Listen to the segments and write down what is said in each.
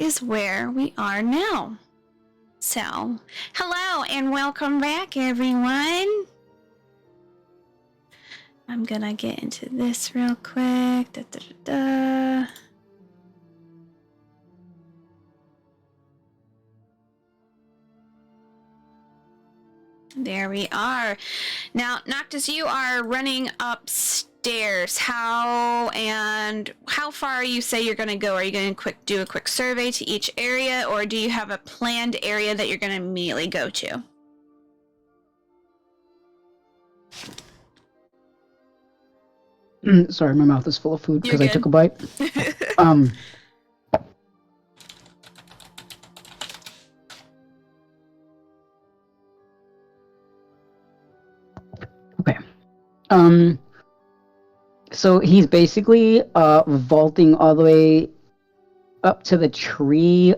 is where we are now. So, hello and welcome back, everyone. I'm gonna get into this real quick. There we are. Now, Noctis, you are running upstairs. How far you say you're going to go? Are you going to do a quick survey to each area, or do you have a planned area that you're going to immediately go to? Sorry, my mouth is full of food because I took a bite. Okay. So he's basically vaulting all the way up to the tree.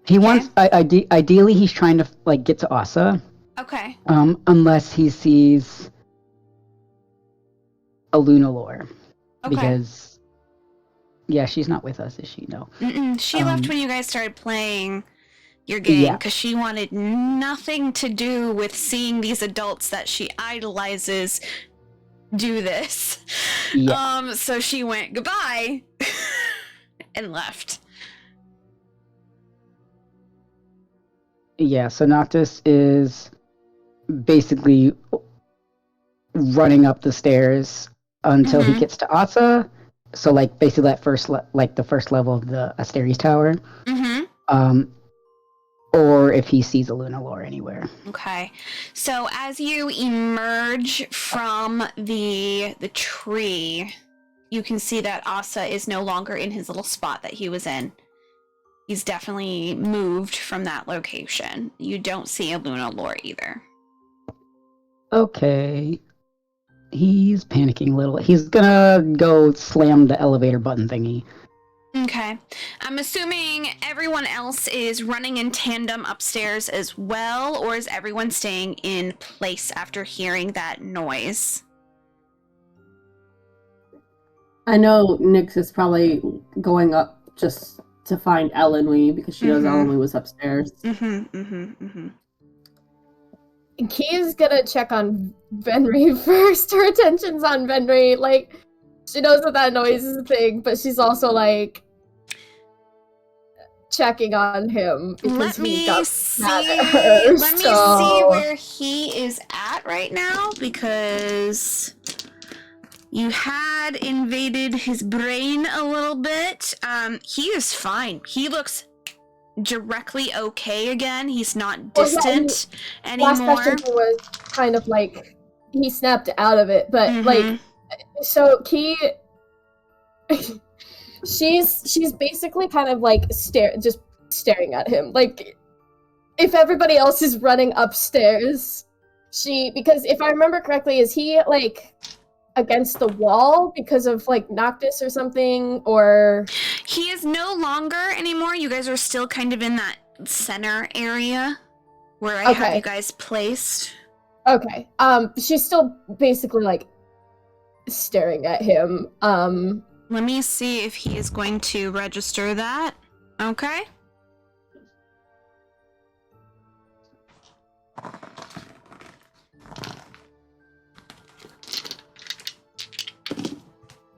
He wants ideally he's trying to like get to Asa. Okay. Unless he sees a Lunalore. Okay. Because she's not with us, is she? No. She left when you guys started playing your game because she wanted nothing to do with seeing these adults that she idolizes do this. Yeah. So she went goodbye and left. Yeah, so Noctis is basically running up the stairs until he gets to Asa. So like basically that the first level of the Asterius Tower. Or if he sees a Lunalore anywhere. Okay. So as you emerge from the tree, you can see that Asa is no longer in his little spot that he was in. He's definitely moved from that location. You don't see a Lunalore either. Okay. He's panicking a little. He's gonna go slam the elevator button thingy. Okay. I'm assuming everyone else is running in tandem upstairs as well, or is everyone staying in place after hearing that noise? I know Nyx is probably going up just to find Elenwy because she knows Elenwy was upstairs. Key's gonna check on Venri first. Her attention's on Venri. Like, she knows that noise is a thing, but she's also like checking on him because let me see where he is at right now, because you had invaded his brain a little bit. He is fine. He looks directly okay again. He's not distant anymore. Last session was kind of like he snapped out of it, but like, so Key, she's basically kind of like just staring at him. Like, if everybody else is running upstairs, because if I remember correctly, is he like against the wall because of like Noctis or something, or he is no longer anymore. You guys are still kind of in that center area where I have you guys placed. Okay. She's still basically like staring at him. Let me see if he is going to register that. Okay.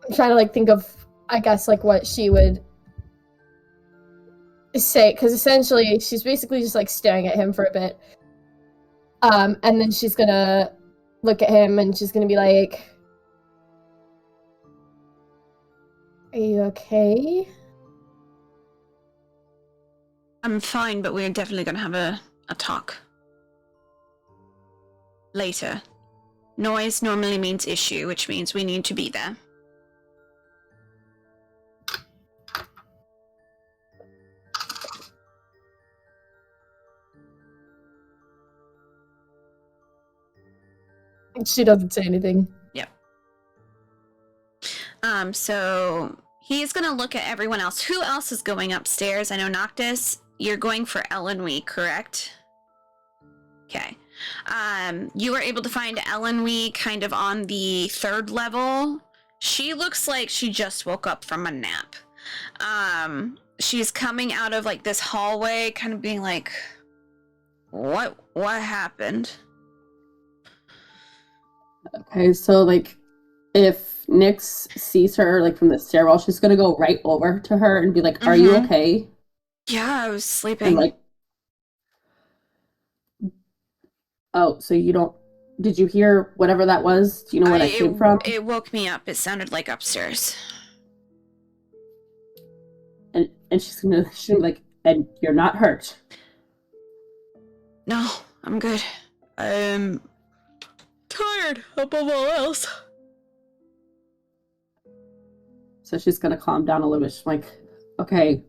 I'm trying to like think of, I guess, like what she would say, because essentially she's basically just like staring at him for a bit. And then she's gonna look at him and she's gonna be like, "Are you okay?" I'm fine, but we're definitely gonna have a talk later. Noise normally means issue, which means we need to be there. She doesn't say anything. Yep. So he's gonna look at everyone else. Who else is going upstairs? I know Noctis, you're going for Elenwy, correct? Okay. You were able to find Elenwy kind of on the 3rd level. She looks like she just woke up from a nap. she's coming out of like this hallway, kind of being like, what happened? Okay, so like if Nyx sees her like from the stairwell, she's gonna go right over to her and be like, "Are you okay?" Yeah, I was sleeping. And like, oh, so you don't? Did you hear whatever that was? Do you know where that came from? It woke me up. It sounded like upstairs. And she's gonna be like, "And you're not hurt." No, I'm good. I'm tired above all else. So she's gonna calm down a little bit. She's like, "Okay,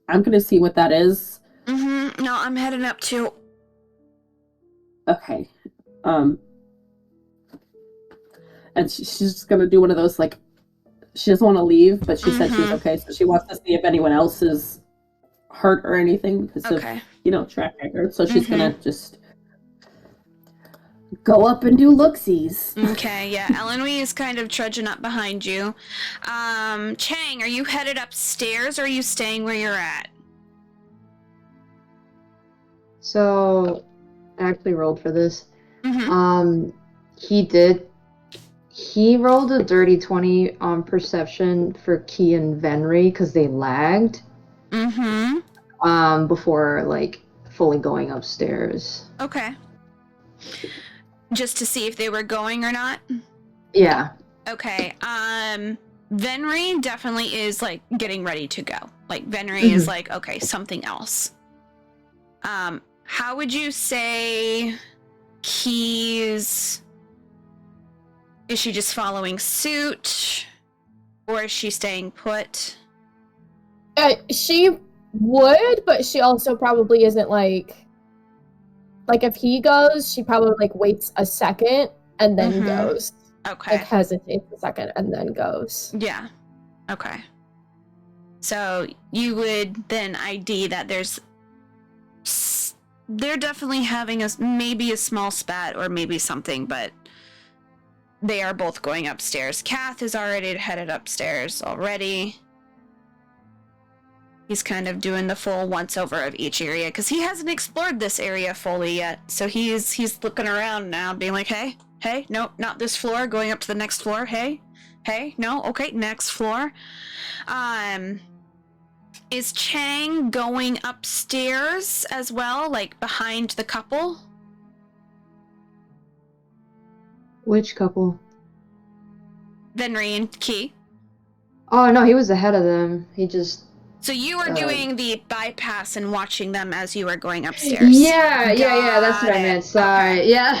I'm gonna see what that is." No, I'm heading up too. Okay. And she's just gonna do one of those like, she doesn't want to leave, but she said she's okay, so she wants to see if anyone else is hurt or anything because of track record. So she's gonna just go up and do looksies. Okay, yeah. Elenwy is kind of trudging up behind you. Chang, are you headed upstairs or are you staying where you're at? So, I actually rolled for this. He rolled a dirty 20 on perception for Key and Venry because they lagged. Before, like, fully going upstairs. Okay. Just to see if they were going or not? Yeah. Okay, Venry definitely is, like, getting ready to go. Like, Venry is like, okay, something else. How would you say Key's... Is she just following suit? Or is she staying put? She would, but she also probably isn't like if he goes, she probably like waits a second and then goes. Okay. Like hesitates a second and then goes. Yeah. Okay. So you would then ID that they're definitely having maybe a small spat or maybe something, but they are both going upstairs. Kath is already headed upstairs already. He's kind of doing the full once-over of each area, because he hasn't explored this area fully yet. So he's looking around now, being like, hey, no, not this floor, going up to the next floor, hey, no, okay, next floor. Is Chang going upstairs as well, like behind the couple? Which couple? Venry and Key. Oh, no, he was ahead of them. He just... So you were doing the bypass and watching them as you were going upstairs. Yeah, that's what I meant. Sorry, okay. Yeah.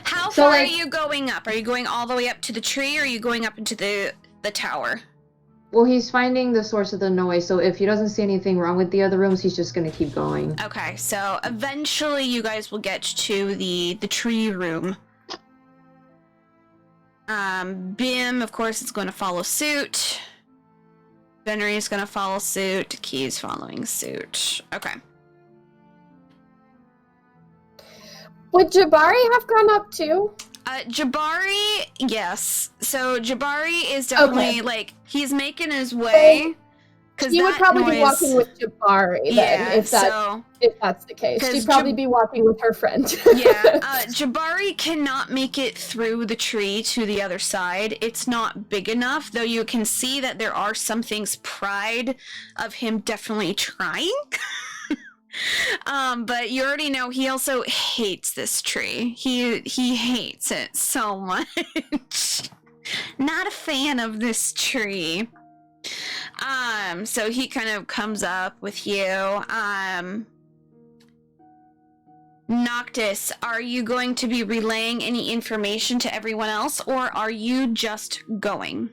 How far are you going up? Are you going all the way up to the tree, or are you going up into the tower? Well, he's finding the source of the noise, so if he doesn't see anything wrong with the other rooms, he's just gonna keep going. Okay, so eventually you guys will get to the tree room. Bim, of course, is going to follow suit. Venry is going to follow suit. Key's following suit. Okay. Would Jabari have gone up too? Jabari, yes. So Jabari is definitely like he's making his way. He would probably be walking with Jabari then, if that's the case. She'd probably be walking with her friend. Yeah, Jabari cannot make it through the tree to the other side. It's not big enough, though you can see that there are some things pride of him definitely trying. But you already know he also hates this tree. He hates it so much. Not a fan of this tree. So he kind of comes up with you. Noctis, are you going to be relaying any information to everyone else, or are you just going?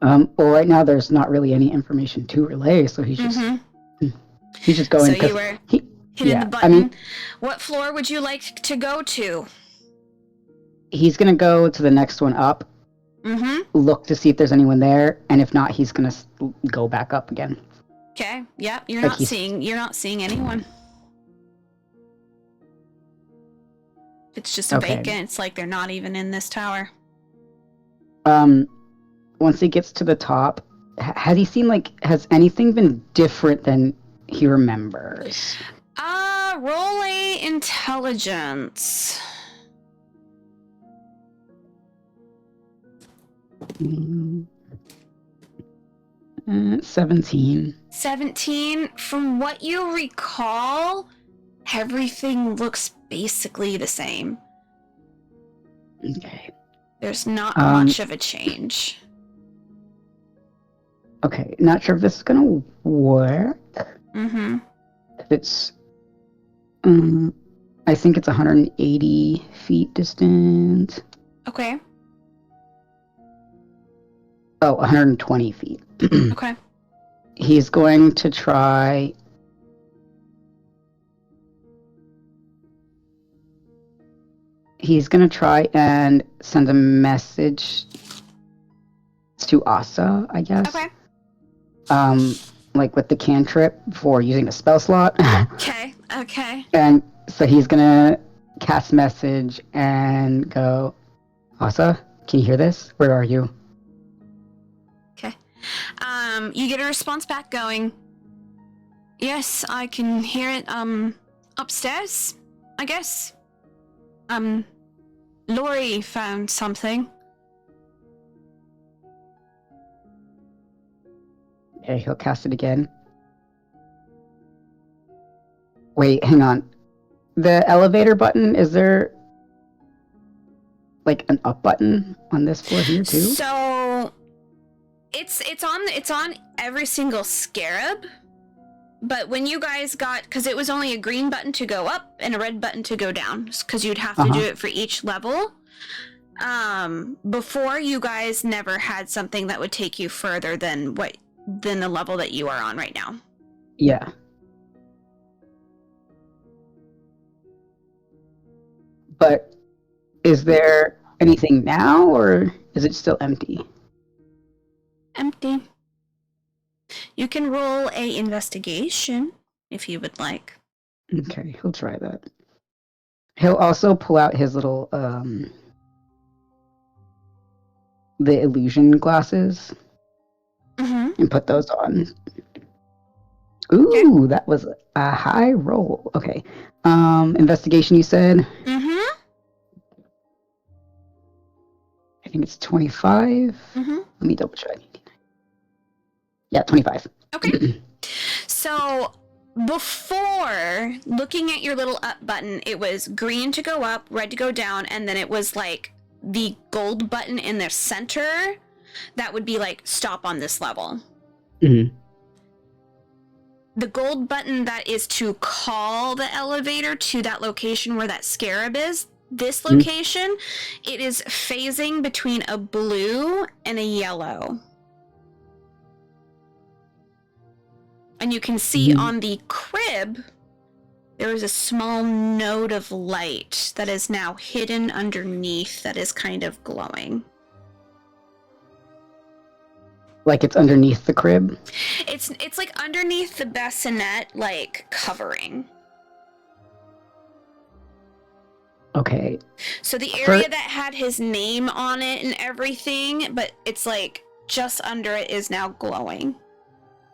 Well, right now there's not really any information to relay, so he's just he's just going. So you were hitting the button. I mean, what floor would you like to go to? He's gonna go to the next one up. Look to see if there's anyone there, and if not, he's gonna go back up again. Okay. Yep. You're not seeing anyone. It's just vacant. It's like they're not even in this tower. Once he gets to the top, has he seen, like, has anything been different than he remembers? Roll a intelligence. 17. 17. From what you recall, everything looks basically the same. Okay. There's not much of a change. Okay, not sure if this is gonna work. Mm-hmm. It's, I think it's 180 feet distant. Okay. Oh, 120 feet. Okay. He's going to try... He's going to try and send a message to Asa, I guess. Okay. Like with the cantrip for using a spell slot. Okay. Okay. And so he's going to cast message and go, Asa, can you hear this? Where are you? Okay. You get a response back going, yes, I can hear it, upstairs, I guess. Lori found something. Okay, he'll cast it again. Wait, hang on. The elevator button, is there like an up button on this floor here too? So it's on every single scarab. But when you guys got, because it was only a green button to go up and a red button to go down, because you'd have to do it for each level. Before, you guys never had something that would take you further than the level that you are on right now. Yeah. But is there anything now, or is it still empty? Empty. You can roll a investigation if you would like. Okay, he'll try that. He'll also pull out his little the illusion glasses and put those on. Ooh, that was a high roll. Okay. Investigation, you said? I think it's 25. Let me double check. Yeah, 25. Okay. So before, looking at your little up button, it was green to go up, red to go down, and then it was like the gold button in the center that would be like stop on this level. The gold button that is to call the elevator to that location where that scarab is, this location, it is phasing between a blue and a yellow. And you can see on the crib, there is a small node of light that is now hidden underneath that is kind of glowing. Like it's underneath the crib? It's like underneath the bassinet, like, covering. Okay. So the area that had his name on it and everything, but it's like just under it is now glowing.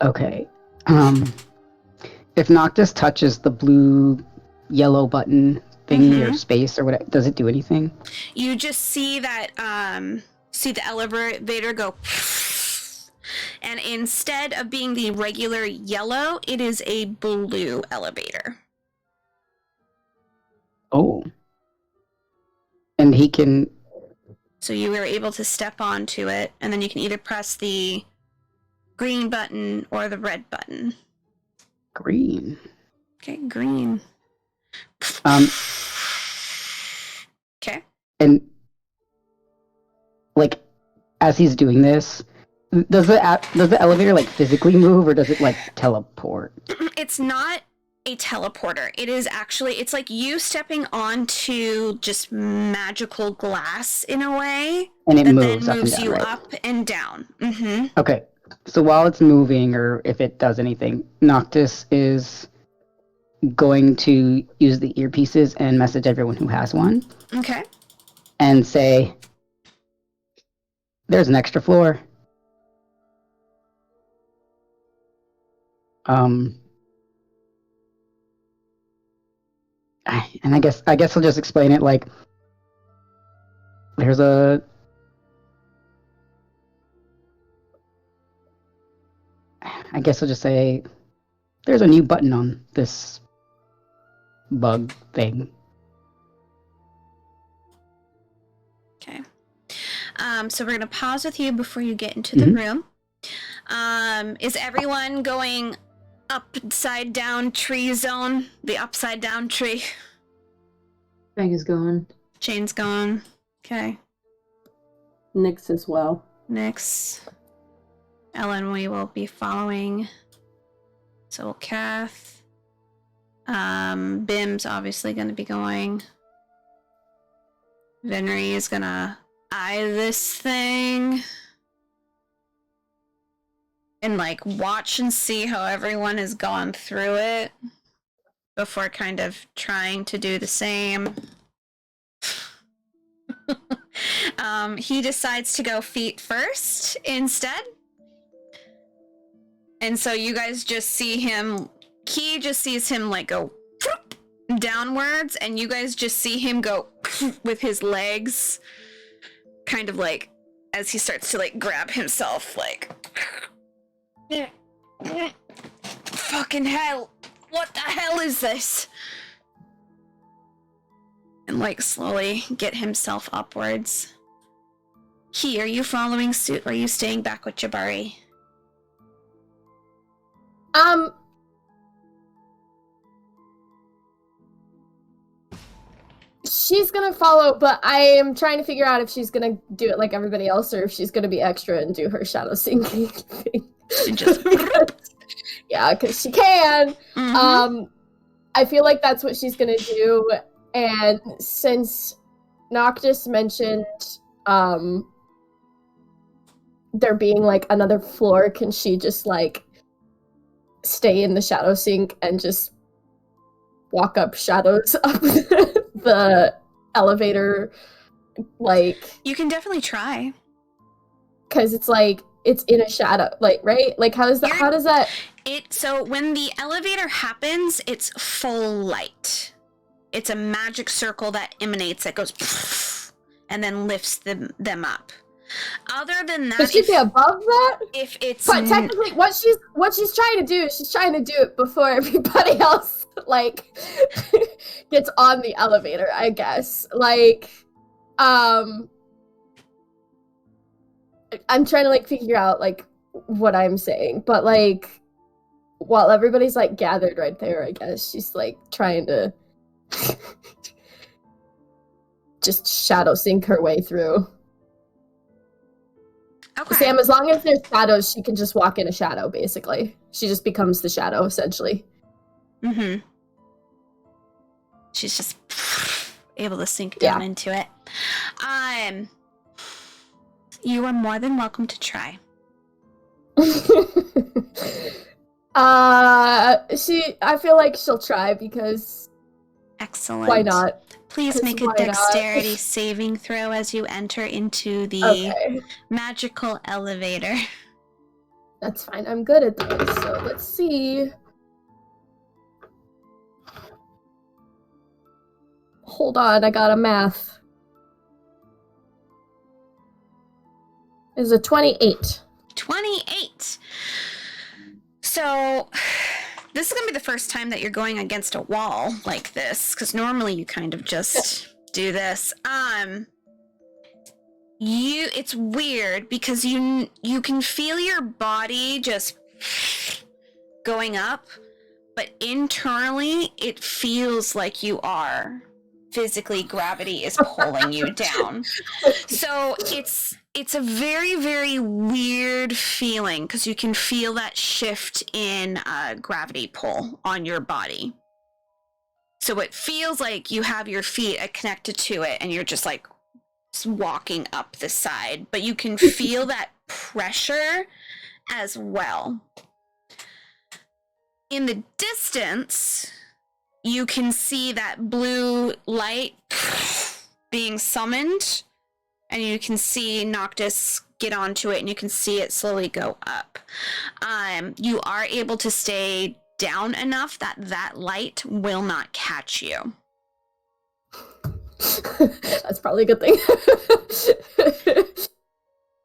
Okay. If Noctis touches the blue yellow button thingy or space or whatever, does it do anything? You just see that see the elevator go, and instead of being the regular yellow, it is a blue elevator. Oh. And he can... So you were able to step onto it, and then you can either press the green button or the red button. Green. Okay, green. Okay. And like as he's doing this, does the elevator like physically move, or does it like teleport? It's not a teleporter. It is actually, it's like you stepping onto just magical glass in a way. And it that moves then up and moves down, you right? up and down. Okay. So while it's moving, or if it does anything, Noctis is going to use the earpieces and message everyone who has one. Okay. And say, there's an extra floor. And I guess I'll just explain it like there's a I guess I'll just say there's a new button on this bug thing. Okay. So we're gonna pause with you before you get into the room. Is everyone going upside down tree zone? The upside down tree. Fang is going. Jane's gone. Okay. Nyx as well. Nyx. Ellen, we will be following. So will Kath. Bim's obviously going to be going. Venry is going to eye this thing. And, like, watch and see how everyone has gone through it before kind of trying to do the same. He decides to go feet first instead. And so you guys just see him, Key just sees him like go downwards, and you guys just see him go with his legs, kind of like, as he starts to like grab himself, like, fucking hell, what the hell is this? And like slowly get himself upwards. Key, are you following suit, or are you staying back with Jabari? She's gonna follow, but I am trying to figure out if she's gonna do it like everybody else, or if she's gonna be extra and do her shadow sinking thing. Just yeah, because she can. I feel like that's what she's gonna do, and since Noctis mentioned there being like another floor, can she just like stay in the shadow sink and just walk up shadows up the elevator? Like, you can definitely try, because it's like it's in a shadow, like, right? Like, how does that so when the elevator happens, it's full light. It's a magic circle that emanates, that goes and then lifts them up. Other than that, could she be above that? If it's but technically what she's trying to do is she's trying to do it before everybody else like gets on the elevator, I guess. Like, I'm trying to like figure out like what I'm saying, but like while everybody's like gathered right there, I guess she's like trying to just shadow sink her way through. Okay. Sam, as long as there's shadows, she can just walk in a shadow, basically. She just becomes the shadow, essentially. She's just able to sink down into it. You are more than welcome to try. I feel like she'll try because... Excellent. Why not? Please make a dexterity saving throw as you enter into the magical elevator. That's fine. I'm good at this. So let's see. Hold on, I got a math. It's a 28. 28. So... this is going to be the first time that you're going against a wall like this, because normally you kind of just do this. It's weird because you can feel your body just going up, but internally it feels like you are physically, gravity is pulling you down. So it's a very, very weird feeling because you can feel that shift in gravity pull on your body. So it feels like you have your feet connected to it and you're just like walking up the side, but you can feel that pressure as well. In the distance, you can see that blue light being summoned. And you can see Noctis get onto it and you can see it slowly go up. You are able to stay down enough that that light will not catch you. That's probably a good thing.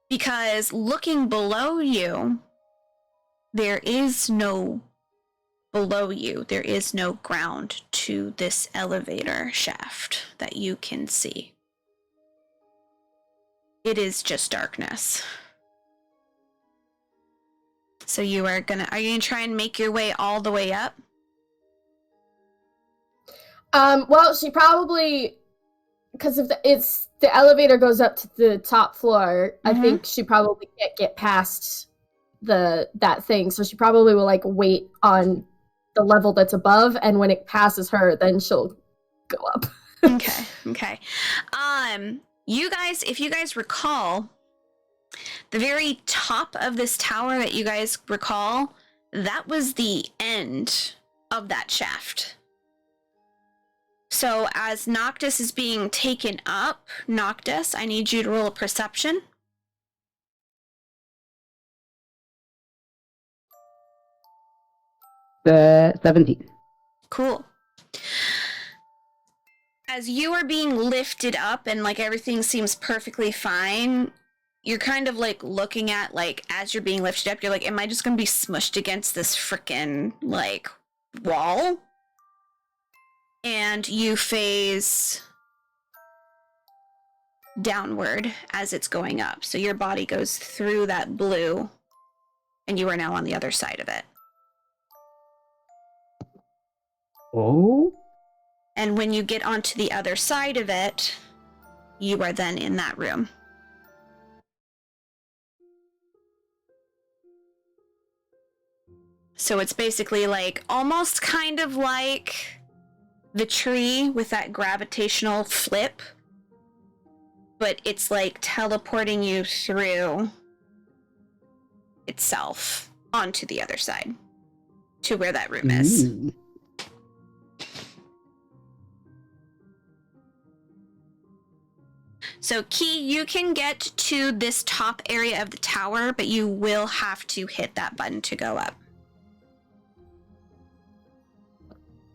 Because looking below you, there is no ground to this elevator shaft that you can see. It is just darkness. So are you gonna try and make your way all the way up? Well, she probably, because if the elevator goes up to the top floor, I think she probably can't get past that thing. So she probably will like wait on the level that's above, and when it passes her, then she'll go up. Okay. You guys, if you guys recall, the very top of this tower that you guys recall, that was the end of that shaft. So as Noctis is being taken up, Noctis, I need you to roll a perception. The 17. Cool. As you are being lifted up and like everything seems perfectly fine, you're kind of like looking at like as you're being lifted up, you're like, am I just gonna be smushed against this frickin' like wall? And you phase downward as it's going up. So your body goes through that blue and you are now on the other side of it. Oh? And when you get onto the other side of it, you are then in that room. So it's basically like, almost kind of like the tree with that gravitational flip, but it's like teleporting you through itself onto the other side to where that room is. So, Key, you can get to this top area of the tower, but you will have to hit that button to go up.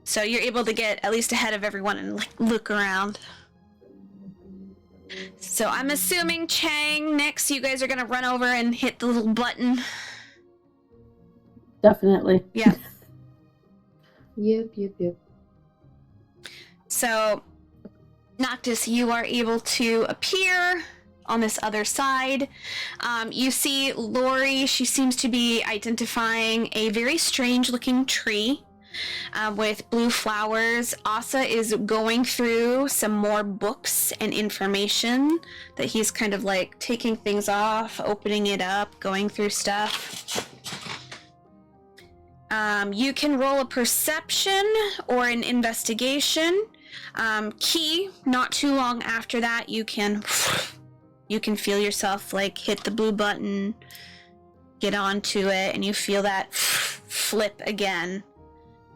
So you're able to get at least ahead of everyone and like look around. So I'm assuming Chang, Nyx, you guys are gonna run over and hit the little button. Definitely. Yeah. Yep. So, Noctis, you are able to appear on this other side. You see Lori, she seems to be identifying a very strange looking tree with blue flowers. Asa is going through some more books and information that he's kind of like taking things off, opening it up, going through stuff. You can roll a perception or an investigation. Key, not too long after that, you can feel yourself like hit the blue button, get onto it, and you feel that flip again.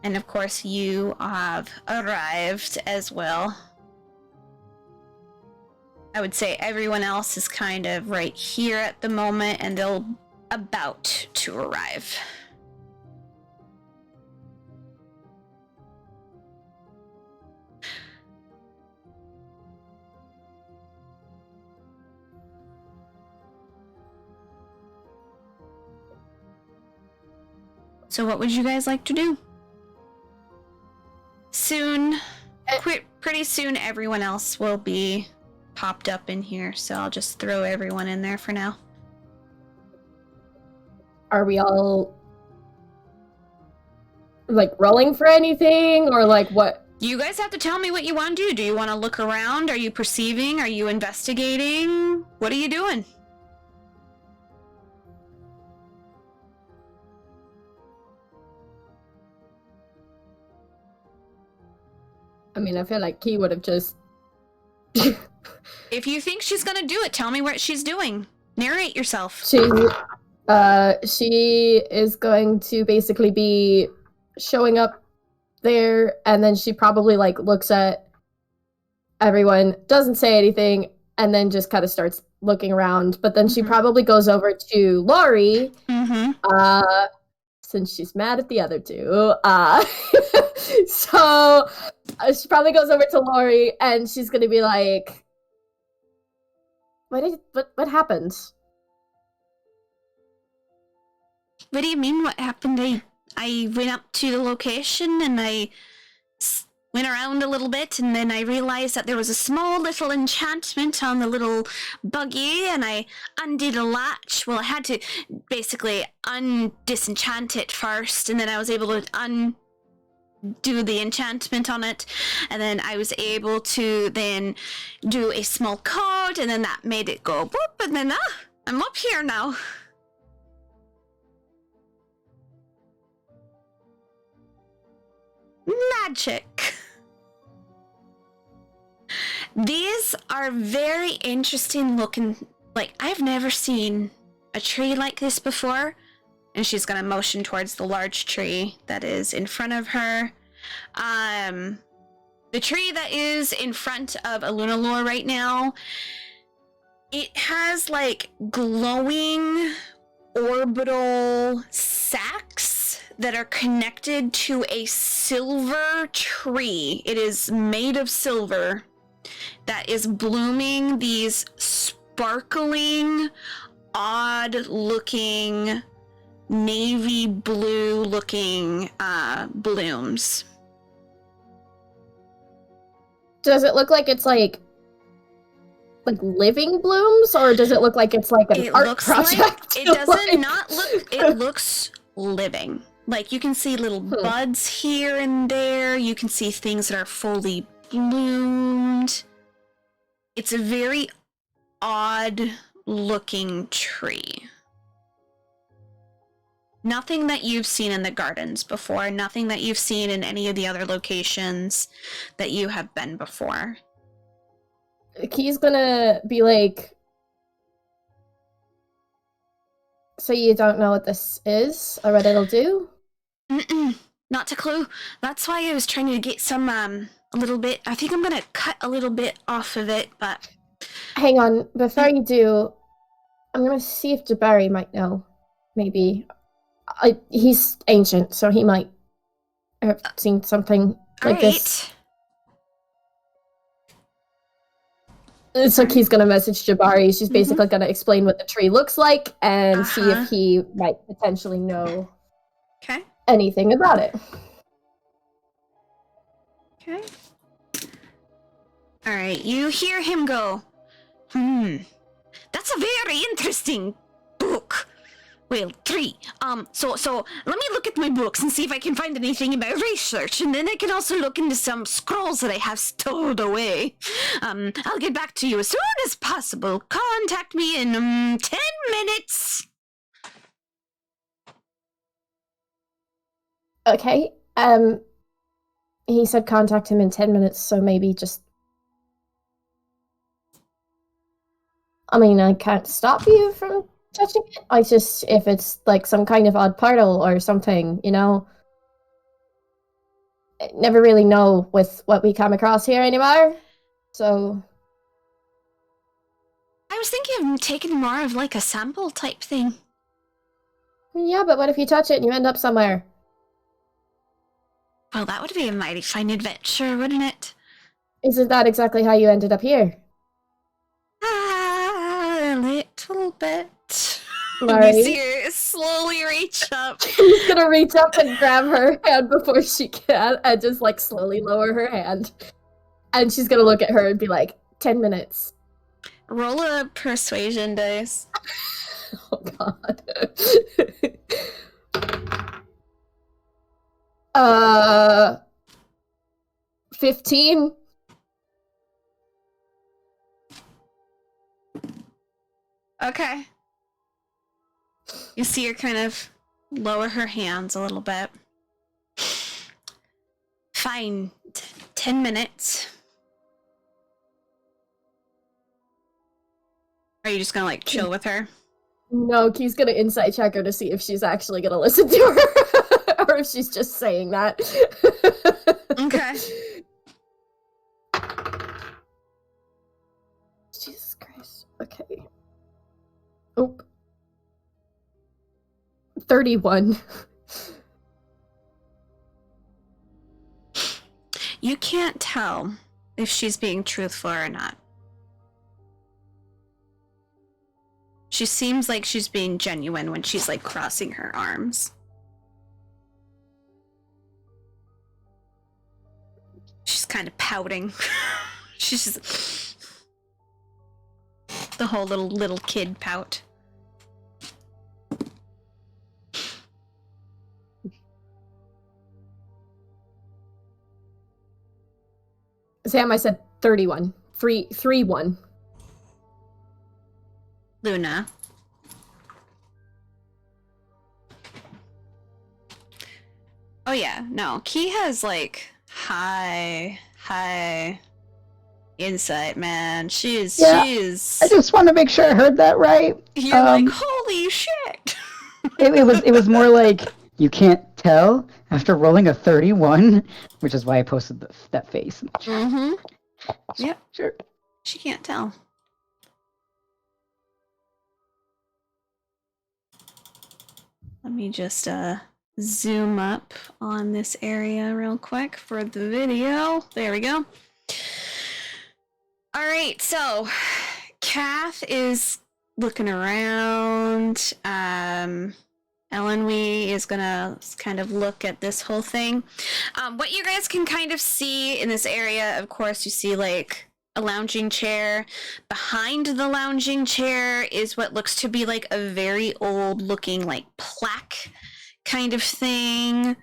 And of course, you have arrived as well. I would say everyone else is kind of right here at the moment, and they're about to arrive. So what would you guys like to do? Pretty soon everyone else will be popped up in here, so I'll just throw everyone in there for now. Are we all like rolling for anything, or like what? You guys have to tell me what you want to do. Do you want to look around? Are you perceiving? Are you investigating? What are you doing? I mean, I feel like Key would have just... If you think she's gonna do it, tell me what she's doing. Narrate yourself. She is going to basically be showing up there, and then she probably like looks at everyone, doesn't say anything, and then just kind of starts looking around. But then she probably goes over to Lori, since she's mad at the other two. So she probably goes over to Lori, and she's gonna be like, "What happened?" What do you mean? What happened? I went up to the location and I went around a little bit, and then I realized that there was a small little enchantment on the little buggy, and I undid a latch. Well, I had to basically disenchant it first, and then I was able to undo the enchantment on it, and then I was able to then do a small code, and then that made it go boop, and then I'm up here now. Magic. These are very interesting looking. Like, I've never seen a tree like this before. And she's gonna motion towards the large tree that is in front of her. The tree that is in front of Alunalore right now, it has like glowing orbital sacs that are connected to a silver tree. It is made of silver that is blooming these sparkling, odd-looking, navy blue-looking blooms. Does it look like it's like living blooms, or does it look like it's like an art project? It doesn't not look. It looks living. Like, you can see little buds here and there. You can see things that are fully bloomed. It's a very odd-looking tree. Nothing that you've seen in the gardens before. Nothing that you've seen in any of the other locations that you have been before. Key's gonna be like, "So you don't know what this is, or what it'll do?" Not a clue. That's why I was trying to get some, a little bit. I think I'm gonna cut a little bit off of it, but... Hang on. Before you do, I'm gonna see if Jabari might know. Maybe. He's ancient, so he might have seen something like this. So he's gonna message Jabari. She's basically gonna explain what the tree looks like and see if he might potentially know anything about it. Okay. Alright, you hear him go, that's a very interesting book. Well, tree. So let me look at my books and see if I can find anything about research, and then I can also look into some scrolls that I have stowed away. I'll get back to you as soon as possible. Contact me in 10 minutes. Okay. He said contact him in 10 minutes, so maybe just... I mean, I can't stop you from touching it. I just, if it's like some kind of odd portal or something, you know? I never really know with what we come across here anymore, so... I was thinking of taking more of like a sample type thing. Yeah, but what if you touch it and you end up somewhere? Well, that would be a mighty fine adventure, wouldn't it? Isn't that exactly how you ended up here? A little bit. Right. You see her slowly reach up. She's gonna reach up and grab her hand before she can, and just like slowly lower her hand. And she's gonna look at her and be like, 10 minutes. Roll a persuasion dice. Oh god. 15. Okay. You see her kind of lower her hands a little bit. Fine. 10 minutes. Are you just gonna like chill with her? No, Key's gonna insight check her to see if she's actually gonna listen to her. Or if she's just saying that. Okay. Jesus Oh. 31. You can't tell if she's being truthful or not. She seems like she's being genuine when she's like crossing her arms. She's kind of pouting. She's just the whole little kid pout. Sam, I said 31. 3-1. Luna. Oh yeah, no. Key has like high insight, man. She's I just want to make sure I heard that right. You're like, holy shit. it was more like you can't tell after rolling a 31, which is why I posted that face. Mm-hmm. Yep. Sure. She can't tell. Let me just zoom up on this area real quick for the video. There we go. All right, so Kath is looking around. Elenwy is gonna kind of look at this whole thing. What you guys can kind of see in this area, of course, you see like a lounging chair. Behind the lounging chair is what looks to be like a very old looking like plaque kind of thing.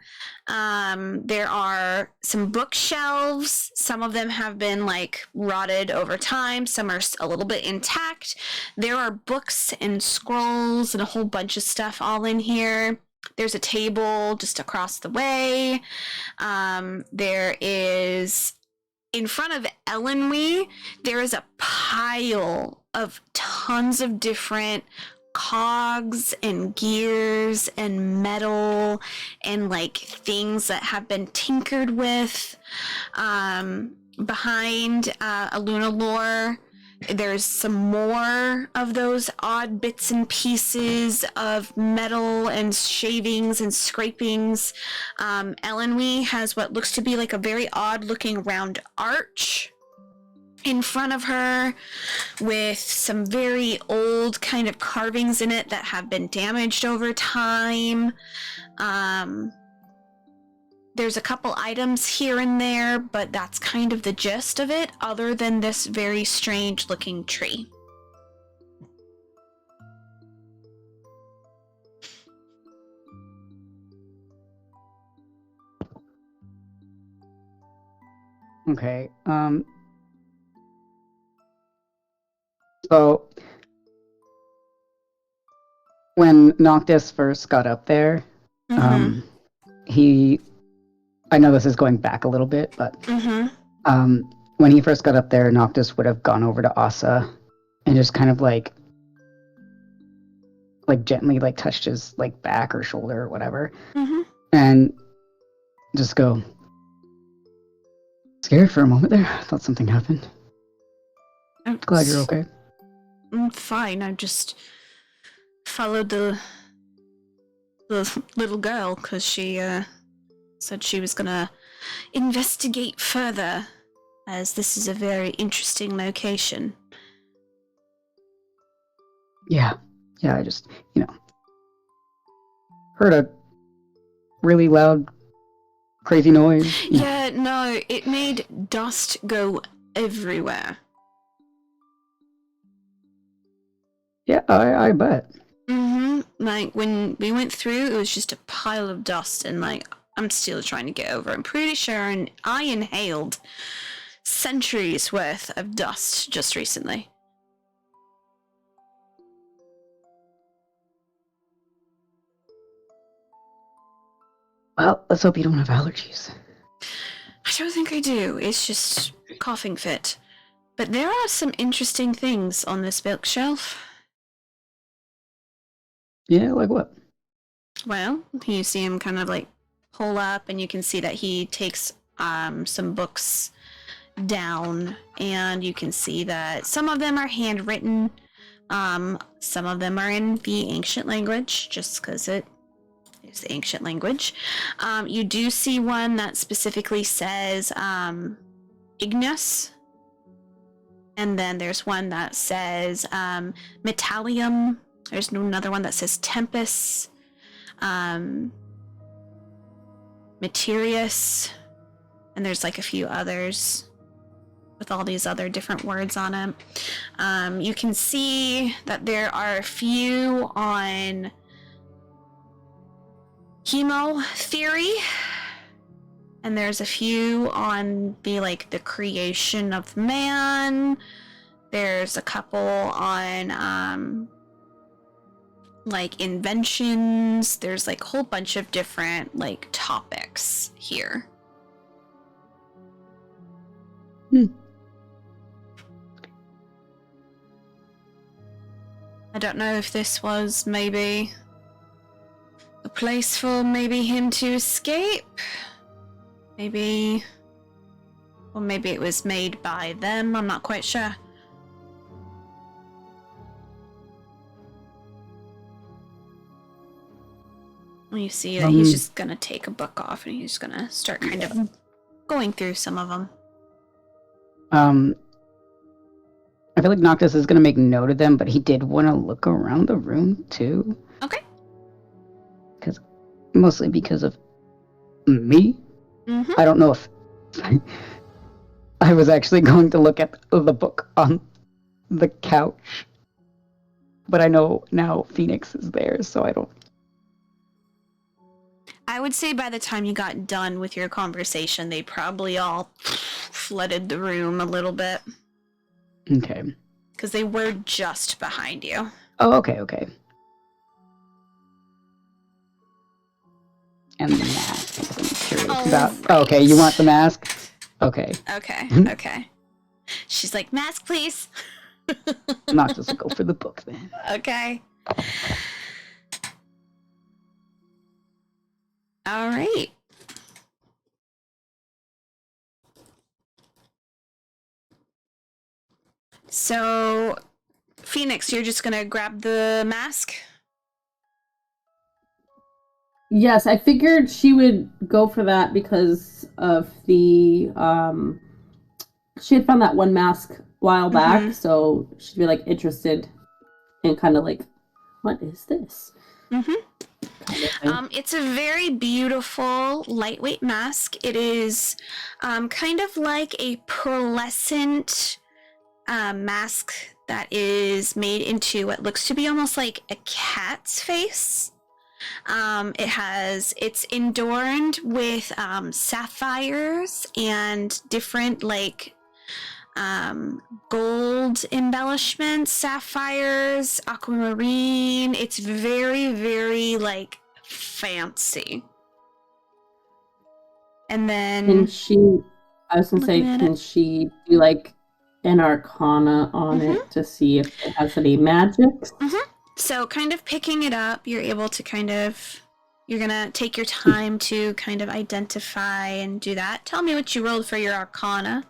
There are some bookshelves. Some of them have been like rotted over time. Some are a little bit intact. There are books and scrolls and a whole bunch of stuff all in here. There's a table just across the way. There is, in front of Elenwy, there is a pile of tons of different cogs and gears and metal and like things that have been tinkered with. Behind Lunalore, there's some more of those odd bits and pieces of metal and shavings and scrapings. Elenwy has what looks to be like a very odd looking round arch in front of her with some very old kind of carvings in it that have been damaged over time. There's a couple items here and there, but that's kind of the gist of it, other than this very strange looking tree. Okay. So when Noctis first got up there, I know this is going back a little bit, but when he first got up there, Noctis would have gone over to Asa and just kind of like gently like touched his like back or shoulder or whatever, and just go scared for a moment there. I thought something happened. I'm glad you're okay. I'm fine. I just followed the little girl because she said she was gonna investigate further, as this is a very interesting location. Yeah, I just, heard a really loud, crazy noise. Yeah, no, it made dust go everywhere. Yeah, I bet. Like, when we went through, it was just a pile of dust, and, like, I'm still trying to get over it. I'm pretty sure I inhaled centuries worth of dust just recently. Well, let's hope you don't have allergies. I don't think I do. It's just coughing fit. But there are some interesting things on this bookshelf. Yeah, like what? Well, you see him kind of like pull up, and you can see that he takes some books down, and you can see that some of them are handwritten, Some of them are in the ancient language, just because it is the ancient language. You do see one that specifically says Ignis. And then there's one that says Metallium. There's another one that says Tempest. Materius. And there's like a few others with all these other different words on it. You can see that there are a few on Chemo Theory. And there's a few on the creation of man. There's a couple on inventions. There's a whole bunch of different topics here. I don't know if this was maybe a place for him to escape. Maybe it was made by them. I'm not quite sure. You see that he's just gonna take a book off and he's gonna start kind of going through some of them. I feel like Noctis is gonna make note of them, but he did want to look around the room too. Okay. Mostly because of me. Mm-hmm. I don't know if I was actually going to look at the book on the couch, but I know now Phoenix is there, so I don't. I would say by the time you got done with your conversation, they probably all flooded the room a little bit. Okay. Because they were just behind you. Oh, okay. And the mask. I'm curious about. Oh, okay, you want the mask? Okay. Okay. She's like, mask, please. Noctis will go for the book then. Okay. All right. So, Phoenix, you're just gonna grab the mask? Yes, I figured she would go for that because of the she had found that one mask a while back, so she'd be interested in kind of what is this? It's a very beautiful, lightweight mask. It is kind of like a pearlescent mask that is made into what looks to be almost like a cat's face. It's adorned with sapphires and different gold embellishments, sapphires, aquamarine. It's very, very fancy. And then can she do an arcana on it to see if it has any magics? So kind of picking it up, you're able to you're gonna take your time to kind of identify and do that. Tell me what you rolled for your arcana.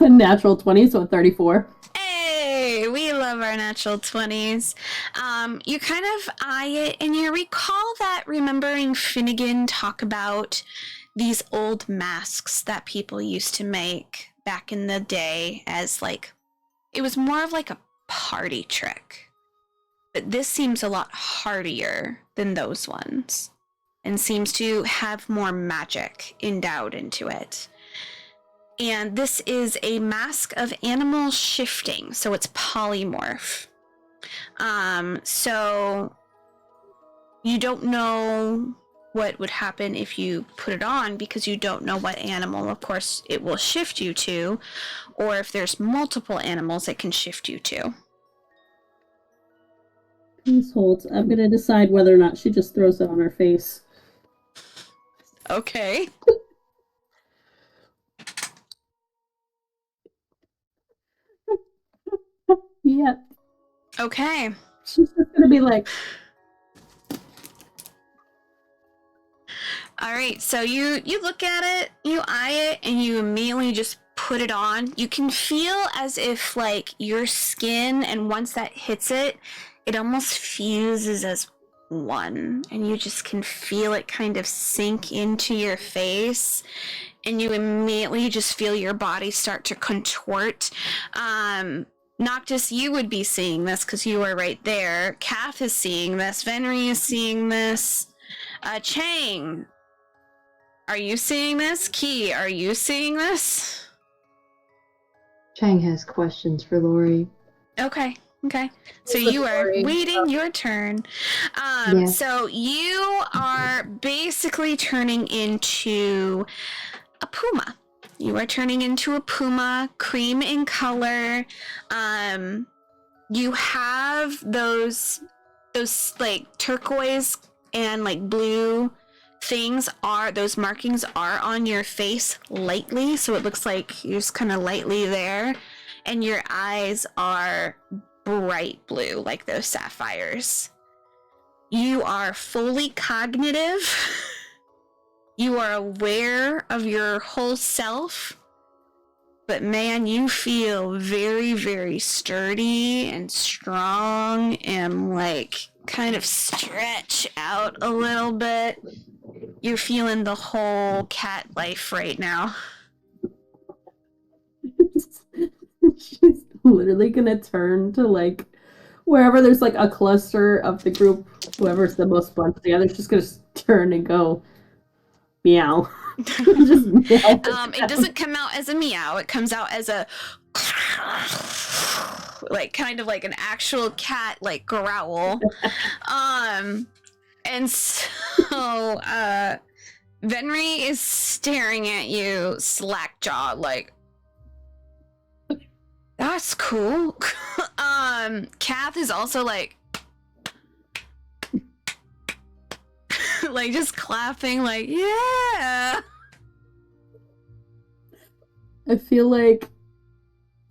A natural 20, so a 34. Hey, we love our natural 20s. You kind of eye it, and you recall that remembering Finnegan talk about these old masks that people used to make back in the day as it was more of a party trick. But this seems a lot hardier than those ones and seems to have more magic endowed into it. And this is a mask of animal shifting, so it's polymorph. So you don't know what would happen if you put it on because you don't know what animal, of course, it will shift you to, or if there's multiple animals it can shift you to. Please hold. I'm going to decide whether or not she just throws it on her face. Okay. Yeah. Okay. She's just gonna be like. All right. So you look at it, you eye it, and you immediately just put it on, you can feel as if like your skin, and once that hits it, it almost fuses as one, and you just can feel it kind of sink into your face, and you immediately just feel your body start to contort. Noctis, you would be seeing this because you are right there. Kath is seeing this. Venri is seeing this. Chang, are you seeing this? Key, are you seeing this? Chang has questions for Lori. Okay. So you are waiting your turn. Yes. So you are basically turning into a puma. You are turning into a puma, cream in color. You have those like turquoise and like blue those markings are on your face lightly, so it looks like you're just kind of lightly there, and your eyes are bright blue like those sapphires. You are fully cognitive. You are aware of your whole self, but man, you feel very, very sturdy and strong and like kind of stretch out a little bit. You're feeling the whole cat life right now. She's literally gonna turn to like wherever there's like a cluster of the group, whoever's the most bunched together, she's just gonna turn and go meow. Just meow. It doesn't come out as a meow, it comes out as a like kind of like an actual cat like growl. And so Venri is staring at you slack-jawed like, that's cool. Kath is also like like just clapping like, yeah. I feel like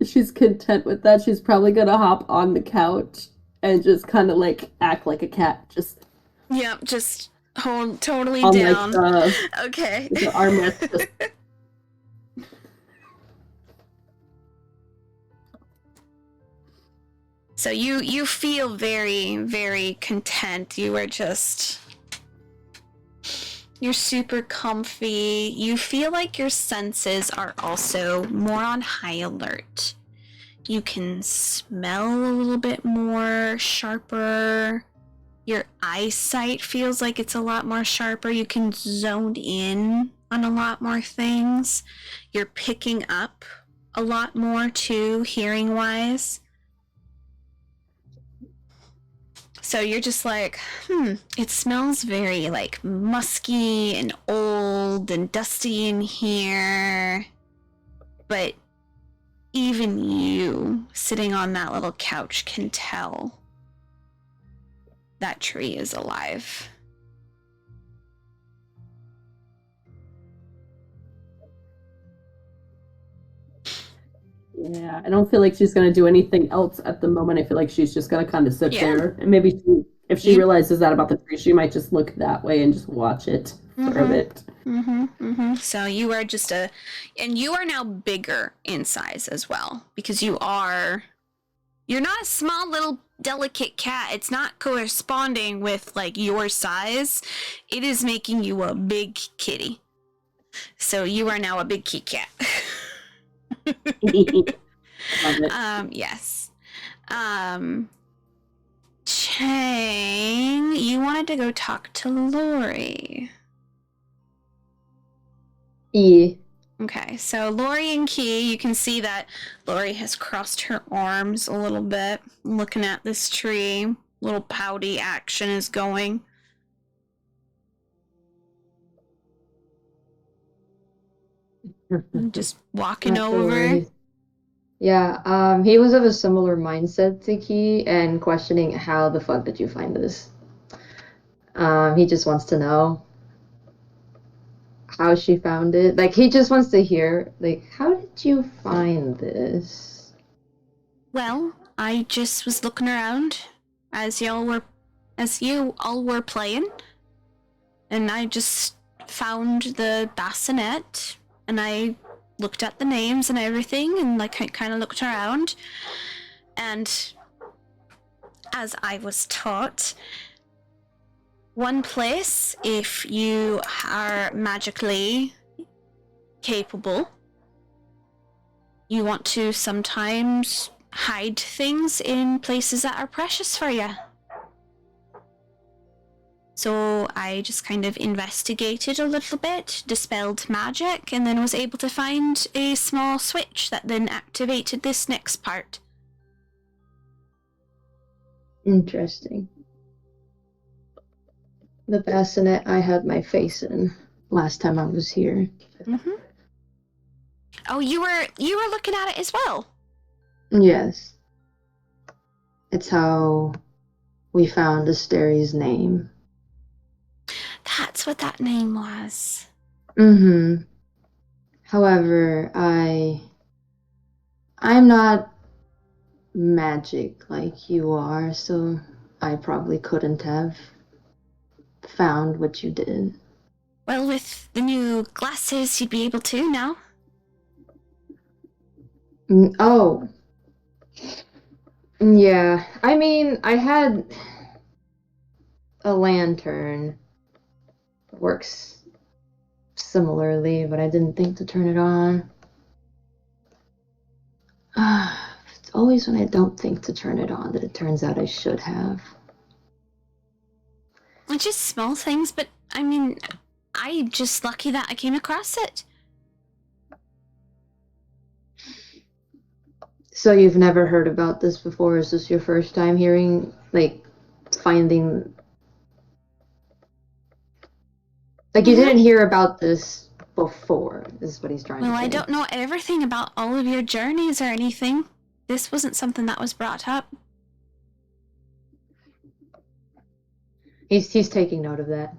she's content with that. She's probably gonna hop on the couch and just kind of like act like a cat. Just yep, just hold totally on, down. like, okay. the armrest. Just... So you feel very, very content. You're super comfy. You feel like your senses are also more on high alert. You can smell a little bit more sharper. Your eyesight feels like it's a lot more sharper. You can zone in on a lot more things. You're picking up a lot more too, hearing-wise. So you're just like, it smells very like musky and old and dusty in here. But even you, sitting on that little couch, can tell that tree is alive. Yeah, I don't feel like she's gonna do anything else at the moment. I feel like she's just gonna kind of sit there, and maybe if she realizes that about the tree, she might just look that way and just watch it for a bit. So you are and you are now bigger in size as well, because you're not a small little delicate cat. It's not corresponding with like your size. It is making you a big kitty. So you are now a big kitty cat. Yes. Chang, you wanted to go talk to Lori. E. Okay, so Lori and Key, you can see that Lori has crossed her arms a little bit, looking at this tree. Little pouty action is going. Just walking over. Yeah, he was of a similar mindset to Key and questioning how the fuck did you find this? He just wants to know how she found it. Like, he just wants to hear, like, how did you find this? Well, I just was looking around as you all were playing, and I just found the bassinet, and I looked at the names and everything, and like I kind of looked around, and as I was taught, one place, if you are magically capable, you want to sometimes hide things in places that are precious for you. So I just kind of investigated a little bit, dispelled magic, and then was able to find a small switch that then activated this next part. Interesting. The bassinet I had my face in last time I was here. Mm-hmm. Oh, you were looking at it as well? Yes. It's how we found Asteri's name. That's what that name was. Mm-hmm. However, I'm not magic like you are, so I probably couldn't have found what you did. Well, with the new glasses, you'd be able to now. Oh. Yeah, I mean, I had a lantern. Works similarly, but I didn't think to turn it on. It's always when I don't think to turn it on that it turns out I should have. It's just small things, but I mean, I'm just lucky that I came across it. So you've never heard about this before? Is this your first time hearing, like, finding... Like, you didn't hear about this before, is what he's trying to say. Well, I don't know everything about all of your journeys or anything. This wasn't something that was brought up. He's taking note of that.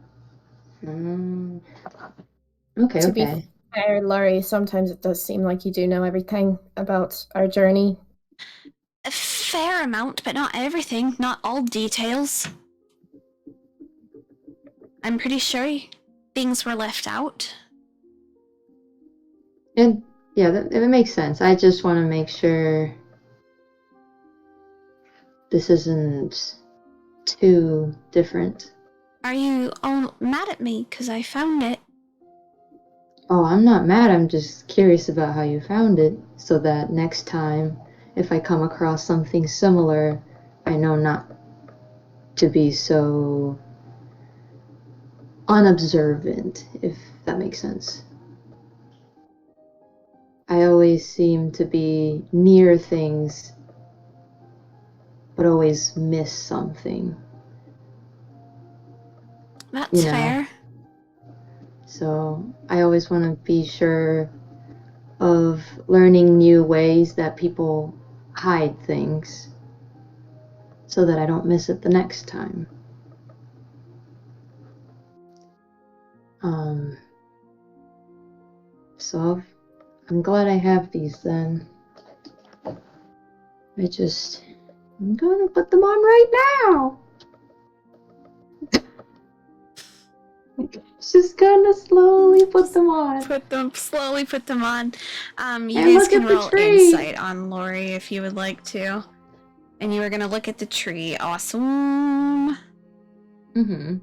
Okay, To be okay. fair, Laurie, sometimes it does seem like you do know everything about our journey. A fair amount, but not everything. Not all details. I'm pretty sure things were left out. And yeah, that makes sense. I just want to make sure this isn't too different. Are you all mad at me because I found it? Oh, I'm not mad. I'm just curious about how you found it, so that next time, if I come across something similar, I know not to be so unobservant, if that makes sense. I always seem to be near things, but always miss something. That's fair. So I always want to be sure of learning new ways that people hide things so that I don't miss it the next time. So I'm glad I have these then. I'm gonna put them on right now. Just gonna slowly put them on. Slowly put them on. You And guys look can at the roll tree. insight on Lori if you would like to. And you were gonna look at the tree. Awesome. Mm-hmm.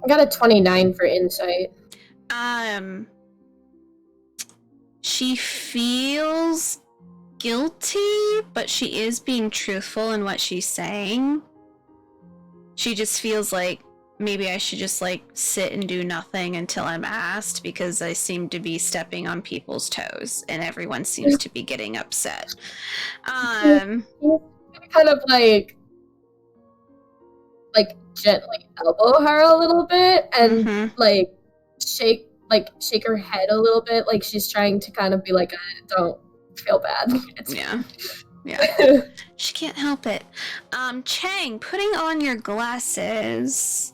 I got a 29 for insight. She feels guilty, but she is being truthful in what she's saying. She just feels like maybe I should just like sit and do nothing until I'm asked, because I seem to be stepping on people's toes and everyone seems to be getting upset. Kind of like gently elbow her a little bit and like shake her head a little bit, like she's trying to kind of be like, don't feel bad. Yeah. She can't help it. Chang, putting on your glasses.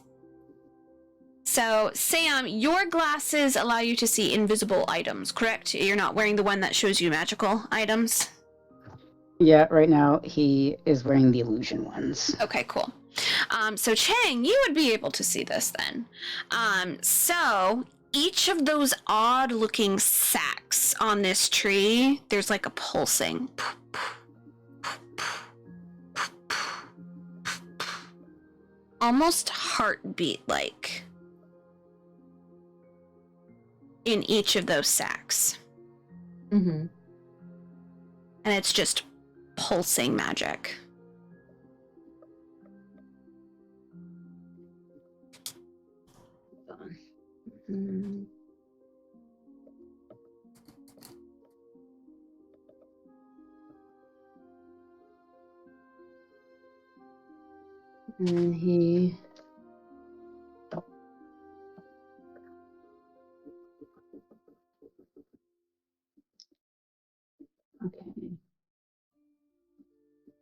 So, Sam, your glasses allow you to see invisible items, correct? You're not wearing the one that shows you magical items? Yeah, right now he is wearing the illusion ones. Okay, cool. So Chang, you would be able to see this then. So each of those odd-looking sacks on this tree, there's like a pulsing. Almost heartbeat-like in each of those sacks. Mm-hmm. And it's just pulsing magic. Mm. And he okay.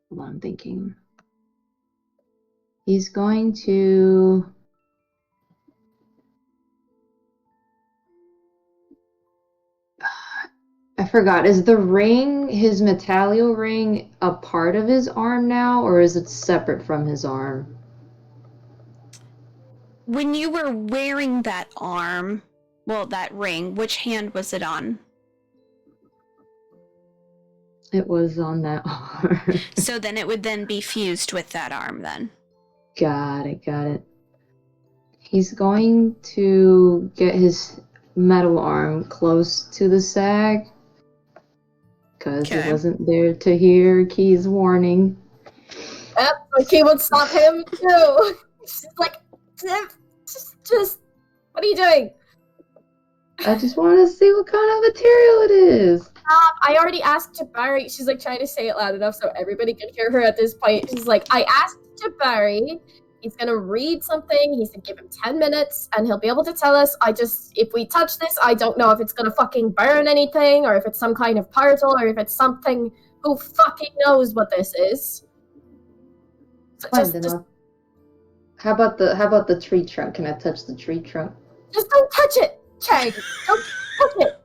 Hold on, I'm thinking. He's going to I forgot. Is the ring, his Metallio ring, a part of his arm now, or is it separate from his arm? When you were wearing that arm, well, that ring, which hand was it on? It was on that arm. So then it would then be fused with that arm then. Got it. He's going to get his metal arm close to the sag, because he wasn't there to hear Key's warning. Yep, but Key would stop him too. She's like, just, what are you doing? I just want to see what kind of material it is. I already asked Jabari. She's like trying to say it loud enough so everybody can hear her at this point. She's like, I asked Jabari. He's gonna read something. He's gonna give him 10 minutes, and he'll be able to tell us. If we touch this, I don't know if it's gonna fucking burn anything, or if it's some kind of particle, or if it's something. Who fucking knows what this is? So How about the tree trunk? Can I touch the tree trunk? just don't touch it, Chang. Don't touch it.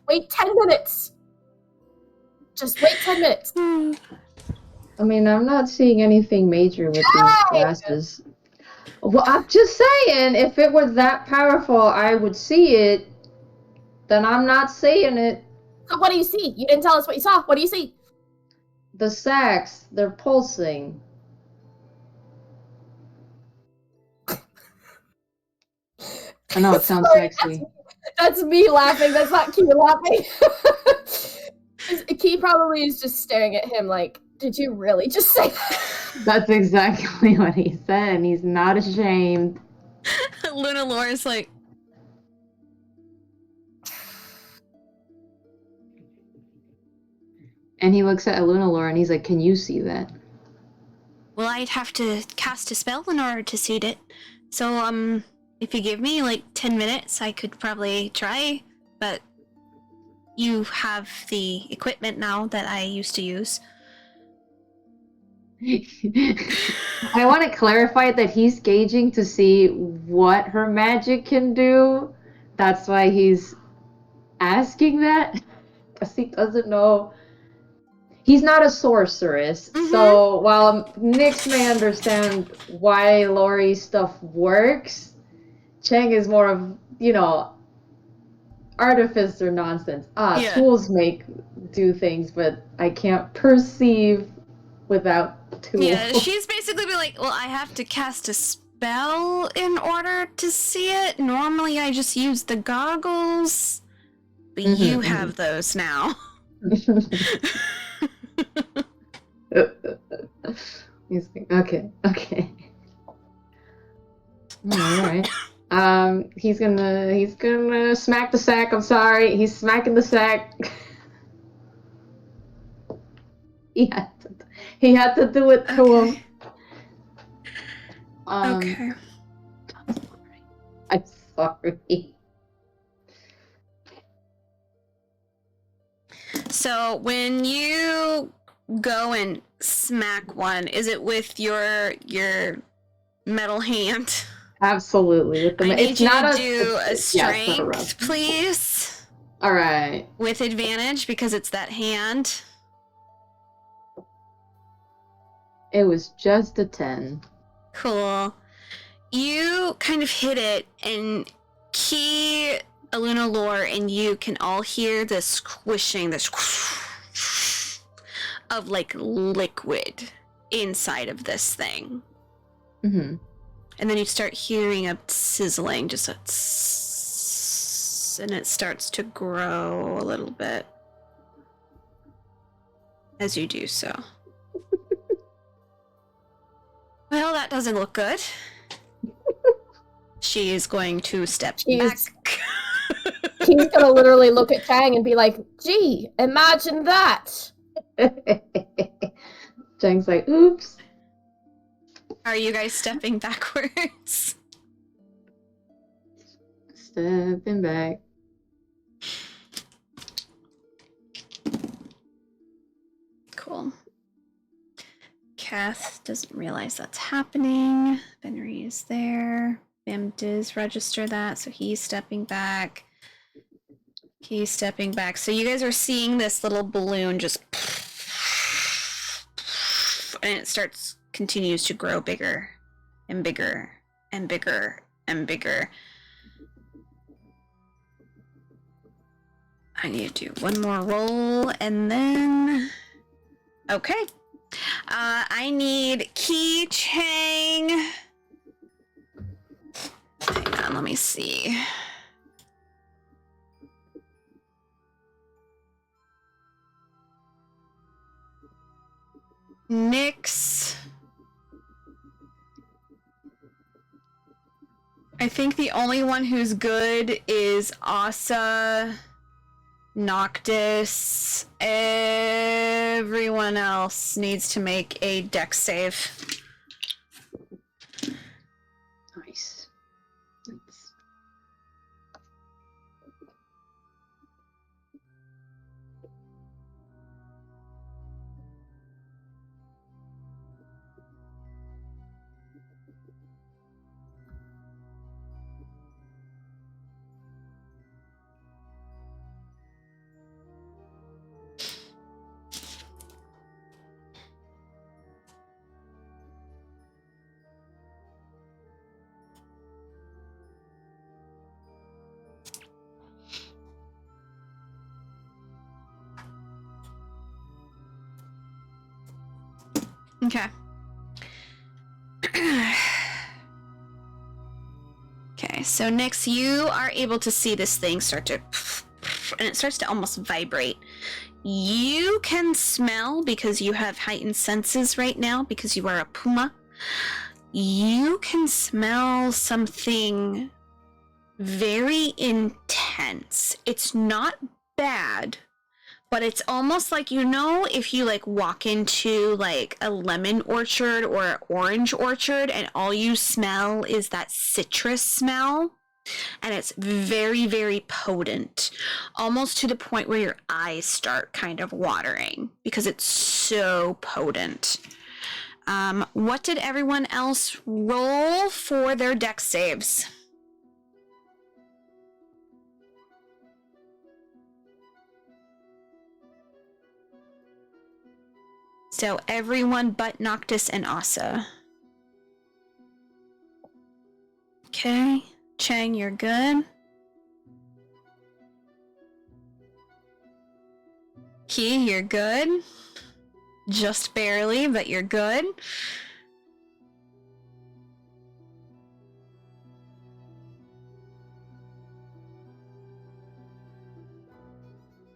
Wait 10 minutes. Just wait 10 minutes. I mean, I'm not seeing anything major with these glasses. Well, I'm just saying, if it was that powerful, I would see it. Then I'm not seeing it. So what do you see? You didn't tell us what you saw. What do you see? The sacks, they're pulsing. I know, it sounds sexy. That's me laughing. That's not Key laughing. Key probably is just staring at him like, did you really just say that? That's exactly what he said, and he's not ashamed. Lunalore is like... And he looks at Lunalore and he's like, can you see that? Well, I'd have to cast a spell in order to see it. So, if you give me, like, 10 minutes, I could probably try. But you have the equipment now that I used to use. I want to clarify that he's gauging to see what her magic can do. That's why he's asking that. Because he doesn't know. He's not a sorceress. Mm-hmm. So while Nyx may understand why Lori's stuff works, Chang is more of, artificer nonsense. Tools do things, but I can't perceive without tools. Yeah, she's basically been like, well, I have to cast a spell in order to see it. Normally I just use the goggles, but you have those now. He's like, okay. Alright. He's gonna smack the sack. I'm sorry. He's smacking the sack. He had to do it to him. Okay. I'm sorry. So when you go and smack one, is it with your metal hand? Absolutely. With the I need you to do a strength, please. All right. With advantage because it's that hand. It was just a 10. Cool. You kind of hit it, and Key, Aluna Lore, and you can all hear this squishing, this of like liquid inside of this thing. Mm-hmm. And then you start hearing a sizzling, just a tss, and it starts to grow a little bit as you do so. Well, that doesn't look good. She is going to step back. He's gonna literally look at Chang and be like, gee, imagine that. Chang's like, oops. Are you guys stepping backwards? Stepping back. Cool. Kath doesn't realize that's happening. Benry is there. Bim does register that, so he's stepping back. He's stepping back. So you guys are seeing this little balloon just... and it continues to grow bigger and bigger and bigger and bigger. I need to do one more roll and then... Okay. I need Key, Chang. Hang on, let me see. Nyx. I think the only one who's good is Asa, Noctis. Everyone else needs to make a dex save. Nice. That's... Okay. Okay, so Nyx, you are able to see this thing start to... and it starts to almost vibrate. You can smell, because you have heightened senses right now, because you are a puma. You can smell something very intense. It's not bad, but it's almost like, you know, if you like walk into like a lemon orchard or an orange orchard and all you smell is that citrus smell, and it's very, very potent, almost to the point where your eyes start kind of watering because it's so potent. What did everyone else roll for their dex saves? So everyone but Noctis and Asa. Okay. Chang, you're good. Key, you're good. Just barely, but you're good.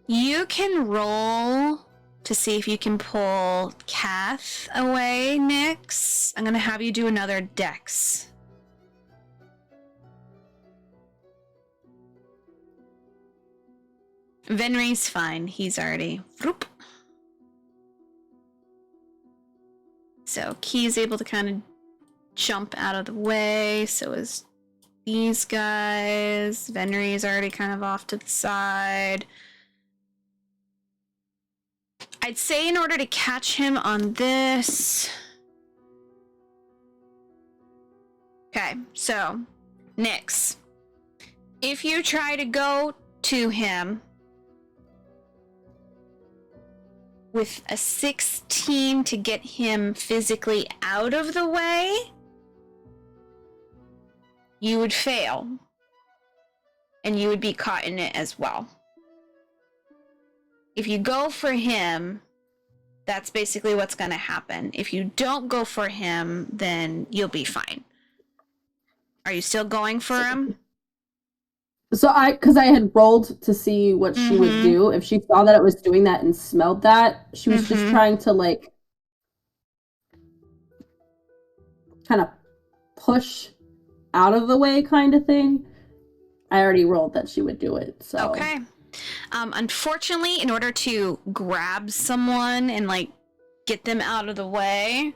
You can roll to see if you can pull Kath away, Nyx. I'm gonna have you do another dex. Venry's fine. He's already... Whoop. So Key's able to kind of jump out of the way. So is these guys. Venry's already kind of off to the side. I'd say in order to catch him on this... Okay, so, Nyx. If you try to go to him, with a 16 to get him physically out of the way, you would fail. And you would be caught in it as well. If you go for him, that's basically what's going to happen. If you don't go for him, then you'll be fine. Are you still going for him? So because I had rolled to see what she would do. If she saw that it was doing that and smelled that, she was just trying to like kind of push out of the way kind of thing. I already rolled that she would do it. So okay. Unfortunately, in order to grab someone and like get them out of the way,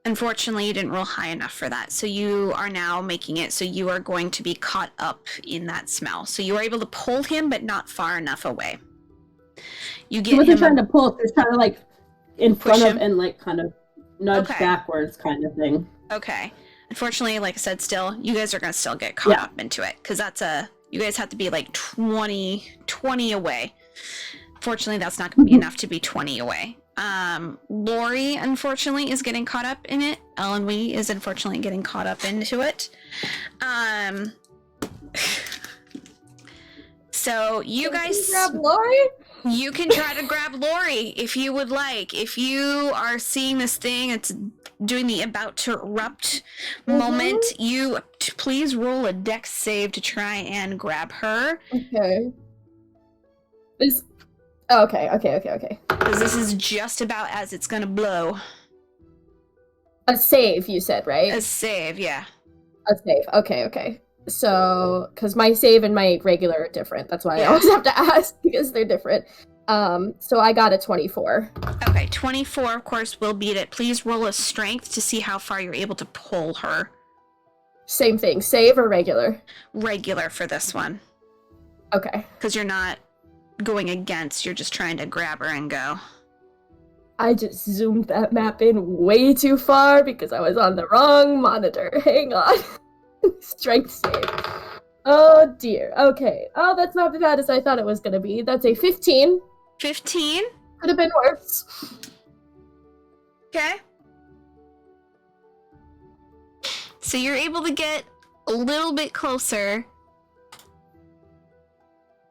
unfortunately, you didn't roll high enough for that. So you are now making it so you are going to be caught up in that smell. So you are able to pull him, but not far enough away. You get him trying to pull. She's trying to like in front of and like kind of nudge backwards kind of thing. Okay. Unfortunately, like I said, still, you guys are going to still get caught up into it. Because you guys have to be like 20 away. Fortunately, that's not going to be enough to be 20 away. Lori, unfortunately, is getting caught up in it. Ellen Wee is unfortunately getting caught up into it. So you guys grab Lori? You can try to grab Lori if you would like. If you are seeing this thing, it's doing the about to erupt moment, you please roll a dex save to try and grab her. Okay. Okay. Because this is just about as it's gonna blow. A save, you said, right? A save, yeah. A save. Okay. So, because my save and my regular are different. That's why I always have to ask, because they're different. So I got a 24. Okay, 24, of course, will beat it. Please roll a strength to see how far you're able to pull her. Same thing, save or regular? Regular for this one. Okay. Because you're not going against, you're just trying to grab her and go. I just zoomed that map in way too far because I was on the wrong monitor. Hang on. Strength save. Oh dear. Okay. Oh, that's not as bad as I thought it was going to be. That's a 15. 15? Could have been worse. Okay. So you're able to get a little bit closer.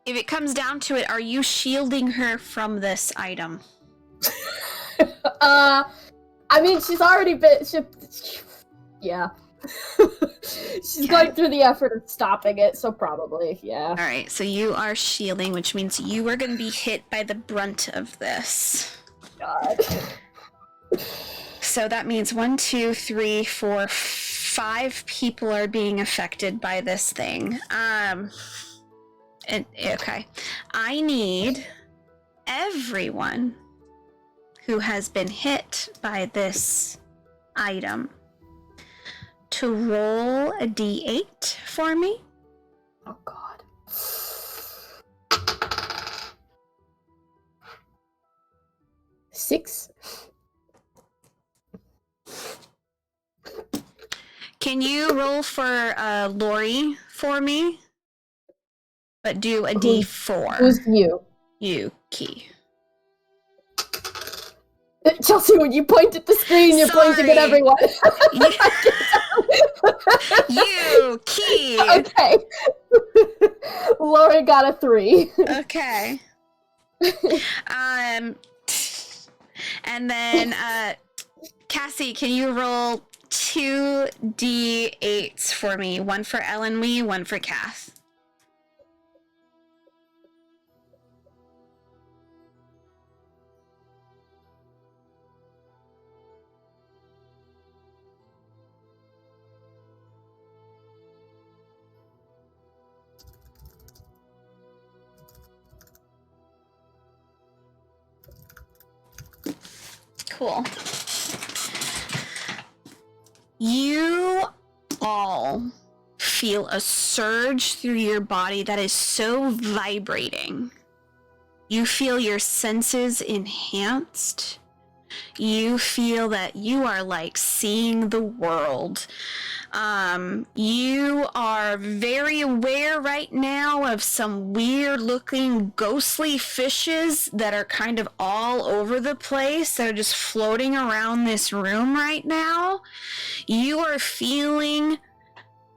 If it comes down to it, are you shielding her from this item? I mean, she's already been... yeah. She's going through the effort of stopping it, so probably, yeah. Alright, so you are shielding, which means you are going to be hit by the brunt of this. God. So that means 1, 2, 3, 4, 5 people are being affected by this thing. Okay. I need everyone who has been hit by this item to roll a d8 for me. Oh god. 6. Can you roll for Lori for me? But do a d4. Who's you? You, Key. Chelsea, when you point at the screen, you're pointing at everyone. You, Key. Okay. Lori got a 3. Okay. And then Cassie, can you roll 2 d8s for me? One for Ellen Wee, one for Cass. Cool. You all feel a surge through your body that is so vibrating. You feel your senses enhanced. You feel that you are like seeing the world. You are very aware right now of some weird looking ghostly fishes that are kind of all over the place. They're just floating around this room right now. You are feeling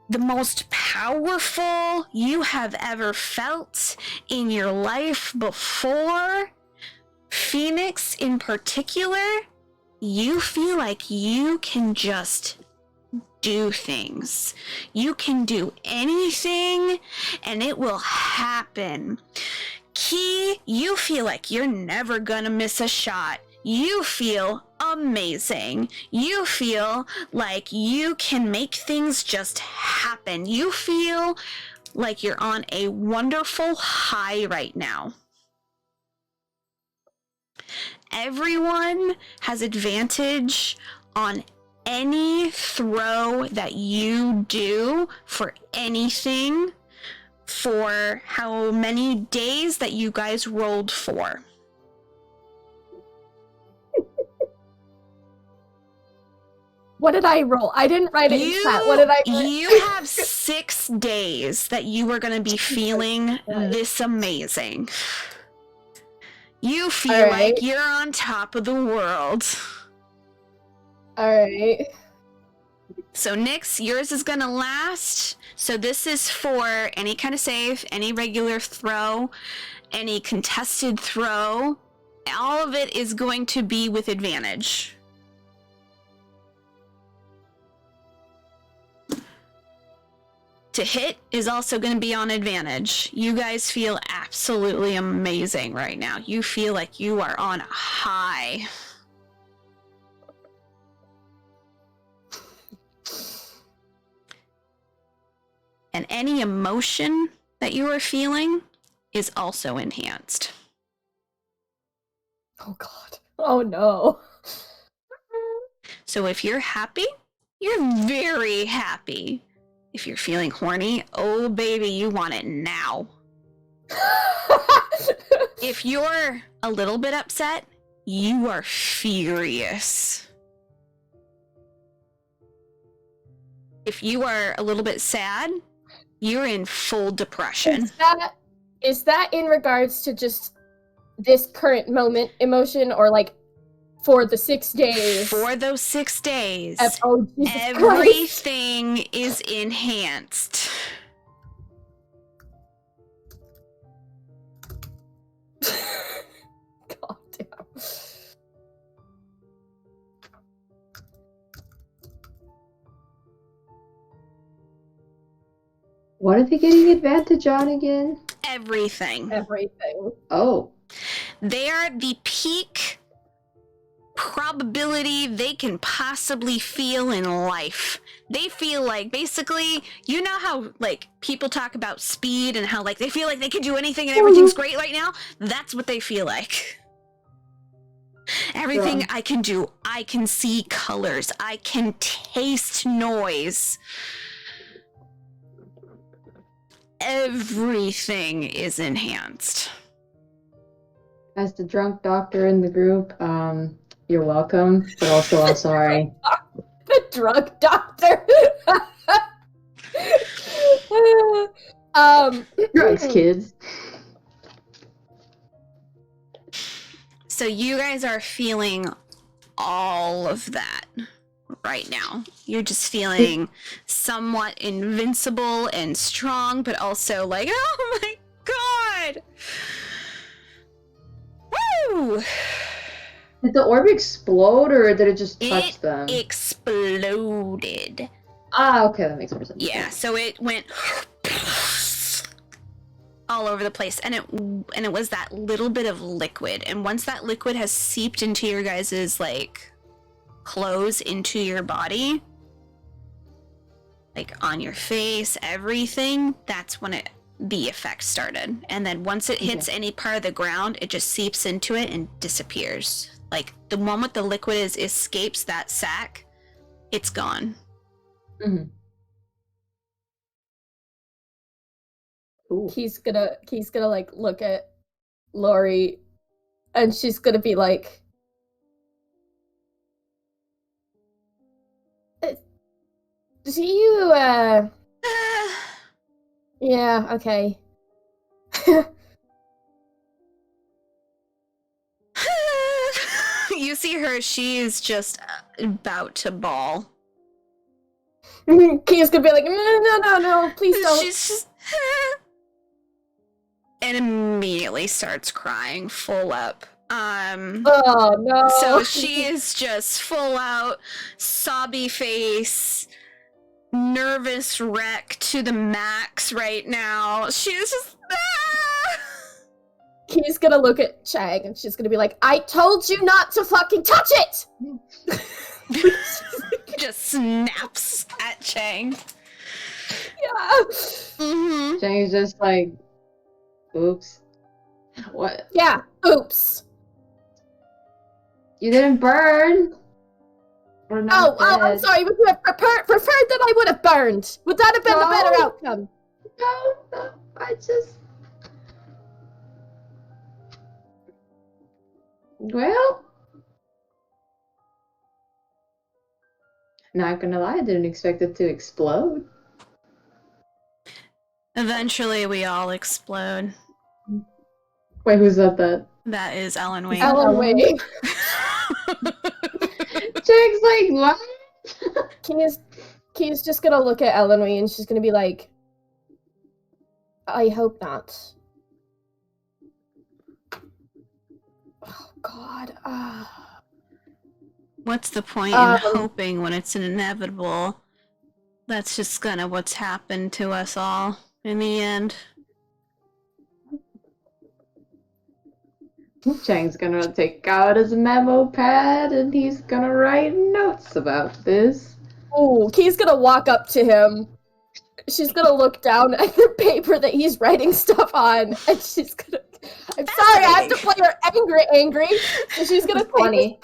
the most powerful you have ever felt in your life before. Phoenix in particular, you feel like you can just do things. You can do anything and it will happen. Key, you feel like you're never gonna miss a shot. You feel amazing. You feel like you can make things just happen. You feel like you're on a wonderful high right now. Everyone has advantage on any throw that you do for anything for how many days that you guys rolled for. What did I roll? I didn't write it in chat. What did I write? You have 6 days that you are going to be feeling this amazing. You feel like you're on top of the world. Alright. So Nyx, yours is gonna last. So this is for any kind of save, any regular throw, any contested throw. All of it is going to be with advantage. To hit is also going to be on advantage. You guys feel absolutely amazing right now. You feel like you are on a high. And any emotion that you are feeling is also enhanced. Oh god. Oh no. So if you're happy, you're very happy. If you're feeling horny, oh baby, you want it now. If you're a little bit upset, you are furious. If you are a little bit sad, you're in full depression. Is that in regards to just this current moment emotion, or like for the 6 days? For those 6 days, oh, Jesus everything is enhanced. God damn. What are they getting advantage on again? Everything. Everything. Oh. They are the peak probability they can possibly feel in life. They feel like, basically, you know how, like, people talk about speed and how, like, they feel like they can do anything and everything's great right now? That's what they feel like. Everything Yeah. I can do. I can see colors. I can taste noise. Everything is enhanced. As the drunk doctor in the group, you're welcome, but also I'm sorry. The drug doctor. Drugs, kids. So you guys are feeling all of that right now. You're just feeling somewhat invincible and strong, but also like, oh my god! Woo! Did the orb explode, or did it just touch them? It exploded. Ah, okay, that makes more sense. Yeah, so it went all over the place, and it was that little bit of liquid, and once that liquid has seeped into your guys's like clothes, into your body, like on your face, everything, that's when the effect started. And then once it hits any part of the ground, it just seeps into it and disappears. Like the moment the liquid escapes that sack, it's gone. Mm-hmm. He's gonna like look at Lori, and she's gonna be like, Do you, yeah, okay. You see her, she is just about to bawl. Kia's gonna be like, no, please don't. She's just... and immediately starts crying full up. Oh, no. So she is just full out, sobby face, nervous wreck to the max right now. She's just... Kia's gonna look at Chang and she's gonna be like, I told you not to fucking touch it! just snaps at Chang. Yeah. Mm-hmm. Chang's just like, oops. What? Yeah, oops. You didn't burn. We're not I'm sorry. Would you have preferred that I would have burned? Would that have been the better outcome? No, I just... Well... Not gonna lie, I didn't expect it to explode. Eventually, we all explode. Wait, who said that? That is Ellen Wayne. Ellen Wayne. Jake's like, what? Kia's just gonna look at Ellen Wayne and she's gonna be like, I hope not. Oh, God. What's the point in hoping when it's inevitable? That's just gonna what's happened to us all in the end. Chang's gonna take out his memo pad and he's gonna write notes about this. Oh, Kia's gonna walk up to him. She's gonna look down at the paper that he's writing stuff on, and she's gonna... I'm sorry, I have to play her angry. And she's gonna funny.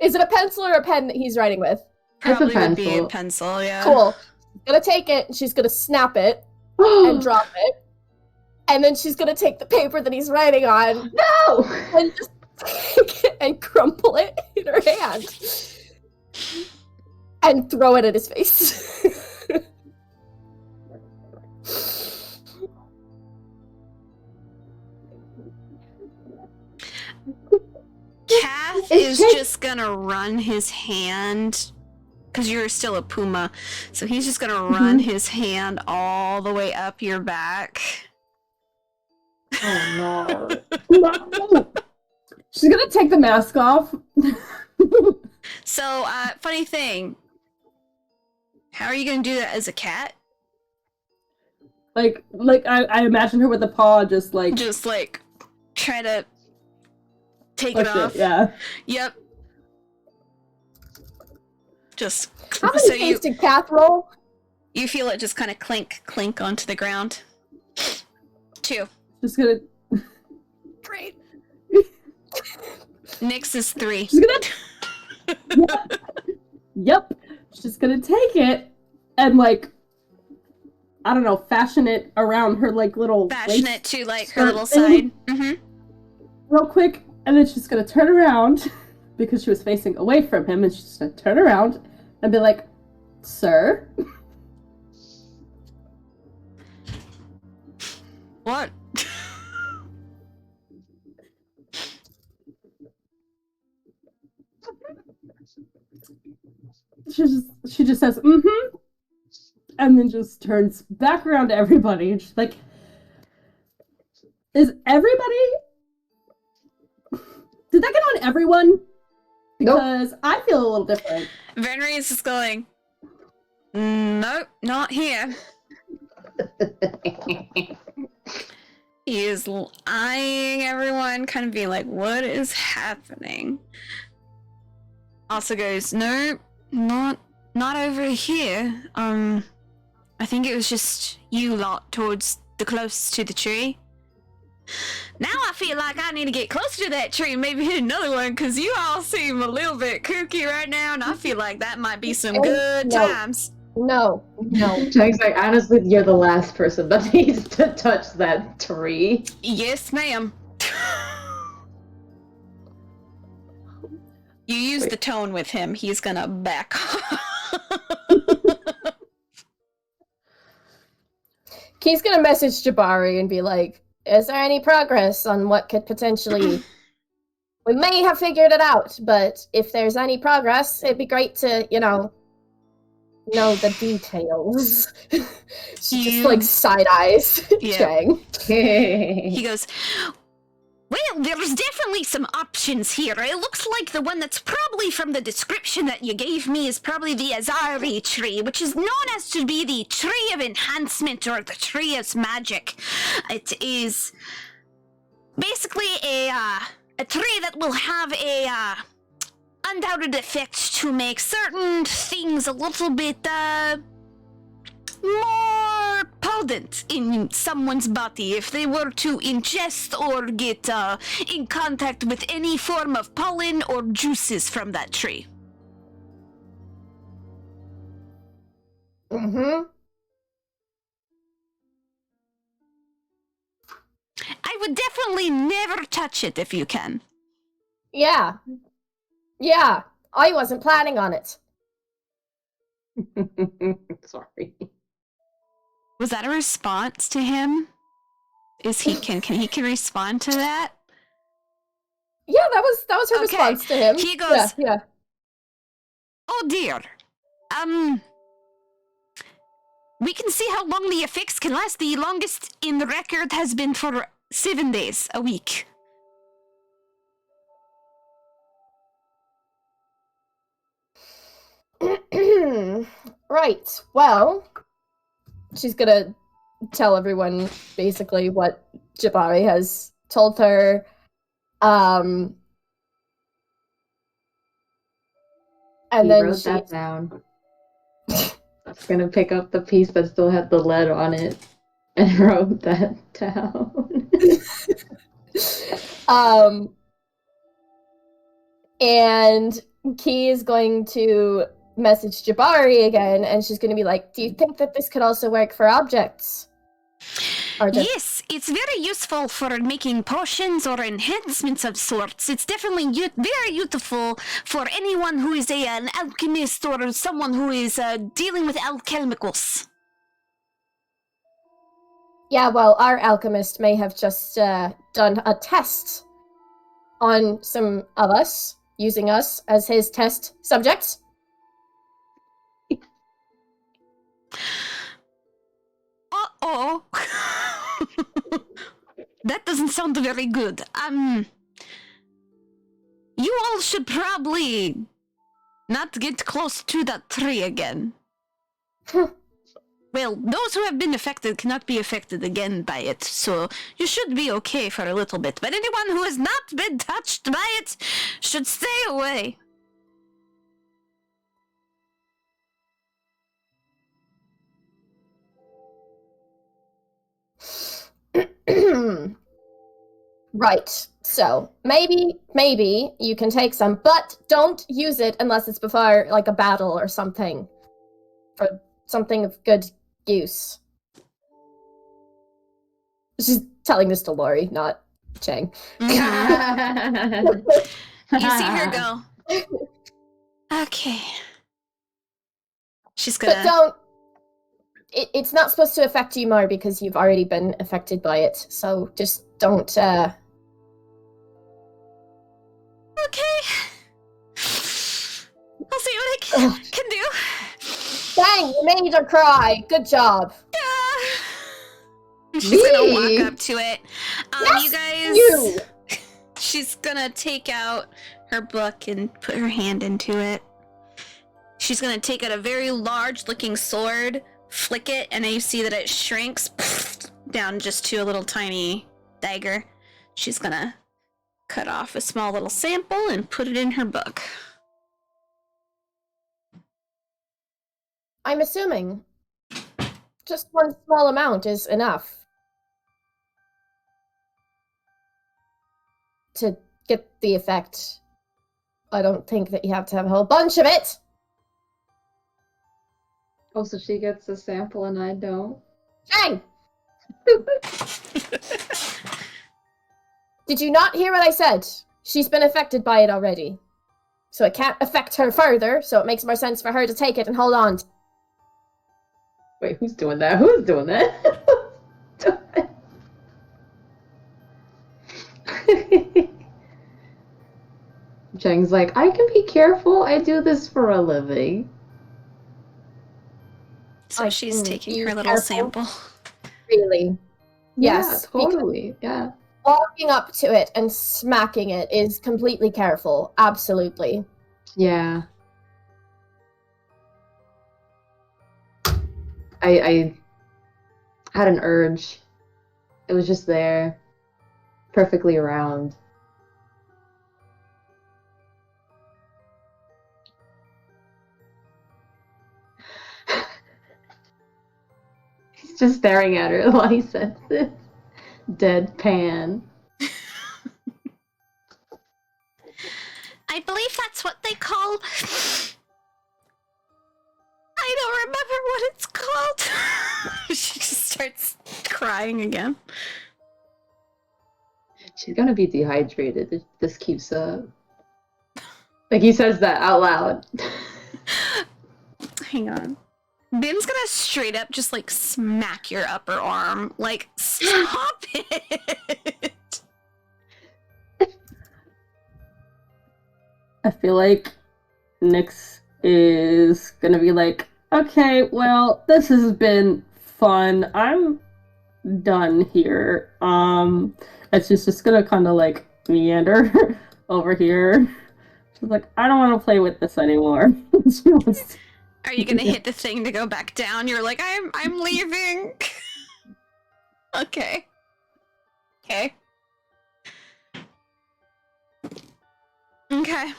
Is it a pencil or a pen that he's writing with? Probably It's a would be a pencil. pencil, yeah. Cool. She's gonna take it, and she's gonna snap it, and drop it. And then she's gonna take the paper that he's writing on, No! and just take it and crumple it in her hand. And throw it at his face. Kath is just gonna run his hand, because you're still a puma, so he's just gonna run his hand all the way up your back. Oh no. No! She's gonna take the mask off. So, funny thing. How are you gonna do that as a cat? Like I imagine her with a paw just like Try to take it push off. it, yeah. Yep. Just How so many things did Kath roll? you feel it just kind of clink onto the ground. 2. Just gonna Great. Nyx is 3. she's gonna Yep. She's gonna take it and like I don't know, fashion it around her like little Fashion waist it to like skirt her little thing side. Mm-hmm. real quick, and then she's gonna turn around because she was facing away from him, and she's just gonna turn around and be like, "Sir." What? She just says, "Mm-hmm," and then just turns back around to everybody, and she's like, "Is everybody? Did that get on everyone? Because I feel a little different." Venry is just going, nope, not here. He is eyeing everyone, kind of being like, what is happening? Also goes, nope, not over here. I think it was just you lot towards the closest to the tree. Now I feel like I need to get closer to that tree and maybe hit another one, because you all seem a little bit kooky right now, and I feel like that might be some good times. No. Jake's like, honestly, you're the last person that needs to touch that tree. Yes, ma'am. You use the tone with him, he's gonna back off. Key's gonna message Jabari and be like, is there any progress on what could potentially... We may have figured it out, but if there's any progress, it'd be great to, know the details. She just, like, side-eyes Chang. He goes, well, there's definitely some options here. It looks like the one that's probably from the description that you gave me is probably the Azari tree, which is known as to be the tree of enhancement or the tree of magic. It is basically a tree that will have a undoubted effect to make certain things a little bit more potent in someone's body if they were to ingest or get in contact with any form of pollen or juices from that tree. Mm-hmm. I would definitely never touch it if you can. Yeah. Yeah, I wasn't planning on it. Sorry. Was that a response to him? Is he can he respond to that? Yeah, that was her response to him. He goes, yeah. Oh dear. We can see how long the effects can last. The longest in the record has been for 7 days, a week. Right. Well, she's gonna tell everyone basically what Jabari has told her. And then wrote that down. I was gonna pick up the piece that still had the lead on it and wrote that down. And Key is going to message Jabari again, and she's going to be like, do you think that this could also work for objects? Yes, it's very useful for making potions or enhancements of sorts. It's definitely very useful for anyone who is an alchemist or someone who is dealing with alchemicals. Yeah, well, our alchemist may have just done a test on some of us, using us as his test subjects. Uh-oh. That doesn't sound very good. You all should probably not get close to that tree again. Well, those who have been affected cannot be affected again by it, so you should be okay for a little bit. But anyone who has not been touched by it should stay away. Right. So maybe you can take some, but don't use it unless it's before like a battle or something. For something of good use. She's telling this to Lori, not Chang. You see her go. Okay. She's gonna... But don't... It's not supposed to affect you more because you've already been affected by it, so just don't, Okay. I'll see what I can do. Dang, you made her cry. Good job. She's gonna walk up to it. Yes, you guys... You! She's gonna take out her book and put her hand into it. She's gonna take out a very large-looking sword, flick it, and then you see that it shrinks down just to a little tiny dagger. She's gonna cut off a small little sample and put it in her book. I'm assuming just one small amount is enough to get the effect. I don't think that you have to have a whole bunch of it. Oh, so she gets a sample and I don't? Chang! Did you not hear what I said? She's been affected by it already. So it can't affect her further, so it makes more sense for her to take it and hold on. Wait, who's doing that? Who's doing that? Cheng's like, I can be careful. I do this for a living. So she's taking be her little careful. sample. Really? Yes, Yeah, totally. Yeah. Walking up to it and smacking it is completely careful. Absolutely. Yeah. I had an urge. It was just there, perfectly around. He's just staring at her while he says this. Deadpan. I believe that's what they call... I don't remember what it's called. She just starts crying again. She's gonna be dehydrated if this keeps up. Like, he says that out loud. Hang on. Bim's gonna straight up just, like, smack your upper arm. Like, stop it! I feel like Nyx is gonna be like, okay, well, this has been fun. I'm done here. It's just gonna kind of like meander over here. She's like, I don't want to play with this anymore. She wants to... Are you gonna hit the thing to go back down? You're like, I'm leaving. Okay. Okay. Okay.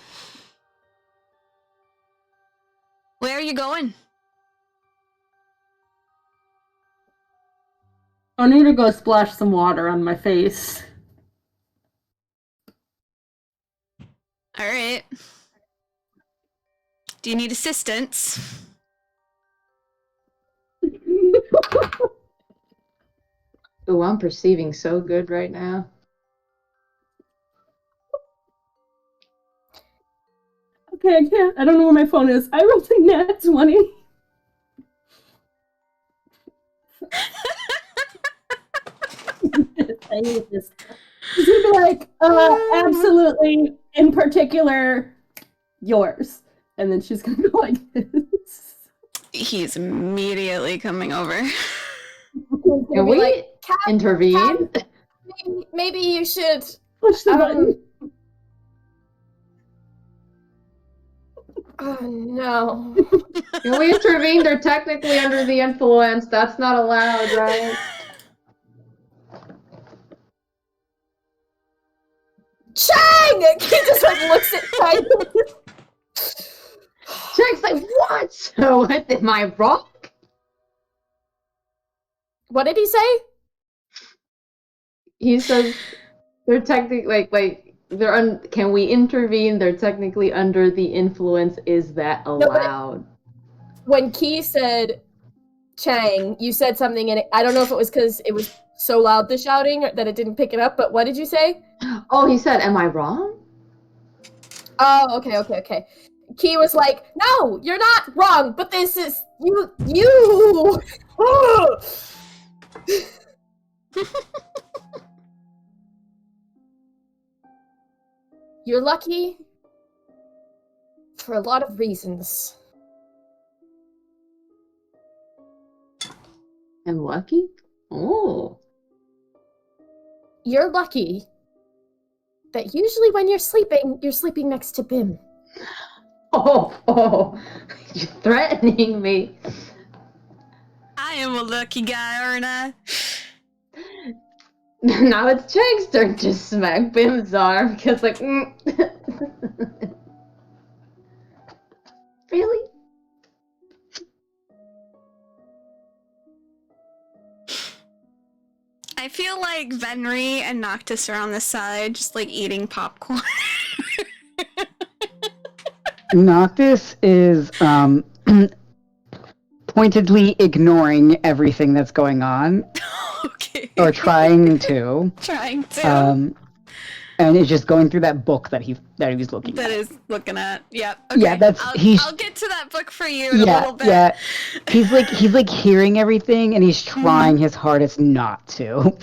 Where are you going? I need to go splash some water on my face. Alright. Do you need assistance? Ooh, I'm perceiving so good right now. Okay, I can't. I don't know where my phone is. I rolled a nat 20. I hate this. She's gonna be like, absolutely, in particular, yours. And then she's gonna go like this. He's immediately coming over. Can we intervene? Maybe you should. Push the button. Oh no. Can we intervene? They're technically under the influence. That's not allowed, right? Chang! He just like looks at Chang. Chang's like, what? What? Am I wrong? What did he say? He says they're technically like they're can we intervene? They're technically under the influence. Is that allowed? No, when Key said Chang, you said something, and I don't know if it was because it was so loud, the shouting, that it didn't pick it up, but what did you say? Oh, he said, am I wrong? Oh, okay. Key was like, no, you're not wrong, but this is, you. You're lucky for a lot of reasons. I'm lucky? Oh. You're lucky that usually when you're sleeping next to Bim. Oh, you're threatening me. I am a lucky guy, aren't I? Now it's Chang's turn to smack Bim's arm, because like, Really? I feel like Venri and Noctis are on the side, just like eating popcorn. Noctis is pointedly ignoring everything that's going on. Okay. Or trying to. Trying to. And is just going through that book that he was looking at. That is looking at. Yep. Okay. Yeah, that's I'll get to that book for you in a little bit. Yeah. He's like hearing everything and he's trying his hardest not to.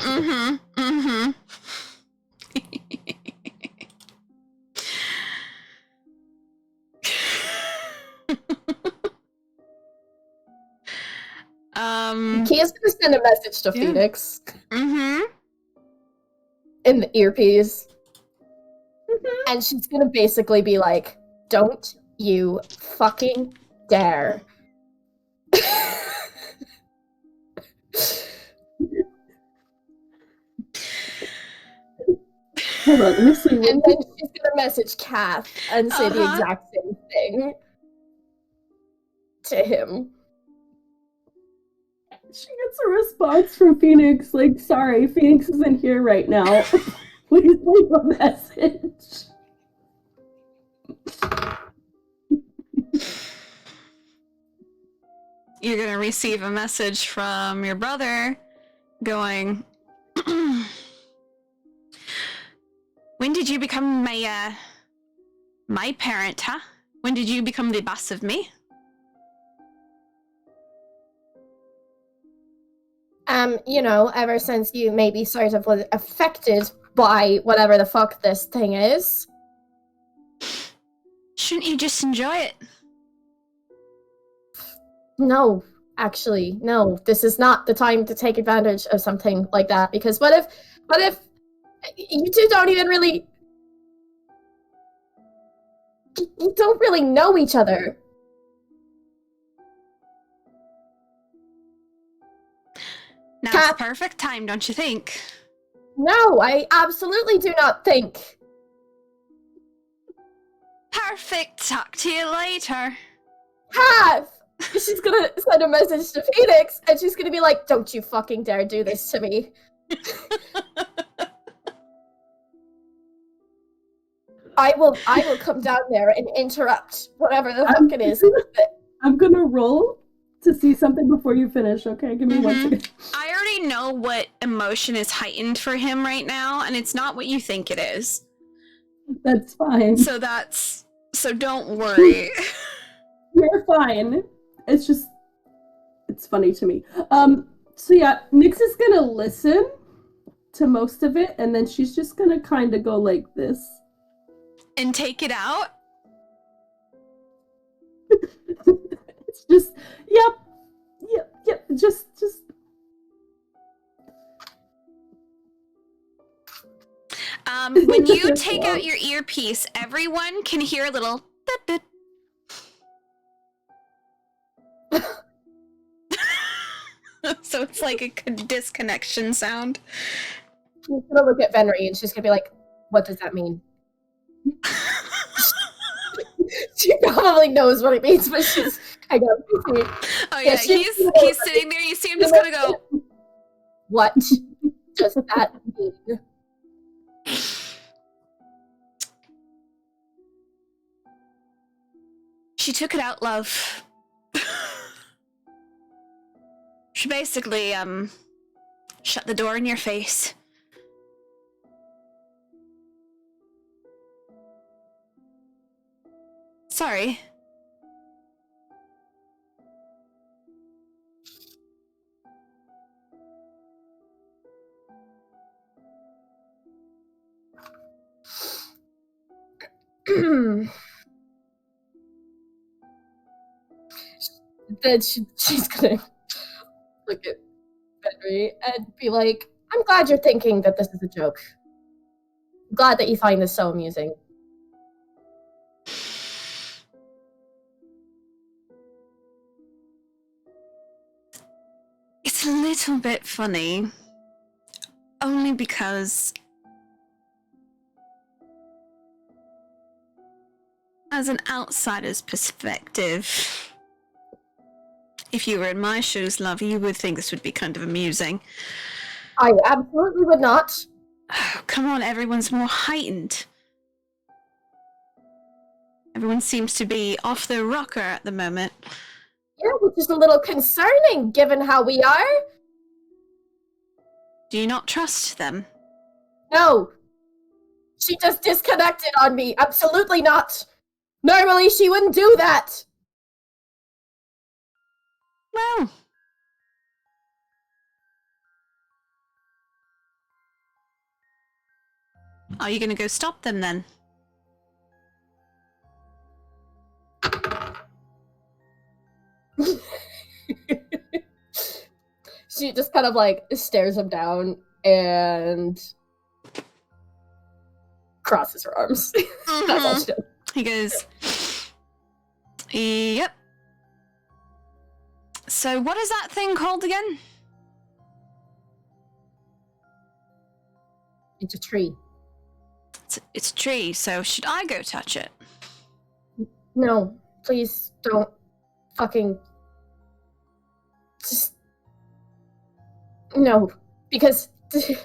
Kia's gonna send a message to Yeah. Phoenix Mm-hmm. in the earpiece. And she's gonna basically be like, don't you fucking dare. Hold on, let me see. And then she's gonna message Kath and say the Uh-huh. exact same thing to him. She gets a response from Phoenix, like, sorry, Phoenix isn't here right now. Please leave a message. You're gonna receive a message from your brother going, when did you become my parent, huh? When did you become the boss of me? Ever since you maybe sort of was affected by whatever the fuck this thing is. Shouldn't you just enjoy it? No, actually, no. This is not the time to take advantage of something like that, because what if you two don't even really... You don't really know each other. Now's Kath. the perfect time, don't you think? No, I absolutely do not think. Perfect. Talk to you later. Have! She's gonna send a message to Phoenix, and she's gonna be like, don't you fucking dare do this to me. I will come down there and interrupt whatever the fuck it is. I'm gonna roll to see something before you finish, okay? Give me 1 second. I already know what emotion is heightened for him right now, and it's not what you think it is. That's fine. So don't worry. You're fine. It's just, it's funny to me. So yeah, Nyx is gonna listen to most of it, and then she's just gonna kind of go like this. And take it out? It's just, yep, just. When you take out your earpiece, everyone can hear a little beep beep. So it's like a disconnection sound. She's gonna look at Venry and she's gonna be like, what does that mean? She probably knows what it means, but she's... I go, Oh yeah, he's sitting there, you see him just gonna go... What does that mean? She took it out, love. She basically, shut the door in your face. Sorry. Then she's gonna look at Venry and be like, I'm glad you're thinking that this is a joke. I'm glad that you find this so amusing. It's a little bit funny. Only because... as an outsider's perspective... if you were in my shoes, love, you would think this would be kind of amusing. I absolutely would not. Oh, come on, everyone's more heightened. Everyone seems to be off their rocker at the moment. Yeah, which is a little concerning, given how we are. Do you not trust them? No. She just disconnected on me. Absolutely not. Normally, she wouldn't do that. Well... are you gonna go stop them, then? she just kind of like stares him down and crosses her arms. That's all she does. He goes, yep. So what is that thing called again? It's a tree. It's a tree, so should I go touch it? No, please don't fucking just no, because this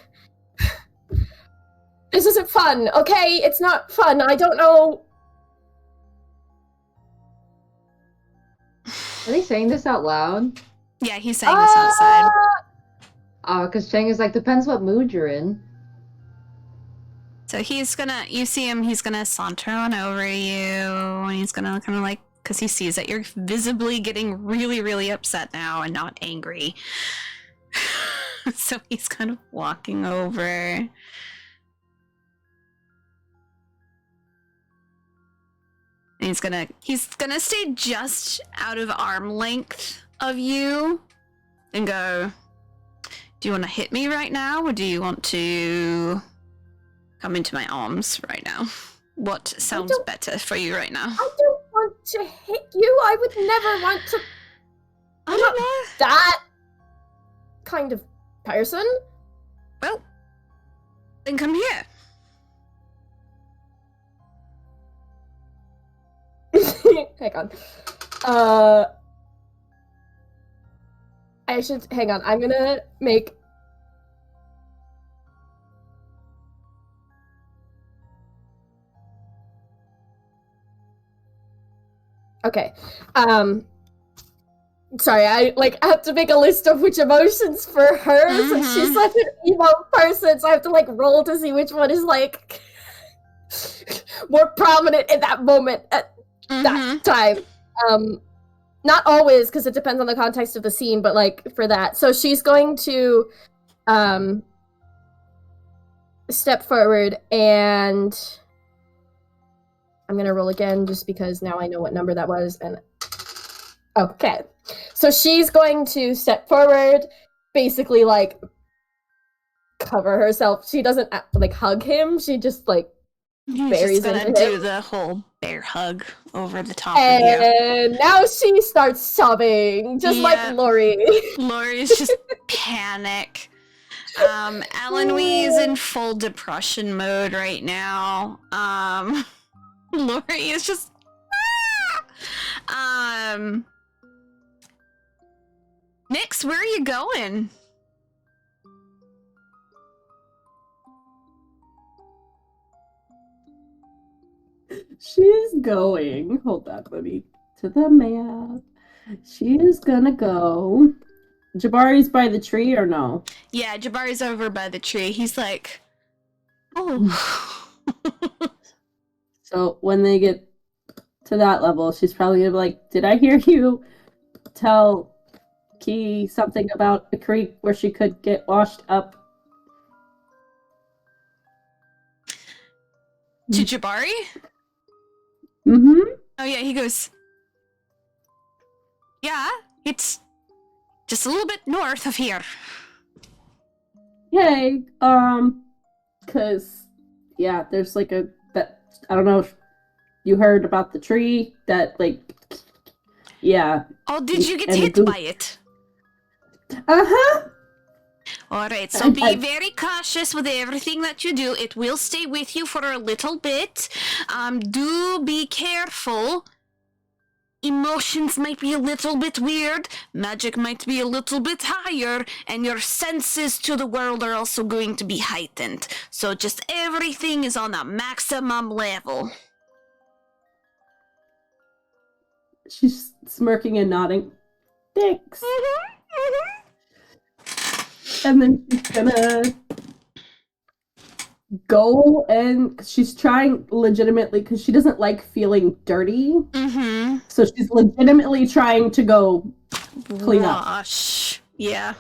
isn't fun, okay? It's not fun. I don't know. Are they saying this out loud? Yeah, he's saying this outside. Because Chang is like, depends what mood you're in. So he's gonna, you see him, he's gonna saunter on over you, and he's gonna kind of like, because he sees that you're visibly getting really, really upset now and not angry. So he's kind of walking over. And he's gonna stay just out of arm length of you and go, do you want to hit me right now, or do you want to come into my arms right now? What sounds better for you right now? I don't want to hit you. I would never want to. I don't know. That kind of person. Well, then come here. Hang on. I should hang on. I'm gonna make. Okay. Sorry, I have to make a list of which emotions for her. Mm-hmm. She's such an emo person, so I have to roll to see which one is more prominent in that moment at that time. Not always, because it depends on the context of the scene, but for that. So she's going to step forward, and I'm gonna roll again just because now I know what number that was. And okay, so she's going to step forward, basically cover herself. She doesn't hug him. She just He's just gonna do the whole bear hug over the top of you. And now she starts sobbing, just like Lori. Lori's just panic. Alanui is in full depression mode right now. Lori is just Nix, where are you going? She's going. Hold on, let me to the map. She is gonna go. Jabari's by the tree or no? Yeah, Jabari's over by the tree. He's like, oh. So when they get to that level, she's probably gonna be like, did I hear you tell Key something about a creek where she could get washed up? To Jabari? Mm-hmm. Oh yeah, he goes, yeah, it's just a little bit north of here. Yay. Cause yeah, there's I don't know if you heard about the tree that yeah. Oh, did you get hit by it? Uh-huh. Alright, so be very cautious with everything that you do. It will stay with you for a little bit. Do be careful. Emotions might be a little bit weird, magic might be a little bit higher, and your senses to the world are also going to be heightened. So just everything is on a maximum level. She's smirking and nodding. Thanks. And then she's gonna go, and she's trying legitimately because she doesn't like feeling dirty. Mm-hmm. So she's legitimately trying to go clean up. Wash. Yeah.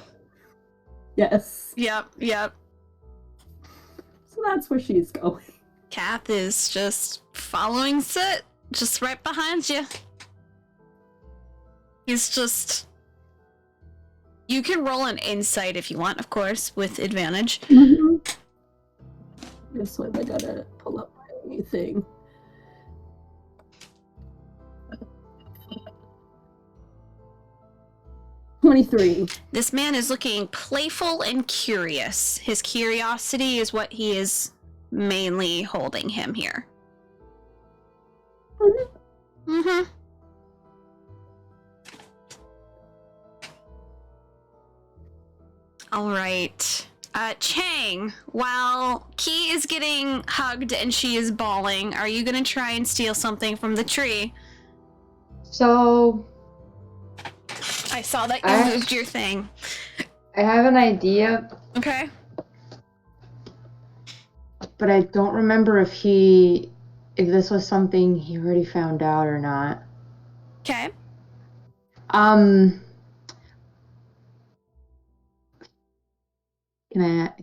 Yes. Yep. So that's where she's going. Kath is just following Sit, just right behind you. He's just You can roll an insight if you want, of course, with advantage. This one, I gotta pull up my thing. $23. This man is looking playful and curious. His curiosity is what he is mainly holding him here. Mm-hmm. All right. Chang, while Key is getting hugged and she is bawling, are you gonna try and steal something from the tree? So I saw that you moved your thing. I have an idea, Okay. but I don't remember if this was something he already found out or not. Okay.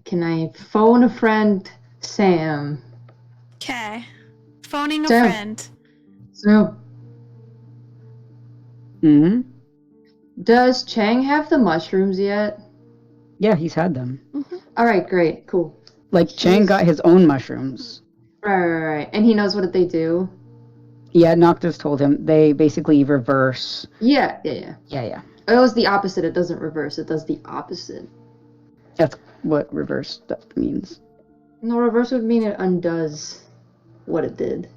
Can I phone a friend, Sam? Okay. Phoning a Sam. friend. So, Hmm. does Chang have the mushrooms yet? Yeah, he's had them. All right, great, cool. Like, Chang got his own mushrooms. Right. And he knows what they do? Yeah, Noctis told him they basically reverse. Yeah. Yeah. It was the opposite. It doesn't reverse. It does the opposite. That's what reverse stuff means. No, reverse would mean it undoes what it did.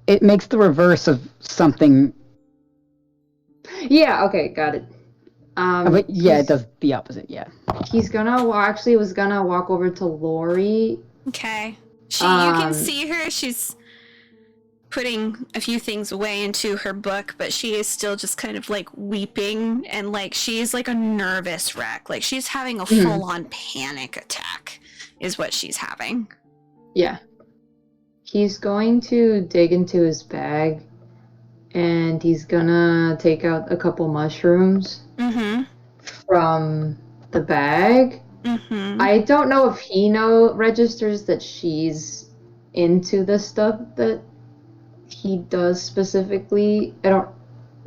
It makes the reverse of something. Yeah, okay, got it. But yeah, it does the opposite, yeah. He's gonna, was gonna walk over to Lori. Okay. You can see her. She's putting a few things away into her book, but she is still just kind of like weeping, and like she's like a nervous wreck. Like she's having a full-on panic attack is what she's having. Yeah. He's going to dig into his bag, and he's gonna take out a couple mushrooms from the bag. I don't know if he registers that she's into the stuff that he does specifically.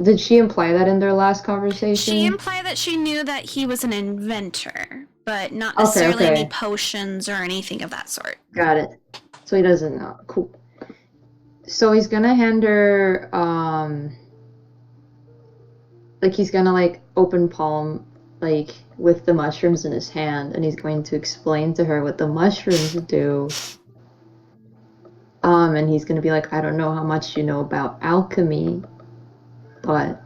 Did she imply that in their last conversation? She implied that she knew that he was an inventor, but not necessarily any potions or anything of that sort. Got it. So he doesn't know. Cool. So he's gonna hand her, he's gonna, open palm, with the mushrooms in his hand, and he's going to explain to her what the mushrooms do. And he's gonna be like, I don't know how much you know about alchemy, but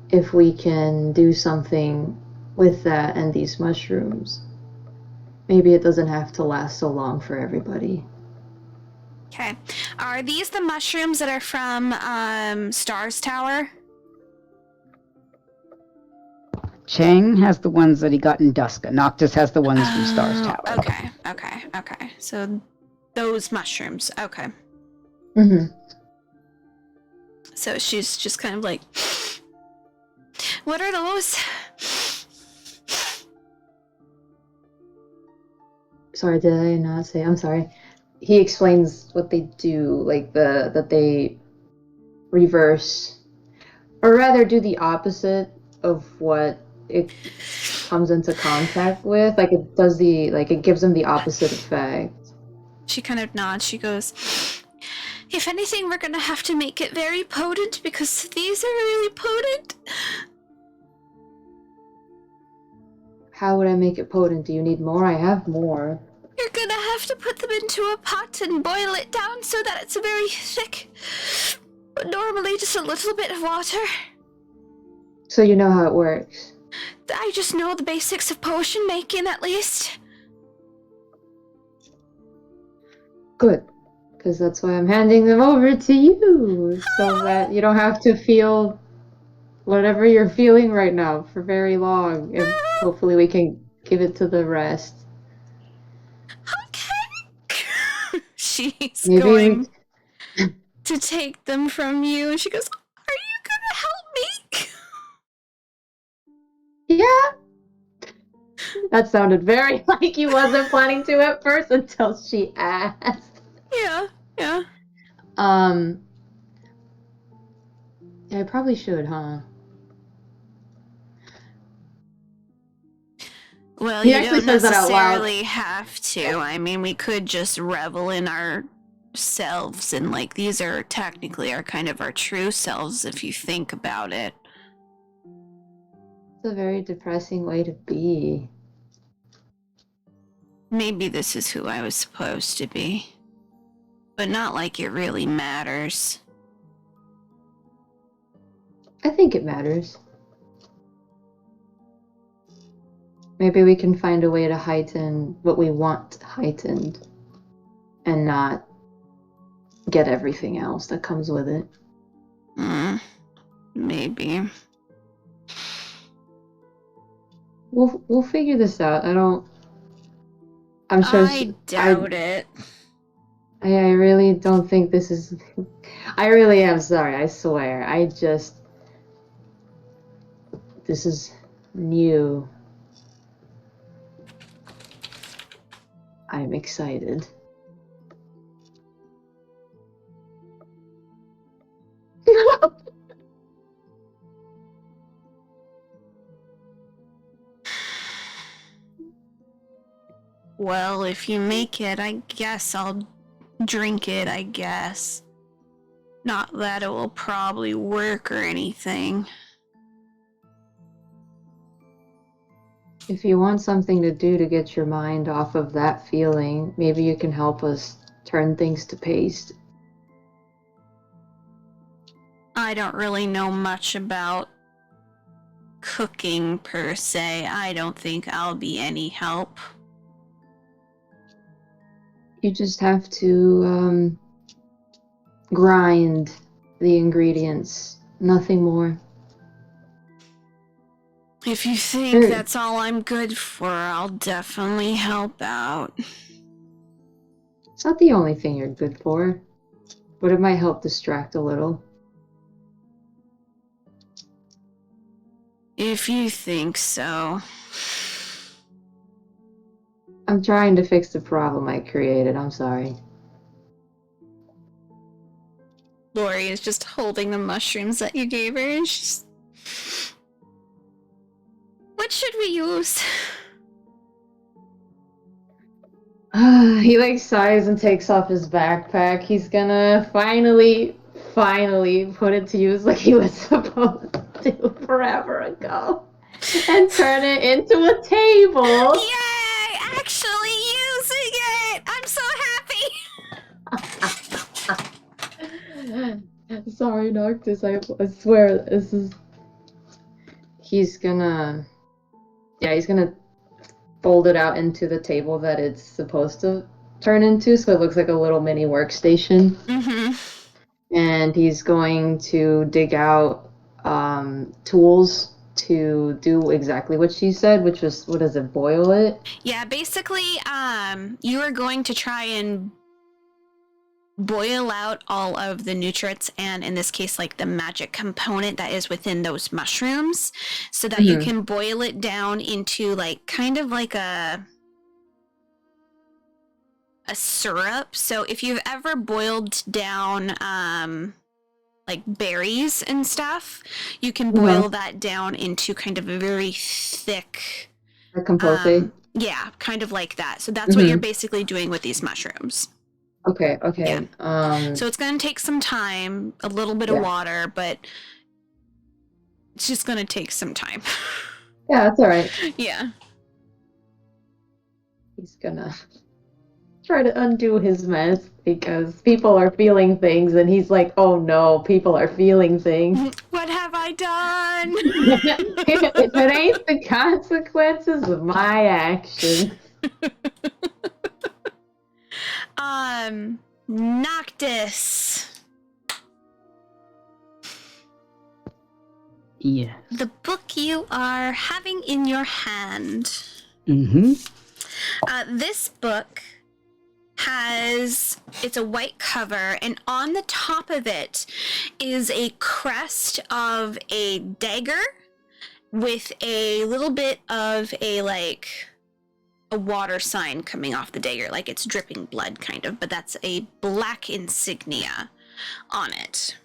if we can do something with that and these mushrooms, maybe it doesn't have to last so long for everybody. Okay. Are these the mushrooms that are from Stars Tower? Chang has the ones that he got in Duska. Noctis has the ones from Stars Tower. Okay. So those mushrooms. Okay. So she's just kind of like, what are those? Sorry, did I not say? I'm sorry. He explains what they do, that they reverse, or rather do the opposite of what it comes into contact with. It does it gives them the opposite effect. She kind of nods. She goes, if anything, we're gonna have to make it very potent because these are really potent. How would I make it potent? Do you need more? I have more. You're gonna have to put them into a pot and boil it down so that it's very thick. But normally just a little bit of water. So you know how it works? I just know the basics of potion making, at least. Good. Because that's why I'm handing them over to you. So that you don't have to feel whatever you're feeling right now for very long. And hopefully we can give it to the rest. Okay. She's going to take them from you, and she goes, are you gonna help me? Yeah. That sounded very like he wasn't planning to at first until she asked. Yeah. Yeah, I probably should, huh? Well, He you actually don't says that out loud. necessarily have to. I mean, we could just revel in ourselves, and like these are technically our kind of our true selves if you think about it. It's a very depressing way to be. Maybe this is who I was supposed to be. But not like it really matters. I think it matters. Maybe we can find a way to heighten what we want heightened and not get everything else that comes with it. Maybe. We'll figure this out. I'm sure I doubt it. I really don't think this is I really am sorry, I swear. This is new. I'm excited. Well, if you make it, I guess I'll drink it, I guess. Not that it will probably work or anything. If you want something to do to get your mind off of that feeling, maybe you can help us turn things to paste. I don't really know much about cooking per se. I don't think I'll be any help. You just have to grind the ingredients, nothing more. If you think that's all I'm good for, I'll definitely help out. It's not the only thing you're good for, but it might help distract a little. If you think so. I'm trying to fix the problem I created, I'm sorry. Lori is just holding the mushrooms that you gave her, and she's... What should we use? He like sighs and takes off his backpack. He's gonna finally put it to use like he was supposed to forever ago. And turn it into a table. Yay! Actually using it! I'm so happy! Sorry, Noctis, I swear this is... He's gonna fold it out into the table that it's supposed to turn into, so it looks like a little mini workstation. Mm-hmm. And he's going to dig out tools to do exactly what she said, which was, what is it, boil it? Yeah, basically, you are going to try and boil out all of the nutrients and, in this case, like the magic component that is within those mushrooms, so that you can boil it down into like kind of like a syrup. So if you've ever boiled down like berries and stuff, you can boil that down into kind of a very thick compote. Yeah, kind of like that. So that's what you're basically doing with these mushrooms. Okay. Yeah. So it's going to take some time, a little bit of water, but it's just going to take some time. Yeah, that's all right. Yeah. He's gonna try to undo his mess because people are feeling things, and he's like, oh no, people are feeling things. What have I done? If it ain't the consequences of my actions. Noctis. Yeah. The book you are having in your hand. Mm-hmm. This book it's a white cover, and on the top of it is a crest of a dagger with a little bit of a water sign coming off the dagger, like it's dripping blood kind of, but that's a black insignia on it.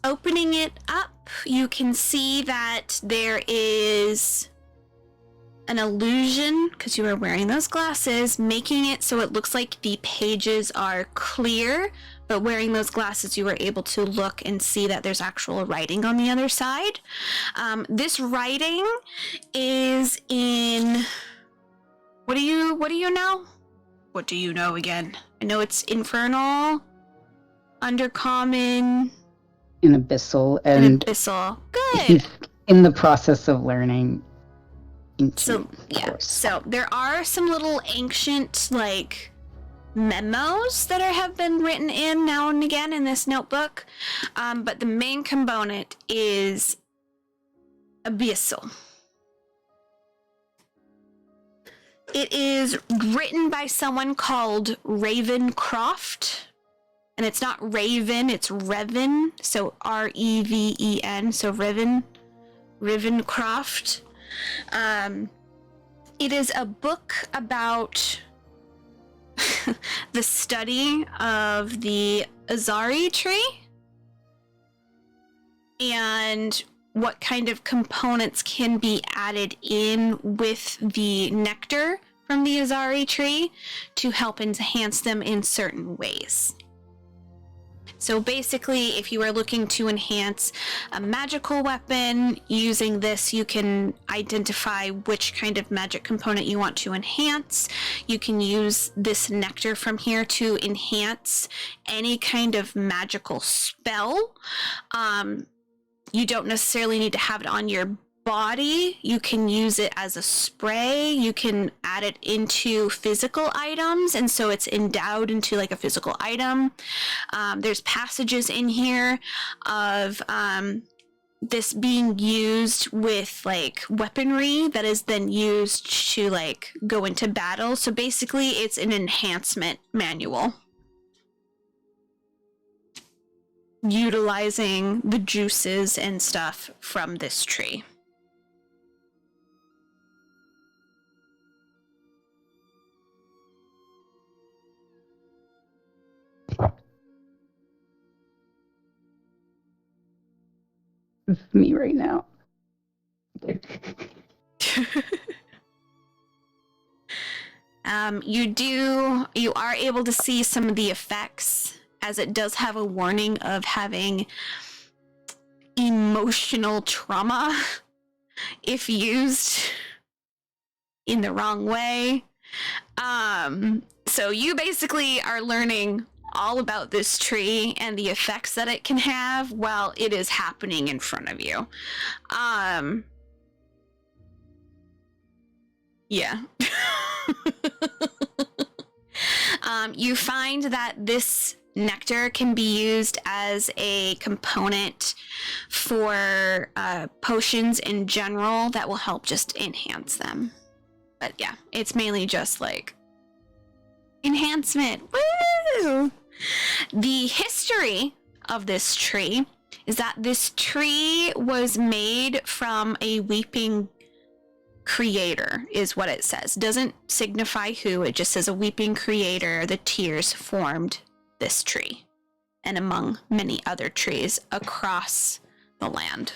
Opening it up, you can see that there is an illusion, because you are wearing those glasses, making it so it looks like the pages are clear, but wearing those glasses you were able to look and see that there's actual writing on the other side. This writing is in... What do you know? What do you know again? I know it's Infernal, Undercommon... In Abyssal, and Abyssal. Good! he's in the process of learning Ancient, So, yeah. So, there are some little ancient, like, memos that have been written in now and again in this notebook, but the main component is Abyssal. It is written by someone called Ravencroft. And it's not Raven, it's Revan, so R-E-V-E-N, so Ravencroft. It is a book about the study of the Azari tree and what kind of components can be added in with the nectar from the Azari tree to help enhance them in certain ways. So basically, if you are looking to enhance a magical weapon, using this you can identify which kind of magic component you want to enhance. You can use this nectar from here to enhance any kind of magical spell. You don't necessarily need to have it on your body. You can use it as a spray. You can add it into physical items, and so it's endowed into like a physical item. There's passages in here of this being used with like weaponry that is then used to like go into battle. So basically it's an enhancement manual utilizing the juices and stuff from this tree. This is me right now. You are able to see some of the effects, as it does have a warning of having emotional trauma if used in the wrong way. So you basically are learning all about this tree and the effects that it can have while it is happening in front of you. Yeah. You find that this nectar can be used as a component for potions in general that will help just enhance them. But yeah, it's mainly just like enhancement. Woo! The history of this tree is that this tree was made from a weeping creator, is what it says. Doesn't signify who, it just says a weeping creator. The tears formed this tree, and among many other trees across the land.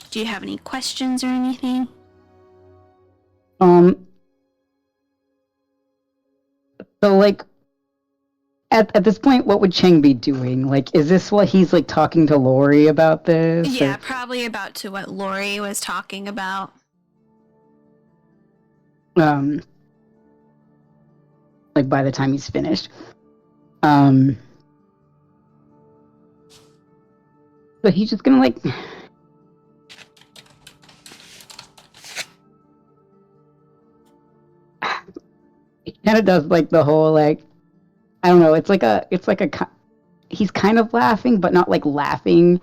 Do you have any questions or anything? So like at this point, what would Cheng be doing? Like, is this what he's like talking to Lori about this? Yeah, or... probably about to what Lori was talking about. Like by the time he's finished. But he's just gonna like he kind of does like the whole like I don't know, it's like a he's kind of laughing but not like laughing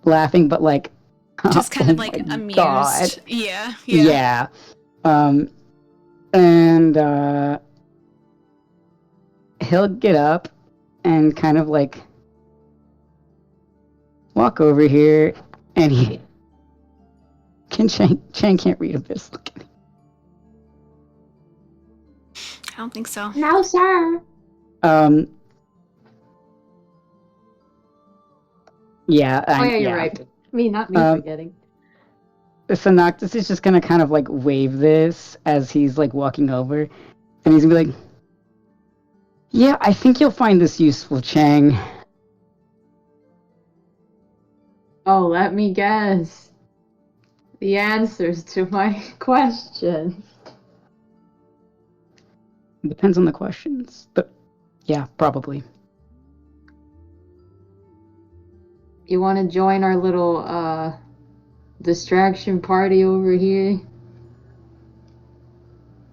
but like just kind of like amused. God. Yeah. he'll get up and kind of like walk over here, and he can Chang can't read Abyss. Look at me. I don't think so. No, sir. Yeah. Oh yeah, you're right. Not me forgetting. So Noctis is just gonna kind of like wave this as he's like walking over, and he's gonna be like, "Yeah, I think you'll find this useful, Chang." Oh, let me guess. The answers to my questions. Depends on the questions, but yeah, probably. You want to join our little distraction party over here?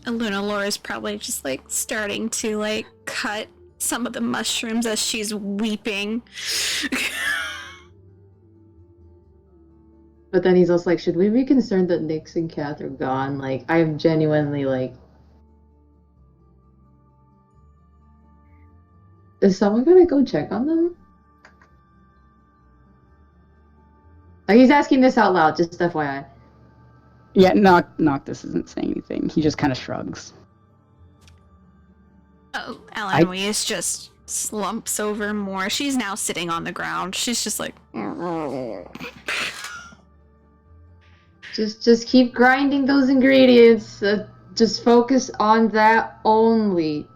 Lunalore is probably just like starting to like cut some of the mushrooms as she's weeping. But then he's also like, should we be concerned that Nyx and Kath are gone? Like, I'm genuinely like, is someone gonna go check on them? Like, he's asking this out loud, just FYI. Yeah, Noctis isn't saying anything. He just kind of shrugs. Oh, Eloise just slumps over more. She's now sitting on the ground. She's just like... Just keep grinding those ingredients. Just focus on that only.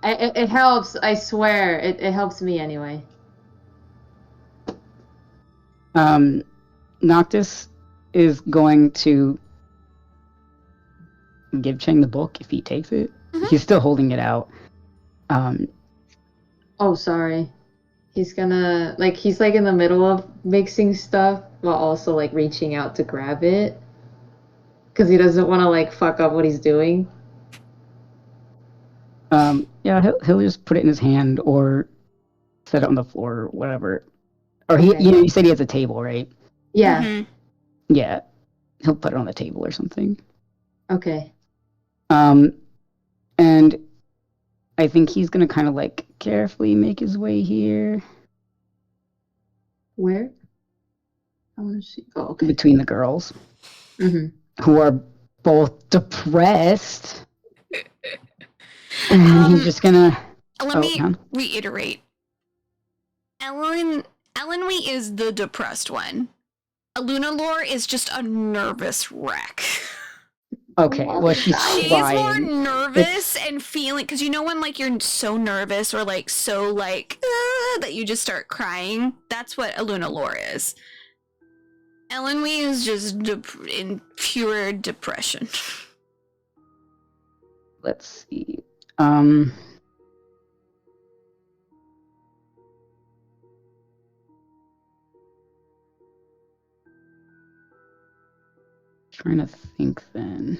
It helps, I swear. It helps me anyway. Noctis is going to give Chang the book if he takes it. Mm-hmm. He's still holding it out. Oh, sorry. He's gonna, like, he's, like, in the middle of mixing stuff, while also, like, reaching out to grab it. Because he doesn't want to, like, fuck up what he's doing. Yeah, he'll just put it in his hand, or set it on the floor, or whatever. Or Okay. you said he has a table, right? Yeah. Mm-hmm. Yeah. He'll put it on the table or something. Okay. And I think he's gonna kind of, like, carefully make his way here. Where? I want to see. Oh, okay. Between the girls. Mm-hmm. Who are both depressed. And he's just gonna... Let me reiterate. Elenwy is the depressed one. Lunalore is just a nervous wreck. Okay, well, she's more nervous and feeling, because you know when, like, you're so nervous or, like, so, like, that you just start crying? That's what Lunalore is. Elenwy is just in pure depression. Let's see. Trying to think then.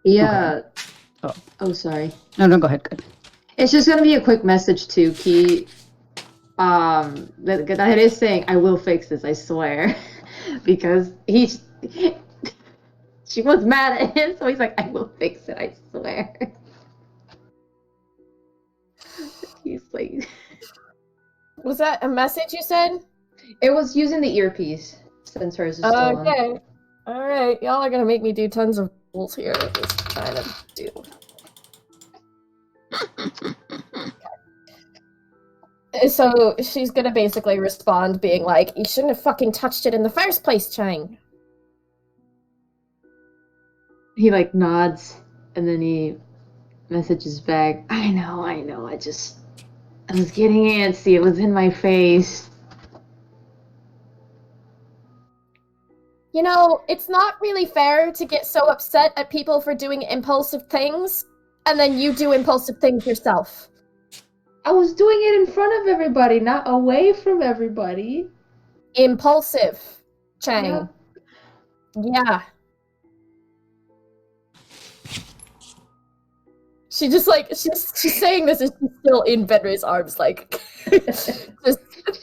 Yeah. Okay. Oh, sorry. No, go ahead. Good. It's just gonna be a quick message to Key. That is saying, I will fix this, I swear. Because she was mad at him, so he's like, I will fix it, I swear. He's like... Was that a message you said? It was using the earpiece, since hers is still on. Okay. Alright, y'all are gonna make me do tons of rules here. Just trying to do. So she's gonna basically respond being like, you shouldn't have fucking touched it in the first place, Chang. He, like, nods, and then he messages back, I know, I was getting antsy, it was in my face. You know, it's not really fair to get so upset at people for doing impulsive things, and then you do impulsive things yourself. I was doing it in front of everybody, not away from everybody. Impulsive, Chang. Yeah. She just like she's saying this and she's still in Venry's arms, like just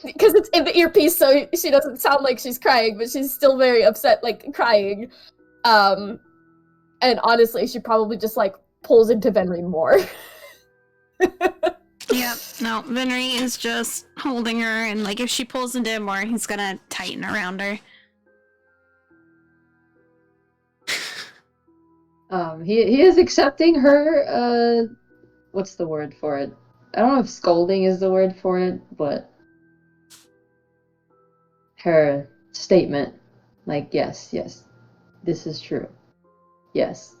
because it's in the earpiece, so she doesn't sound like she's crying, but she's still very upset, like crying. And honestly, she probably just like pulls into Venry more. Yep. No, Venry is just holding her, and like if she pulls into him more, he's gonna tighten around her. He is accepting her, what's the word for it? I don't know if scolding is the word for it, but her statement, like, yes, this is true. Yes.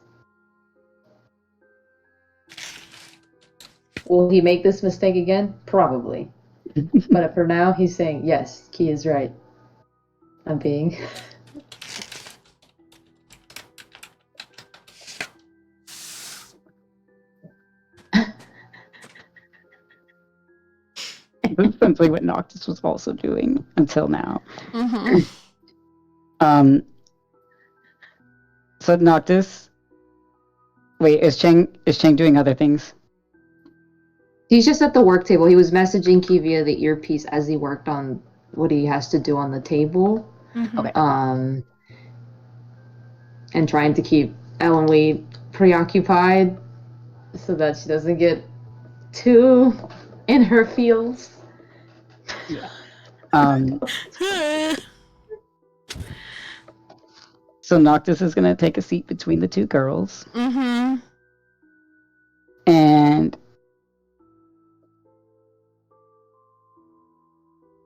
Will he make this mistake again? Probably. But for now, he's saying, yes, Key is right. I'm being... That's essentially what Noctis was also doing until now. Mm-hmm. So Noctis... Wait, is Cheng doing other things? He's just at the work table. He was messaging Key via the earpiece as he worked on what he has to do on the table. Mm-hmm. Okay. And trying to keep Elenwe preoccupied so that she doesn't get too in her feels. Yeah. So Noctis is gonna take a seat between the two girls. Mm-hmm. And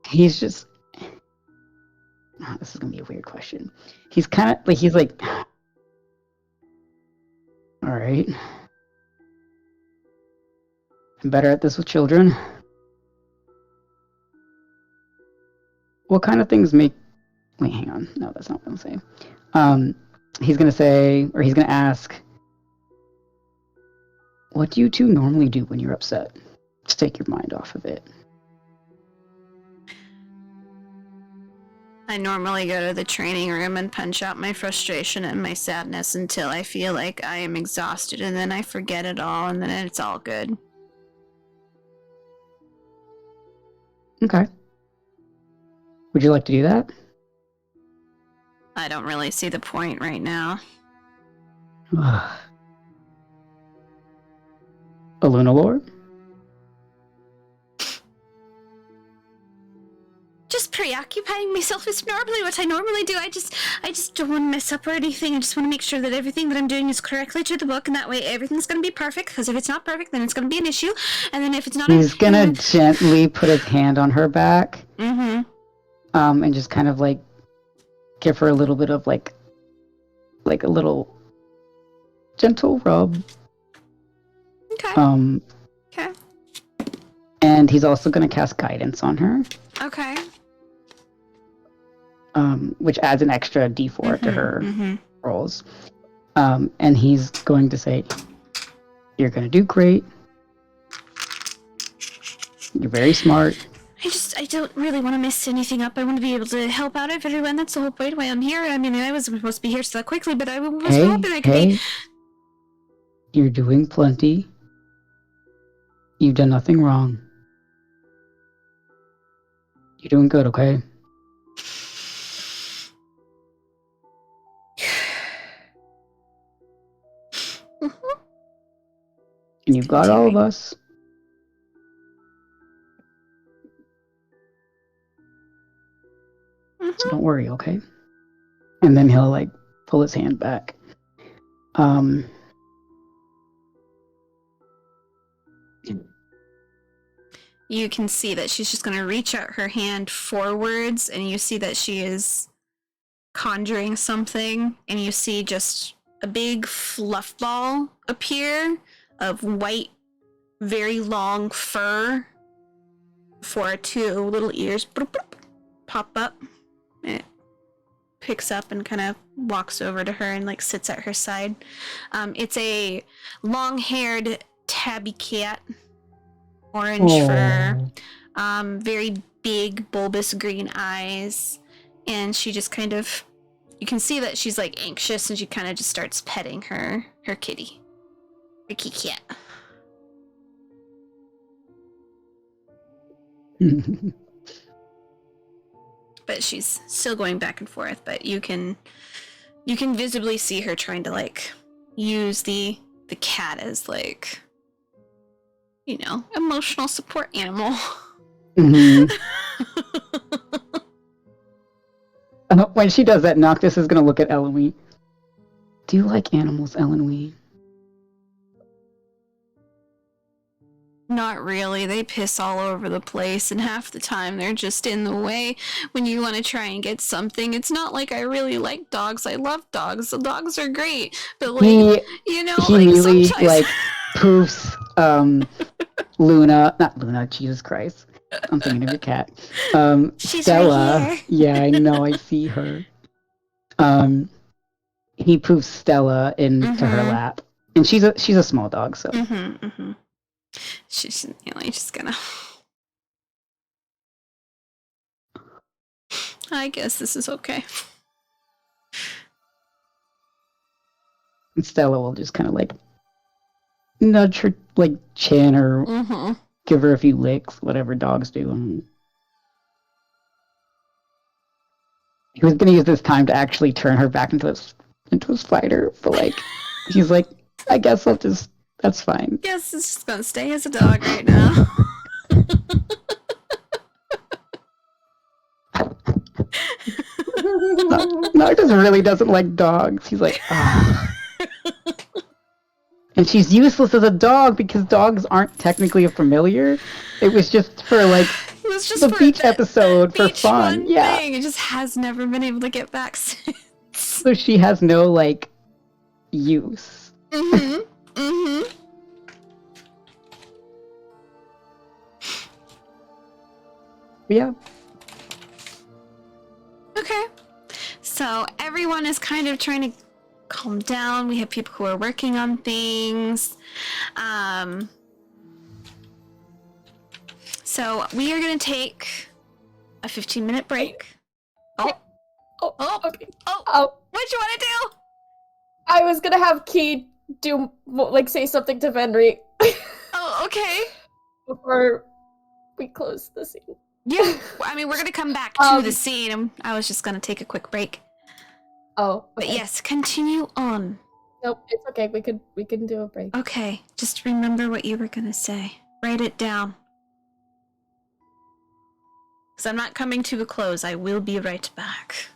he's just... Oh, this is gonna be a weird question. He's kind of like, he's like, all right, I'm better at this with children. What kind of things make... Wait, hang on. No, that's not what I'm saying. He's gonna say, or he's gonna ask, what do you two normally do when you're upset to take your mind off of it? I normally go to the training room and punch out my frustration and my sadness until I feel like I am exhausted, and then I forget it all, and then it's all good. Okay. Would you like to do that? I don't really see the point right now. Lunalore? Just preoccupying myself is normally what I normally do. I just don't want to mess up or anything. I just want to make sure that everything that I'm doing is correctly to the book, and that way everything's going to be perfect, because if it's not perfect, then it's going to be an issue, and then if it's not... He's gonna gently put his hand on her back. Mm-hmm. And just kind of like give her a little bit of like a little gentle rub. Okay. Okay. And he's also gonna cast guidance on her. Okay. Which adds an extra D4 to her rolls. And he's going to say, you're gonna do great. You're very smart. I don't really want to mess anything up. I want to be able to help out everyone. That's the whole point why I'm here. I mean, I wasn't supposed to be here so quickly, but I was hoping I could be... You're doing plenty. You've done nothing wrong. You're doing good, okay? And you've got all of us. So don't worry, okay? And then he'll like pull his hand back. You can see that she's just going to reach out her hand forwards, and you see that she is conjuring something, and you see just a big fluff ball appear of white, very long fur for two little ears pop up. It picks up and kind of walks over to her and like sits at her side. It's a long-haired tabby cat, orange fur, very big bulbous green eyes, and she just kind of, you can see that she's like anxious, and she kind of just starts petting her kitty, her kitty cat. But she's still going back and forth, but you can visibly see her trying to like use the cat as like, you know, emotional support animal. Mhm. When she does that, Noctis is gonna look at Eloise. Do you like animals, Eloise? Not really. They piss all over the place, and half the time they're just in the way when you want to try and get something. It's not like I really like dogs. I love dogs. The dogs are great, but like, you know, he like immediately sometimes like poofs Luna, not Luna, Jesus Christ. I'm thinking of your cat. She's Stella. right here. Yeah, I know, I see her. He poofs Stella into her lap. And she's a small dog, so She's just gonna. I guess this is okay. and Stella will just kind of like nudge her like chin or give her a few licks, whatever dogs do. He was gonna use this time to actually turn her back into a spider, but like he's like, I guess I'll just, that's fine. Guess it's just gonna stay as a dog right now. Noctis really doesn't like dogs. He's like, ah. And she's useless as a dog because dogs aren't technically a familiar. It was just for like It was just the for beach the episode for beach fun. Yeah. thing. It just has never been able to get back since. So she has no like use. Yeah. Okay. So everyone is kind of trying to calm down. We have people who are working on things. So we are going to take a 15-minute break. Okay. What'd you want to do? I was gonna have Key do like say something to Venry. Oh, okay. Before we close the scene. Yeah, I mean, we're going to come back to the scene. I was just going to take a quick break. Oh, okay. But yes, continue on. Nope, it's okay. We can do a break. Okay, just remember what you were going to say. Write it down. Because I'm not coming to a close. I will be right back.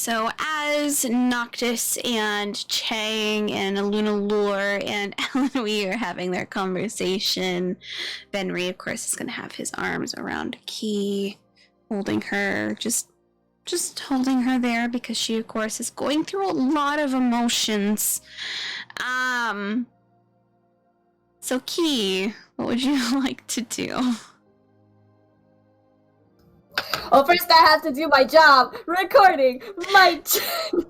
So as Noctis and Chang and Lunalure and Eloise are having their conversation, Benry, of course, is going to have his arms around Key, holding her, just holding her there because she, of course, is going through a lot of emotions. So Key, what would you like to do? Well, first I have to do my job, recording my.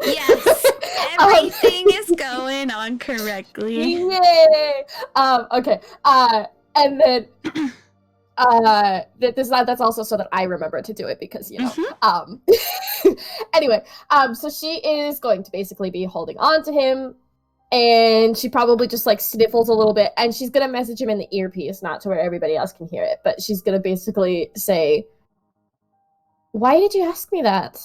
Yes, everything is going on correctly. Yay! Okay. And then that's also so that I remember to do it because Anyway, so she is going to basically be holding on to him, and she probably just like sniffles a little bit, and she's gonna message him in the earpiece, not to where everybody else can hear it, but she's gonna basically say, "Why did you ask me that?"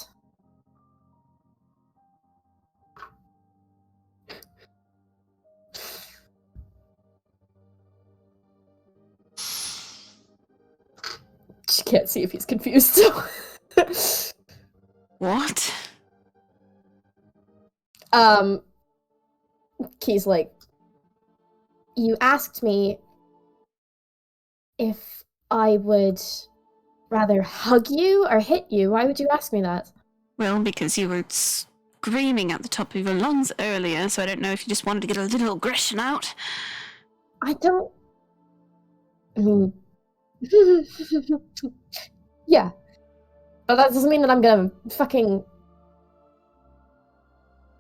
She can't see if he's confused, so... What? Key's like, "You asked me if I would rather hug you or hit you. Why would you ask me that?" Well, because you were screaming at the top of your lungs earlier, so I don't know if you just wanted to get a little aggression out. I mean... Yeah. But that doesn't mean that I'm gonna fucking...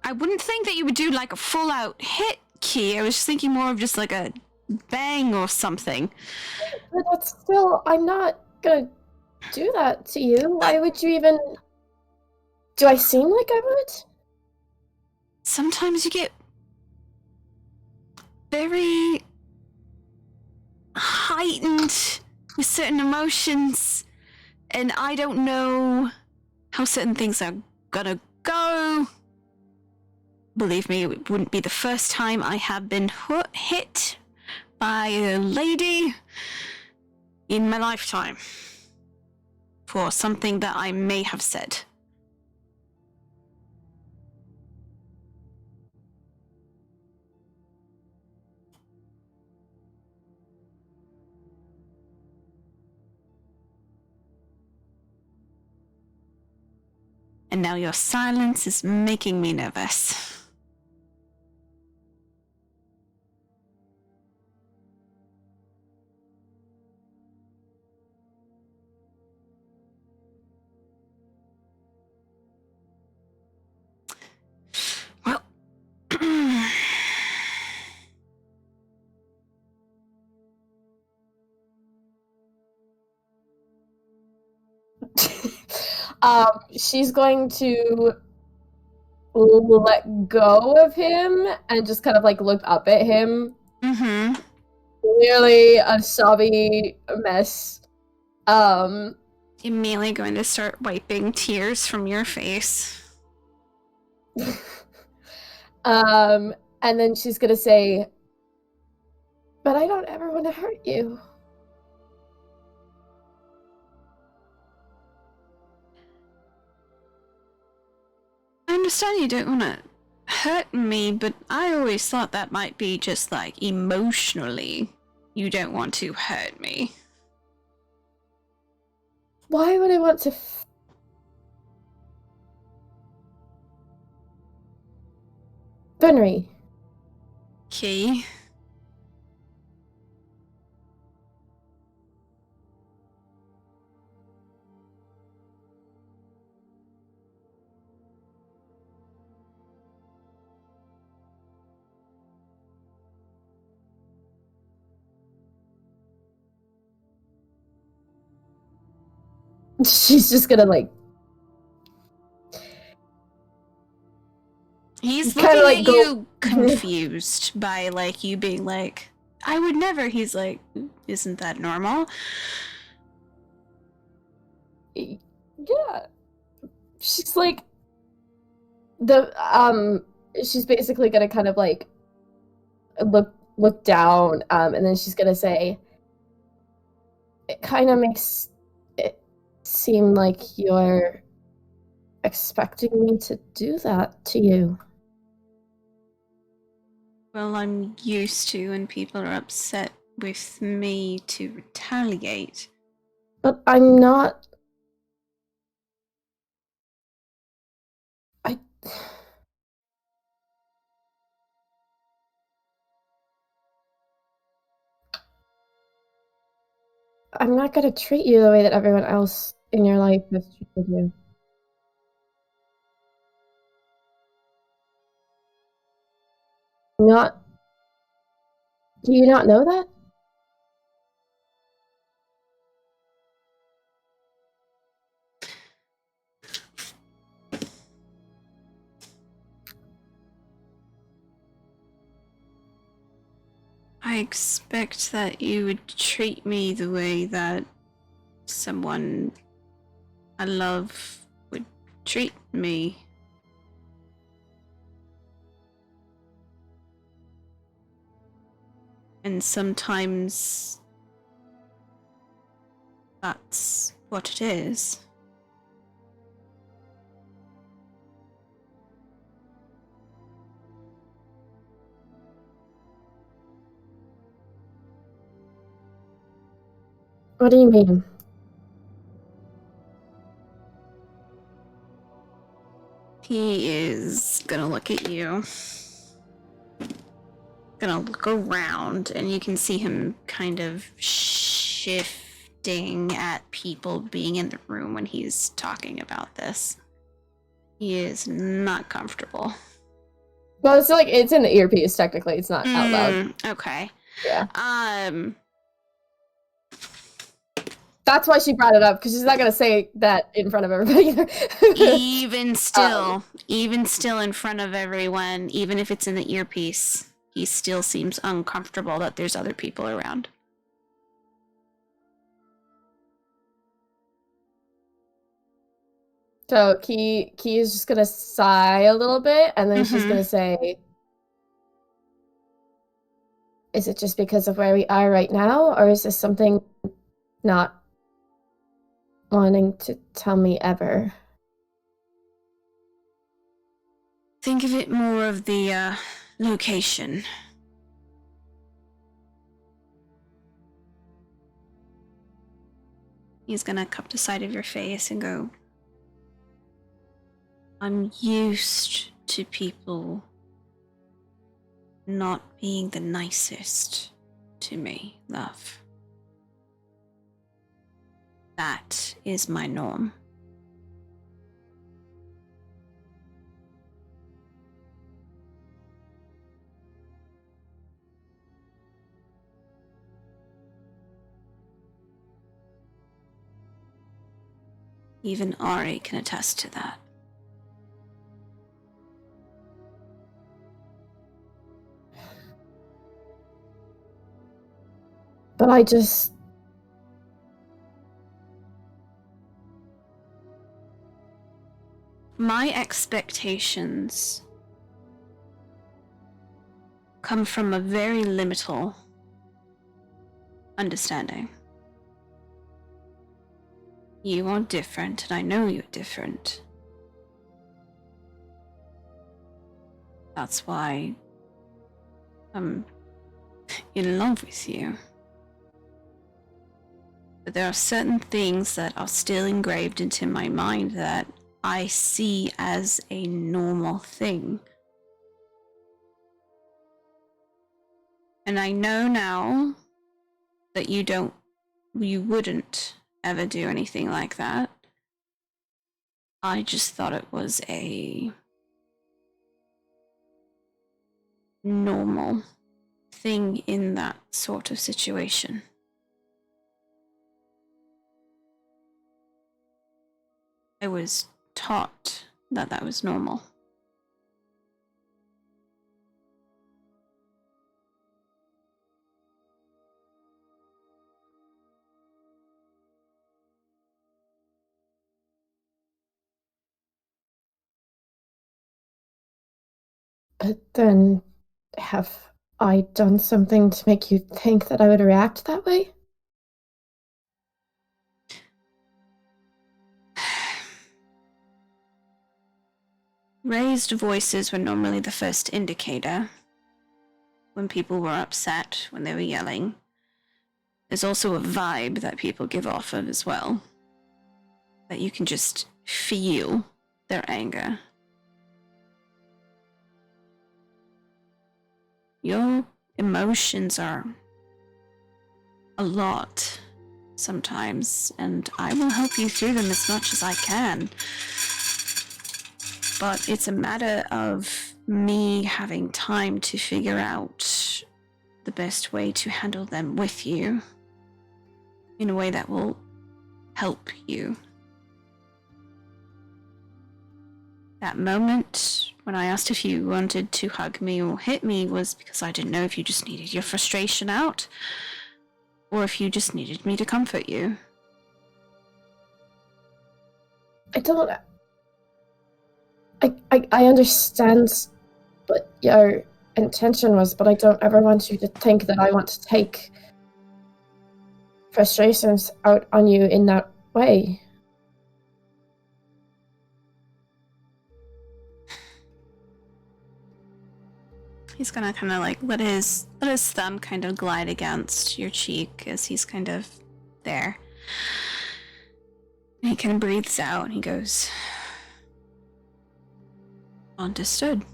I wouldn't think that you would do like a full-out hit, Key. I was just thinking more of just like a bang or something. But that's still... I'm not gonna do that to you. Why would you even... Do I seem like I would? Sometimes you get very heightened with certain emotions, and I don't know how certain things are gonna go. Believe me, it wouldn't be the first time I have been hit by a lady in my lifetime for something that I may have said. And now your silence is making me nervous. Well, She's going to let go of him and just kind of like look up at him. Mm-hmm. Clearly a sobby mess. Immediately going to start wiping tears from your face. And then she's gonna say, "But I don't ever want to hurt you." I understand you don't want to hurt me, but I always thought that might be just like emotionally. You don't want to hurt me. Why would I want to? Benry. Key. She's just gonna like. He's kinda looking like at go- you confused by like you being like, I would never. He's like, isn't that normal? Yeah. She's like she's basically gonna kind of like look down, and then she's gonna say, "It kind of makes it seem like you're expecting me to do that to you. Well, I'm used to when people are upset with me to retaliate. But I'm not... I'm not gonna treat you the way that everyone else in your life has treated you. Not... Do you not know that? I expect that you would treat me the way that someone I love would treat me. And sometimes that's what it is. What do you mean? He is gonna look at you. Gonna look around, and you can see him kind of shifting at people being in the room when he's talking about this. He is not comfortable. Well, it's like it's in the earpiece. Technically, it's not out loud. Okay. Yeah. That's why she brought it up, because she's not gonna say that in front of everybody either. even still in front of everyone, even if it's in the earpiece, he still seems uncomfortable that there's other people around. So Key is just gonna sigh a little bit, and then she's gonna say, "Is it just because of where we are right now, or is this something not wanting to tell me ever?" Think of it more of the location. He's gonna cup the side of your face and go, I'm used to people not being the nicest to me, love. That is my norm. Even Ari can attest to that. But I just... My expectations come from a very limited understanding. You are different, and I know you're different. That's why I'm in love with you. But there are certain things that are still engraved into my mind that I see as a normal thing. And I know now that you wouldn't ever do anything like that. I just thought it was a normal thing in that sort of situation. I was taught that that was normal. But then, have I done something to make you think that I would react that way? raised voices were normally the first indicator when people were upset, when they were yelling. There's also a vibe that people give off of as well, that you can just feel their anger. Your emotions are a lot sometimes, and I will help you through them as much as I can. But it's a matter of me having time to figure out the best way to handle them with you in a way that will help you. That moment when I asked if you wanted to hug me or hit me was because I didn't know if you just needed your frustration out or if you just needed me to comfort you. I understand what your intention was, but I don't ever want you to think that I want to take frustrations out on you in that way. He's gonna kind of like let his thumb kind of glide against your cheek as he's kind of there. And he kind of breathes out and he goes, "Understood.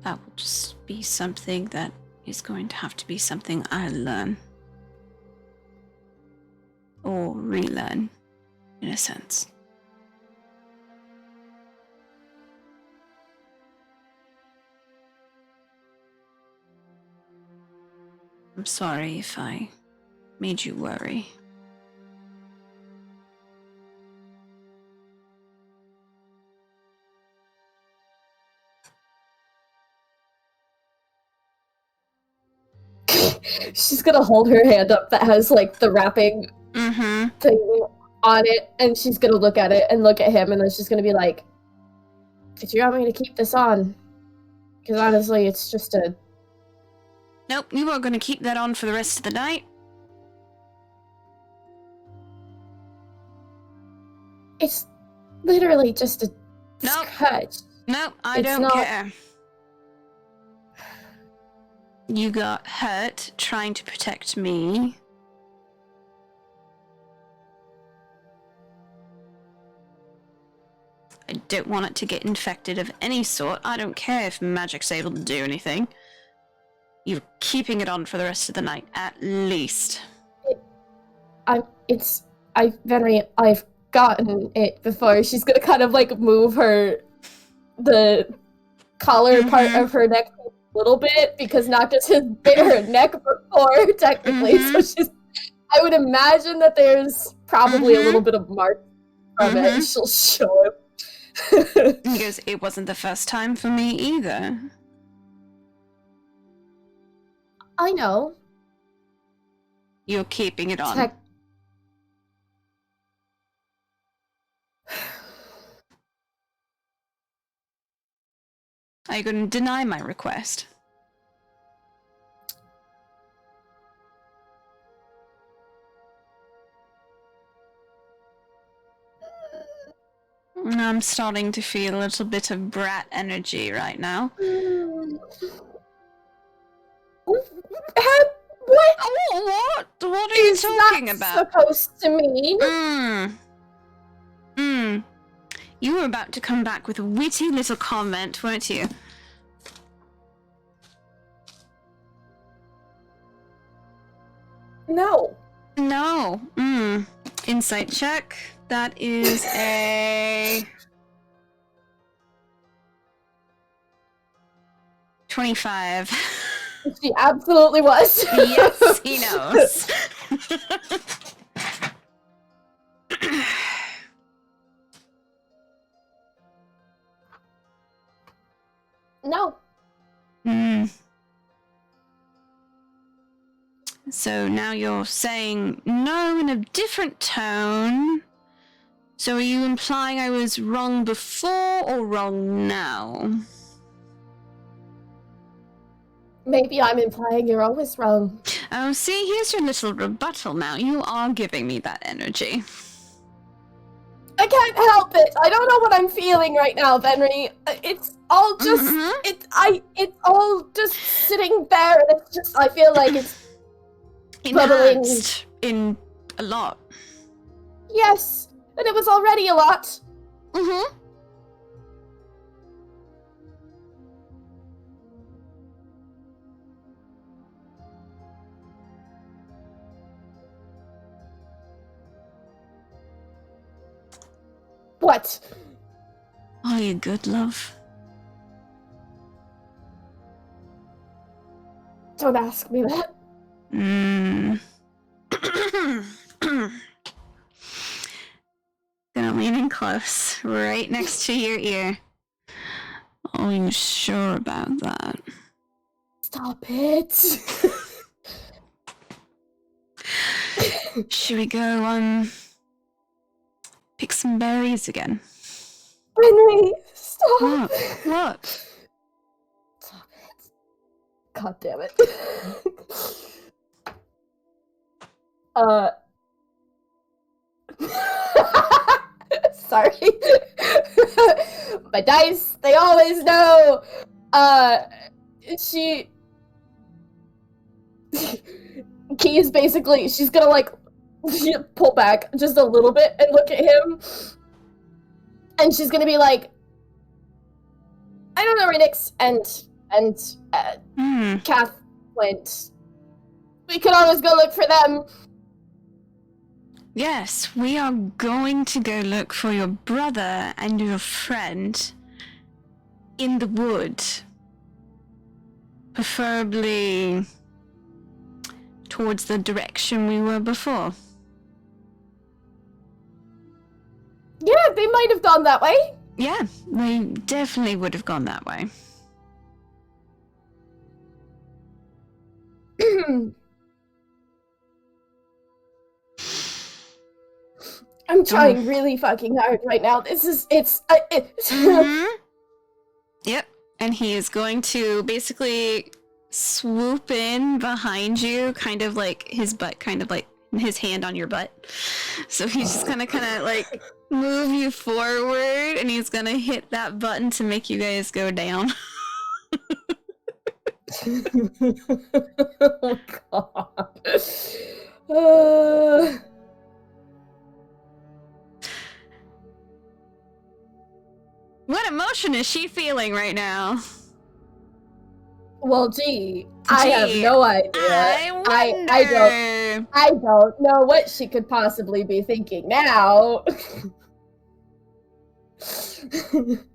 That will just be something that is going to have to be something I learn. Or relearn, in a sense." I'm sorry if I made you worry. She's gonna hold her hand up that has like the wrapping thing on it, and she's gonna look at it and look at him, and then she's gonna be like, "Did you want me to keep this on? Because honestly, it's just a..." Nope, you are going to keep that on for the rest of the night. It's literally just a Nope. scratch. Nope, I It's don't not- care. You got hurt trying to protect me. I don't want it to get infected of any sort. I don't care if magic's able to do anything. You're keeping it on for the rest of the night, at least. I've gotten it before. She's gonna kind of like move the collar part of her neck a little bit, because Noctis has bit her neck before, technically. So I would imagine that there's probably a little bit of mark from it. She'll show him. He goes, "It wasn't the first time for me either." I know. You're keeping it on. Are you going to deny my request? I'm starting to feel a little bit of brat energy right now. What? Oh, what are you talking about? Supposed to mean? You were about to come back with a witty little comment, weren't you? No. No. Insight check. That is a 25. She absolutely was. Yes, he knows. No. So now you're saying no in a different tone. So are you implying I was wrong before or wrong now? Maybe I'm implying you're always wrong. Oh, see, here's your little rebuttal now. You are giving me that energy. I can't help it. I don't know what I'm feeling right now, Benry. It's all just it's all just sitting there, and it's just I feel like it's bubbling in a lot. Yes, and it was already a lot. What? Are you good, love? Don't ask me that. Gonna lean in close, right next to your ear. Are you sure about that? Stop it. Should we go, pick some berries again? Benry, stop. What? Stop it. God damn it. Sorry. My dice, they always know. Key is basically, she's gonna like pull back just a little bit and look at him. And she's gonna be like, I don't know, Renix, and Kath went. We could always go look for them. Yes, we are going to go look for your brother and your friend in the wood. Preferably towards the direction we were before. Yeah, they might have gone that way. Yeah, they definitely would have gone that way. I'm trying really fucking hard right now. It's Yep, and he is going to basically swoop in behind you, kind of like his butt, kind of like his hand on your butt. So he's just gonna kind of like move you forward, and he's gonna hit that button to make you guys go down. Oh god. What emotion is she feeling right now? Well, gee, I have no idea. I don't know what she could possibly be thinking now.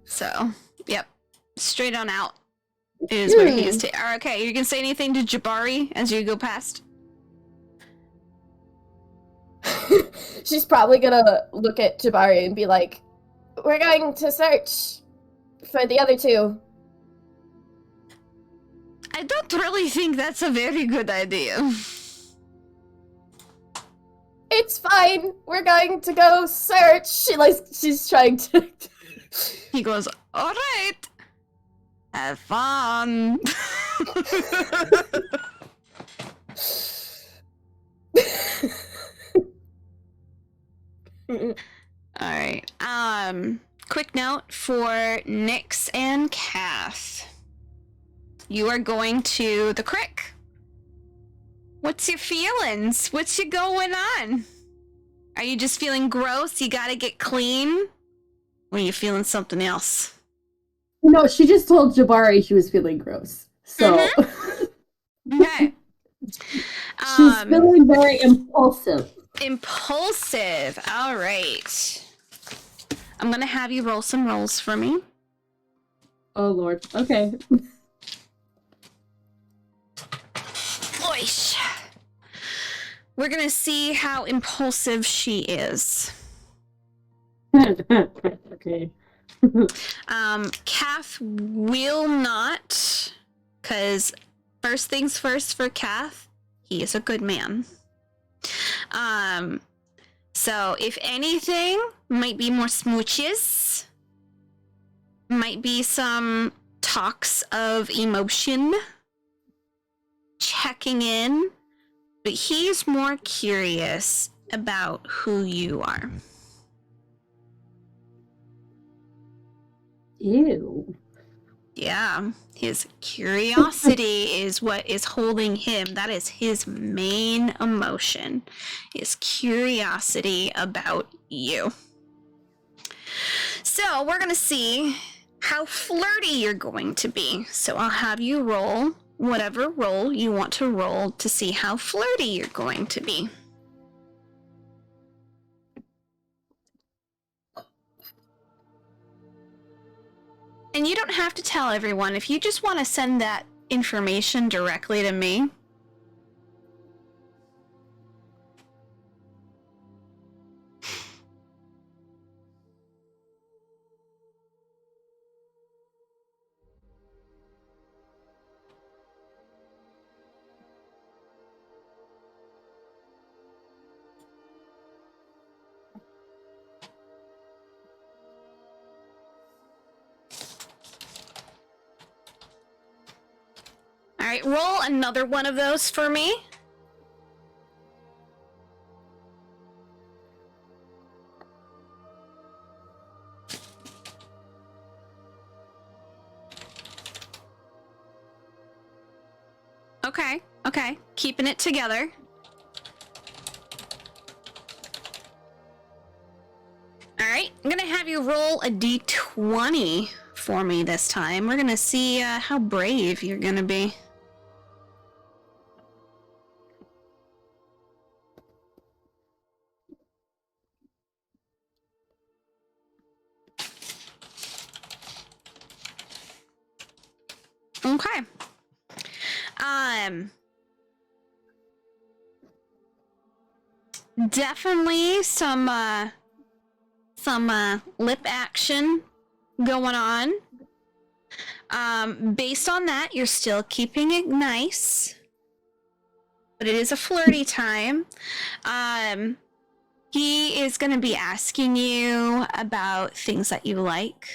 So, yep, straight on out is where he is. Okay, you can say anything to Jabari as you go past. She's probably gonna look at Jabari and be like, "We're going to search for the other two." I don't really think that's a very good idea. It's fine. We're going to go search. She's trying to. He goes, all right. Have fun. All right. Quick note for Nyx and Kath. You are going to the crick. What's your feelings? What's you going on? Are you just feeling gross? You gotta get clean? Or are you feeling something else? No, she just told Jabari she was feeling gross. So Okay. She's feeling very impulsive. Impulsive. All right. I'm gonna have you roll some rolls for me. Oh Lord. Okay. Oish. We're gonna see how impulsive she is. Okay. Kath will not, because first things first for Kath, he is a good man. So if anything, might be more smooches, might be some talks of emotion, checking in, but he's more curious about who you are. Ew. Yeah, his curiosity is what is holding him. That is his main emotion, is curiosity about you. So we're going to see how flirty you're going to be. So I'll have you roll whatever roll you want to roll to see how flirty you're going to be. And you don't have to tell everyone. If you just want to send that information directly to me. All right, roll another one of those for me. Okay, keeping it together. All right, I'm gonna have you roll a d20 for me this time. We're gonna see how brave you're gonna be. Okay. Definitely some lip action going on. Based on that, you're still keeping it nice, but it is a flirty time. He is going to be asking you about things that you like.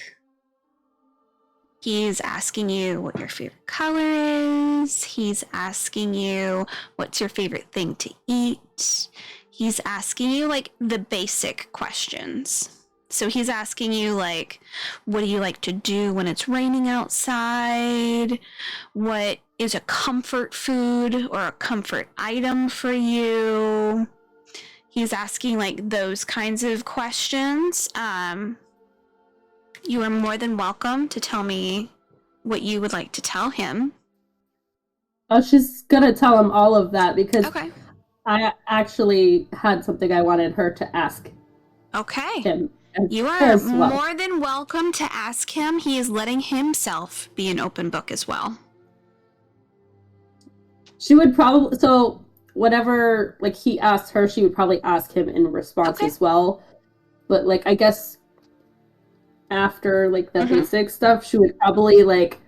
He's asking you what your favorite color is. He's asking you what's your favorite thing to eat. He's asking you, like, the basic questions. So he's asking you, like, what do you like to do when it's raining outside? What is a comfort food or a comfort item for you? He's asking, like, those kinds of questions. You are more than welcome to tell me what you would like to tell him. Oh, she's gonna tell him all of that because Okay. I actually had something I wanted her to ask him. You are more than welcome to ask him. He is letting himself be an open book as well. She would probably, so whatever, like, he asked her, she would probably ask him in response as well. But, like, I guess after, like, the basic stuff, she would probably, like,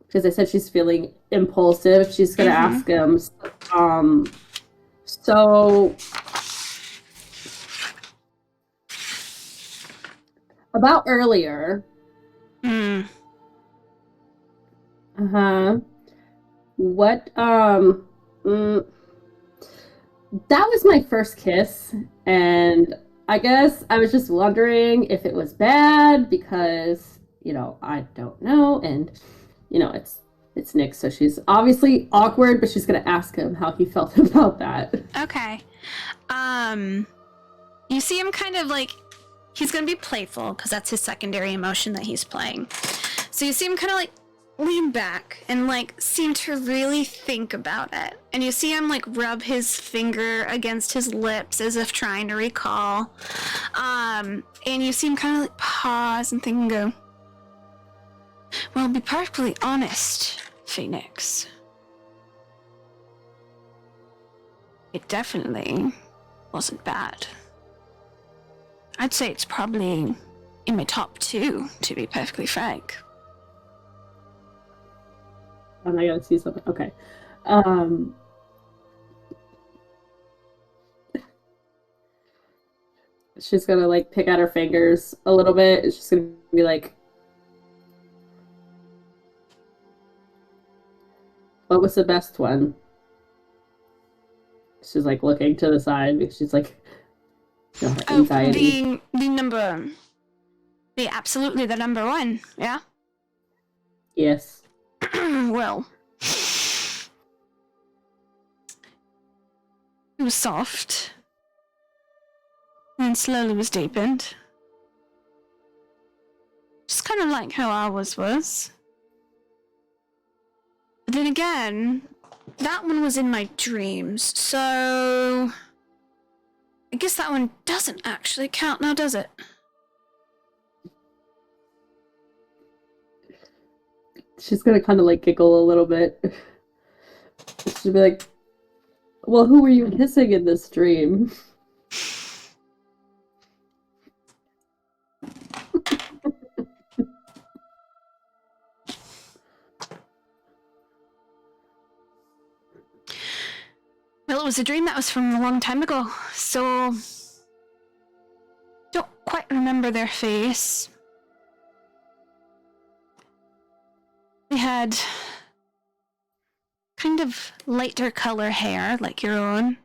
because I said she's feeling impulsive, she's gonna ask him, so about earlier. What, that was my first kiss, and I guess I was just wondering if it was bad because, you know, I don't know, and, you know, it's Nick, so she's obviously awkward, but she's gonna ask him how he felt about that. Okay. You see him kind of, like, he's gonna be playful because that's his secondary emotion that he's playing. So you see him kind of, like, lean back and, like, seem to really think about it. And you see him, like, rub his finger against his lips as if trying to recall. And you see him kind of, like, pause and think and go, well, to be perfectly honest, Phoenix, it definitely wasn't bad. I'd say it's probably in my top 2, to be perfectly frank. And I gotta see something. Okay. She's gonna, like, pick at her fingers a little bit. She's gonna be like, what was the best one? She's, like, looking to the side because she's, like, you know, her anxiety. The number Be absolutely the number one, yeah? Yes. Well. It was soft. And slowly was deepened. Just kind of like how ours was. But then again, that one was in my dreams, so... I guess that one doesn't actually count now, does it? She's gonna kind of like giggle a little bit. She'll be like, well, who were you kissing in this dream? Well, it was a dream that was from a long time ago, so... Don't quite remember their face. They had... kind of lighter color hair, like your own.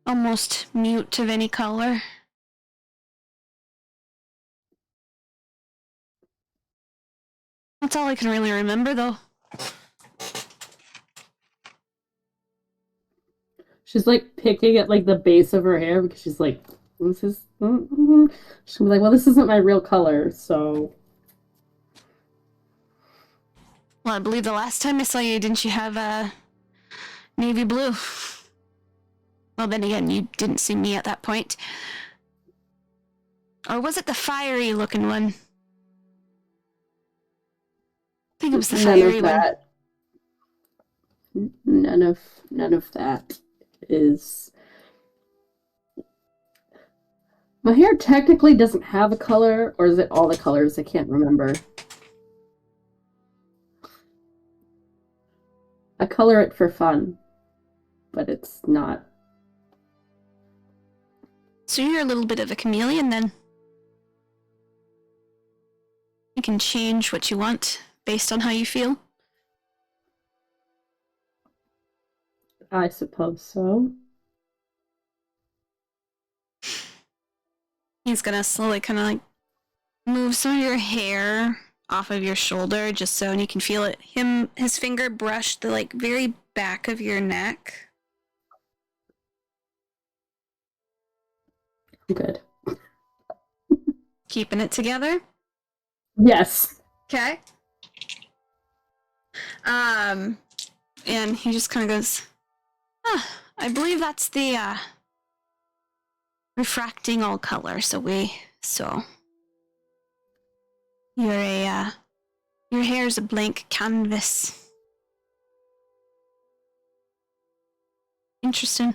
Almost mute of any color. That's all I can really remember, though. She's like picking at like the base of her hair because she's like, this is. She'll be like, well, this isn't my real color, so. Well, I believe the last time I saw you, didn't you have navy blue? Well, then again, you didn't see me at that point. Or was it the fiery looking one? I think it was the fiery one. None of that is. My hair technically doesn't have a color, or is it all the colors? I can't remember. I color it for fun, but it's not. So you're a little bit of a chameleon then. You can change what you want based on how you feel. I suppose so. He's gonna slowly kind of like move some of your hair off of your shoulder just so you can feel it. His finger brushed the like very back of your neck. Good. Keeping it together? Yes. Okay. And he just kind of goes, I believe that's the, refracting all color, so your hair's a blank canvas. Interesting.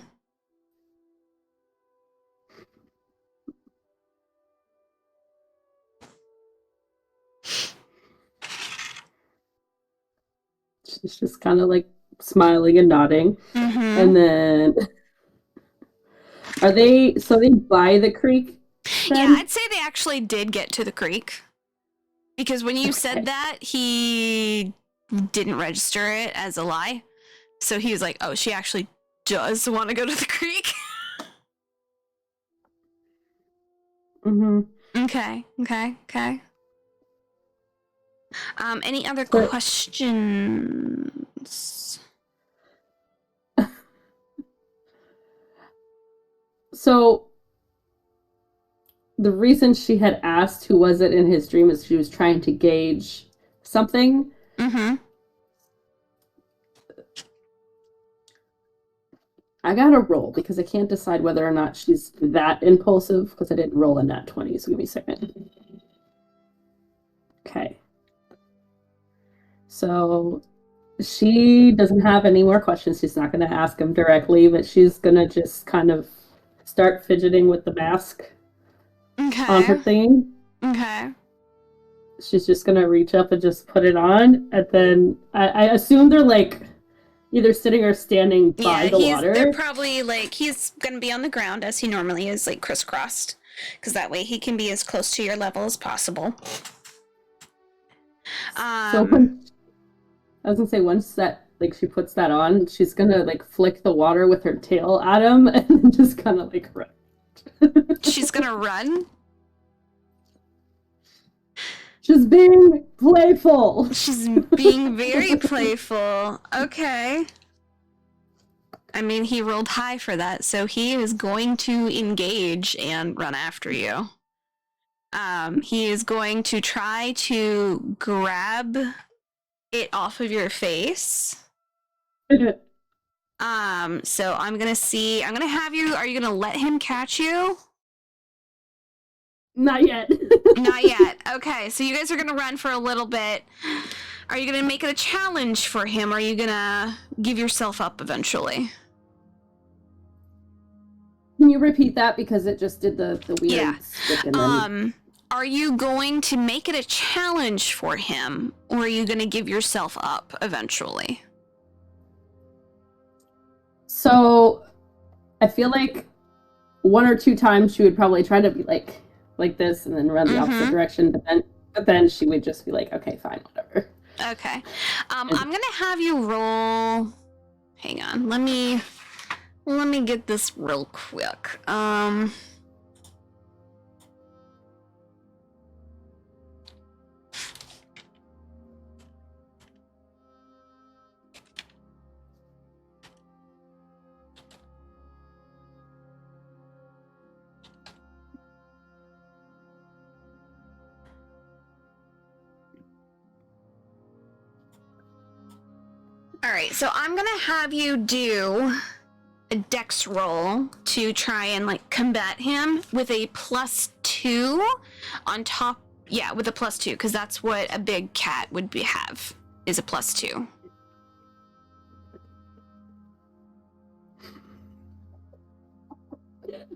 She's just kind of like smiling and nodding. Mm-hmm. And then so they by the creek then? Yeah, I'd say they actually did get to the creek. Because when you said that, he didn't register it as a lie. So he was like, oh, she actually does want to go to the creek. Mm-hmm. Okay. Any other questions? So the reason she had asked who was it in his dream is she was trying to gauge something. Mm-hmm. I gotta roll because I can't decide whether or not she's that impulsive because I didn't roll a nat 20, so give me a second. Okay. So she doesn't have any more questions. She's not going to ask him directly, but she's going to just kind of start fidgeting with the mask on her thing. Okay. She's just going to reach up and just put it on. And then I assume they're like either sitting or standing by the water. They're probably like, he's going to be on the ground as he normally is, like crisscrossed. Because that way he can be as close to your level as possible. So I was gonna say once that like she puts that on, she's gonna like flick the water with her tail at him and just kind of like She's gonna run? She's being playful. She's being very playful. Okay. I mean, he rolled high for that, so he is going to engage and run after you. He is going to try to grab it off of your face. So I'm gonna have you, are you gonna let him catch you? Not yet. Not yet. Okay, so you guys are gonna run for a little bit. Are you gonna make it a challenge for him, or are you gonna give yourself up eventually? Can you repeat that, because it just did the weird Yeah. stick and then... Are you going to make it a challenge for him, or are you gonna give yourself up eventually? So, I feel like 1 or 2 times she would probably try to be like this and then run the opposite direction, but then she would just be like, okay, fine, whatever. Okay. I'm gonna have you roll. Hang on. Let me get this real quick. Alright, so I'm gonna have you do a dex roll to try and, like, combat him with a +2 on top. Yeah, with a +2, because that's what a big cat would have, is a +2.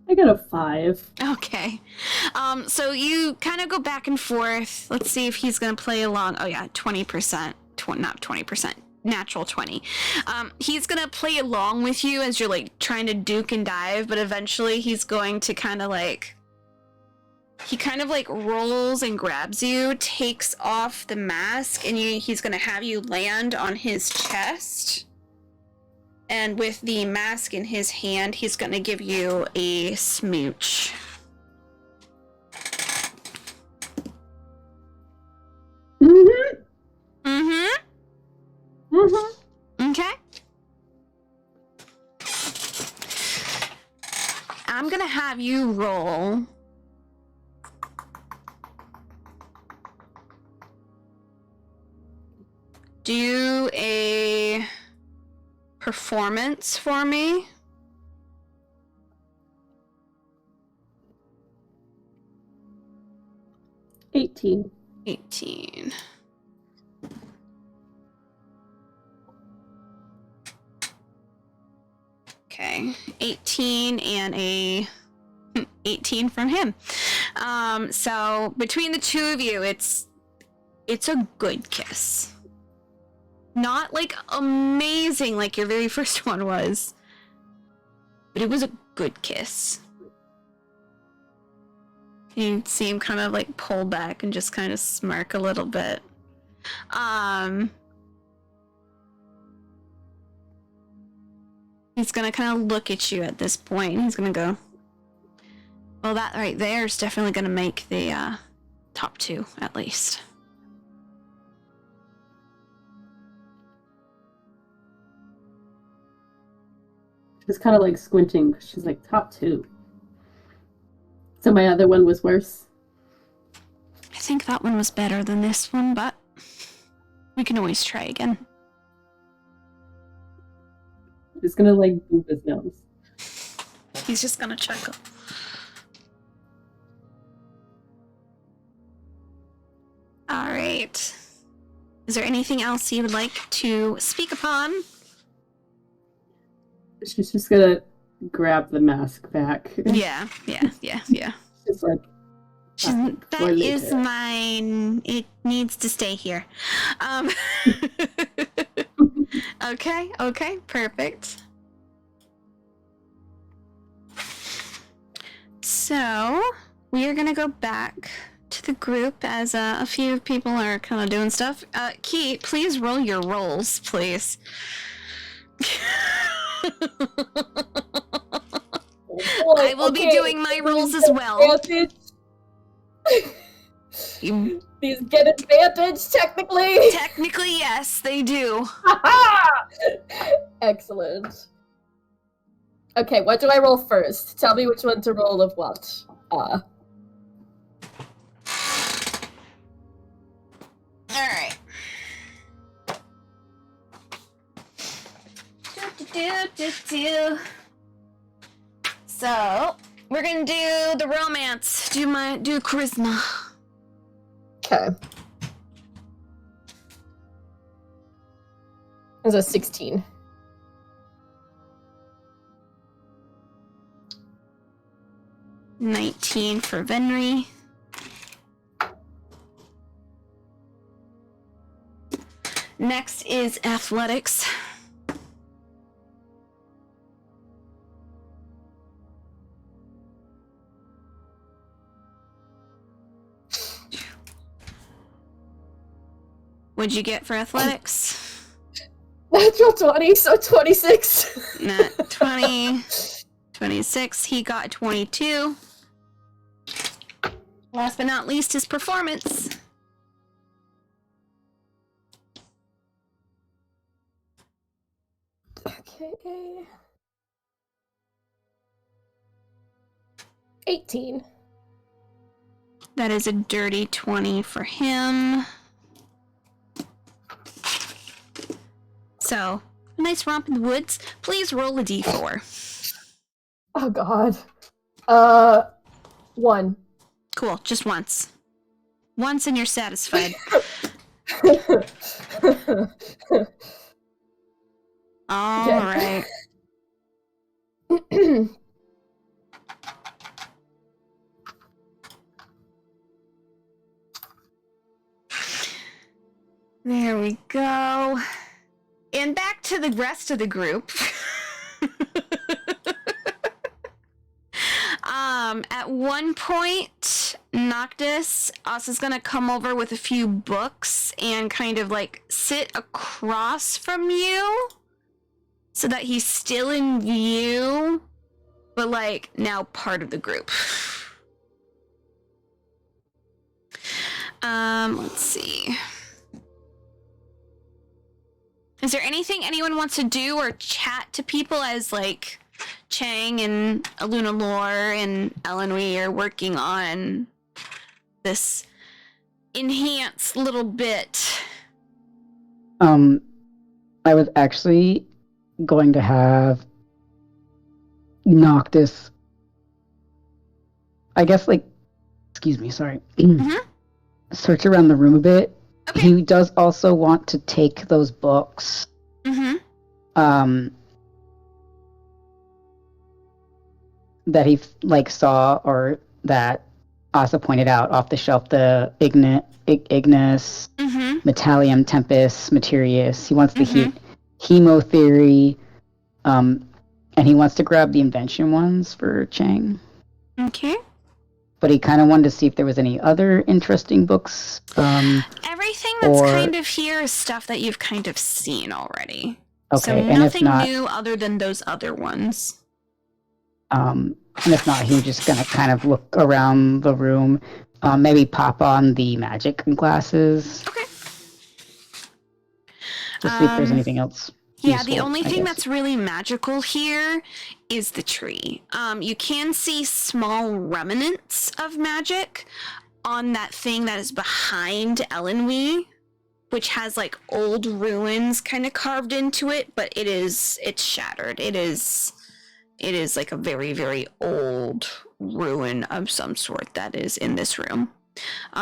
I got a 5. Okay. So you kind of go back and forth. Let's see if he's gonna play along. Oh yeah, 20%. Not 20%. Natural 20. He's gonna play along with you as you're, like, trying to duke and dive, but eventually he's going to kind of like... He kind of, like, rolls and grabs you, takes off the mask, and he's gonna have you land on his chest. And with the mask in his hand, he's gonna give you a smooch. Okay. I'm gonna have you roll. Do a performance for me. $18. 18. Okay, 18 and a 18 from him. So between the two of you, it's a good kiss. Not, like, amazing like your very first one was, but it was a good kiss. You see him kind of, like, pull back and just kind of smirk a little bit. He's gonna kind of look at you at this point. He's gonna go, well, that right there is definitely gonna make the top 2, at least. She's kind of, like, squinting, because she's like, top 2. So my other one was worse? I think that one was better than this one, but we can always try again. He's gonna, like, move his nose. He's just gonna chuckle. Alright. Is there anything else you would like to speak upon? She's just gonna grab the mask back. Yeah. Just like, That is mine. It needs to stay here. Okay, perfect. So, we are gonna go back to the group as a few people are kind of doing stuff. Key, please roll your rolls, please. boy, I will be okay, doing my rolls as these well. advantage- You- These get advantage, technically. Technically, yes, they do. Excellent. Okay, what do I roll first? Tell me which one to roll of what. Alright. So, we're gonna do the romance. Do charisma. Okay. It's a 16. $19 for Venry. Next is athletics. What'd you get for athletics? Natural 20, so 26. Nat 20. 26. He got 22. Last but not least is performance. Okay. 18. That is a dirty 20 for him. So, a nice romp in the woods. Please roll a d4. Oh god. 1. Cool, just once. Once and you're satisfied. Alright. There we go. And back to the rest of the group. At one point, Noctis Asa's gonna come over with a few books and kind of like sit across from you so that he's still in view, but like now part of the group. Let's see. Is there anything anyone wants to do or chat to people as like Chang and Aluna Lore and Elenwe are working on this enhanced little bit? I was actually going to have Noctis, I guess, like, excuse me, sorry, search around the room a bit. Okay. He does also want to take those books. That he like saw, or that Asa pointed out off the shelf, the Ignis, Metallium, Tempest, Materius. He wants the Hemo Theory, and he wants to grab the invention ones for Chang. Okay. But he kind of wanted to see if there was any other interesting books. Everything that's kind of here is stuff that you've kind of seen already. Okay, so and nothing if not, new other than those other ones. And if not, he was just gonna kind of look around the room, maybe pop on the magic glasses. Okay. To see if there's anything else. Yeah, the useful, only I thing guess. that's really magical here is the tree. You can see small remnants of magic on that thing that is behind Elenwe, which has like old ruins kind of carved into it, but it's shattered. It is like a very, very old ruin of some sort that is in this room.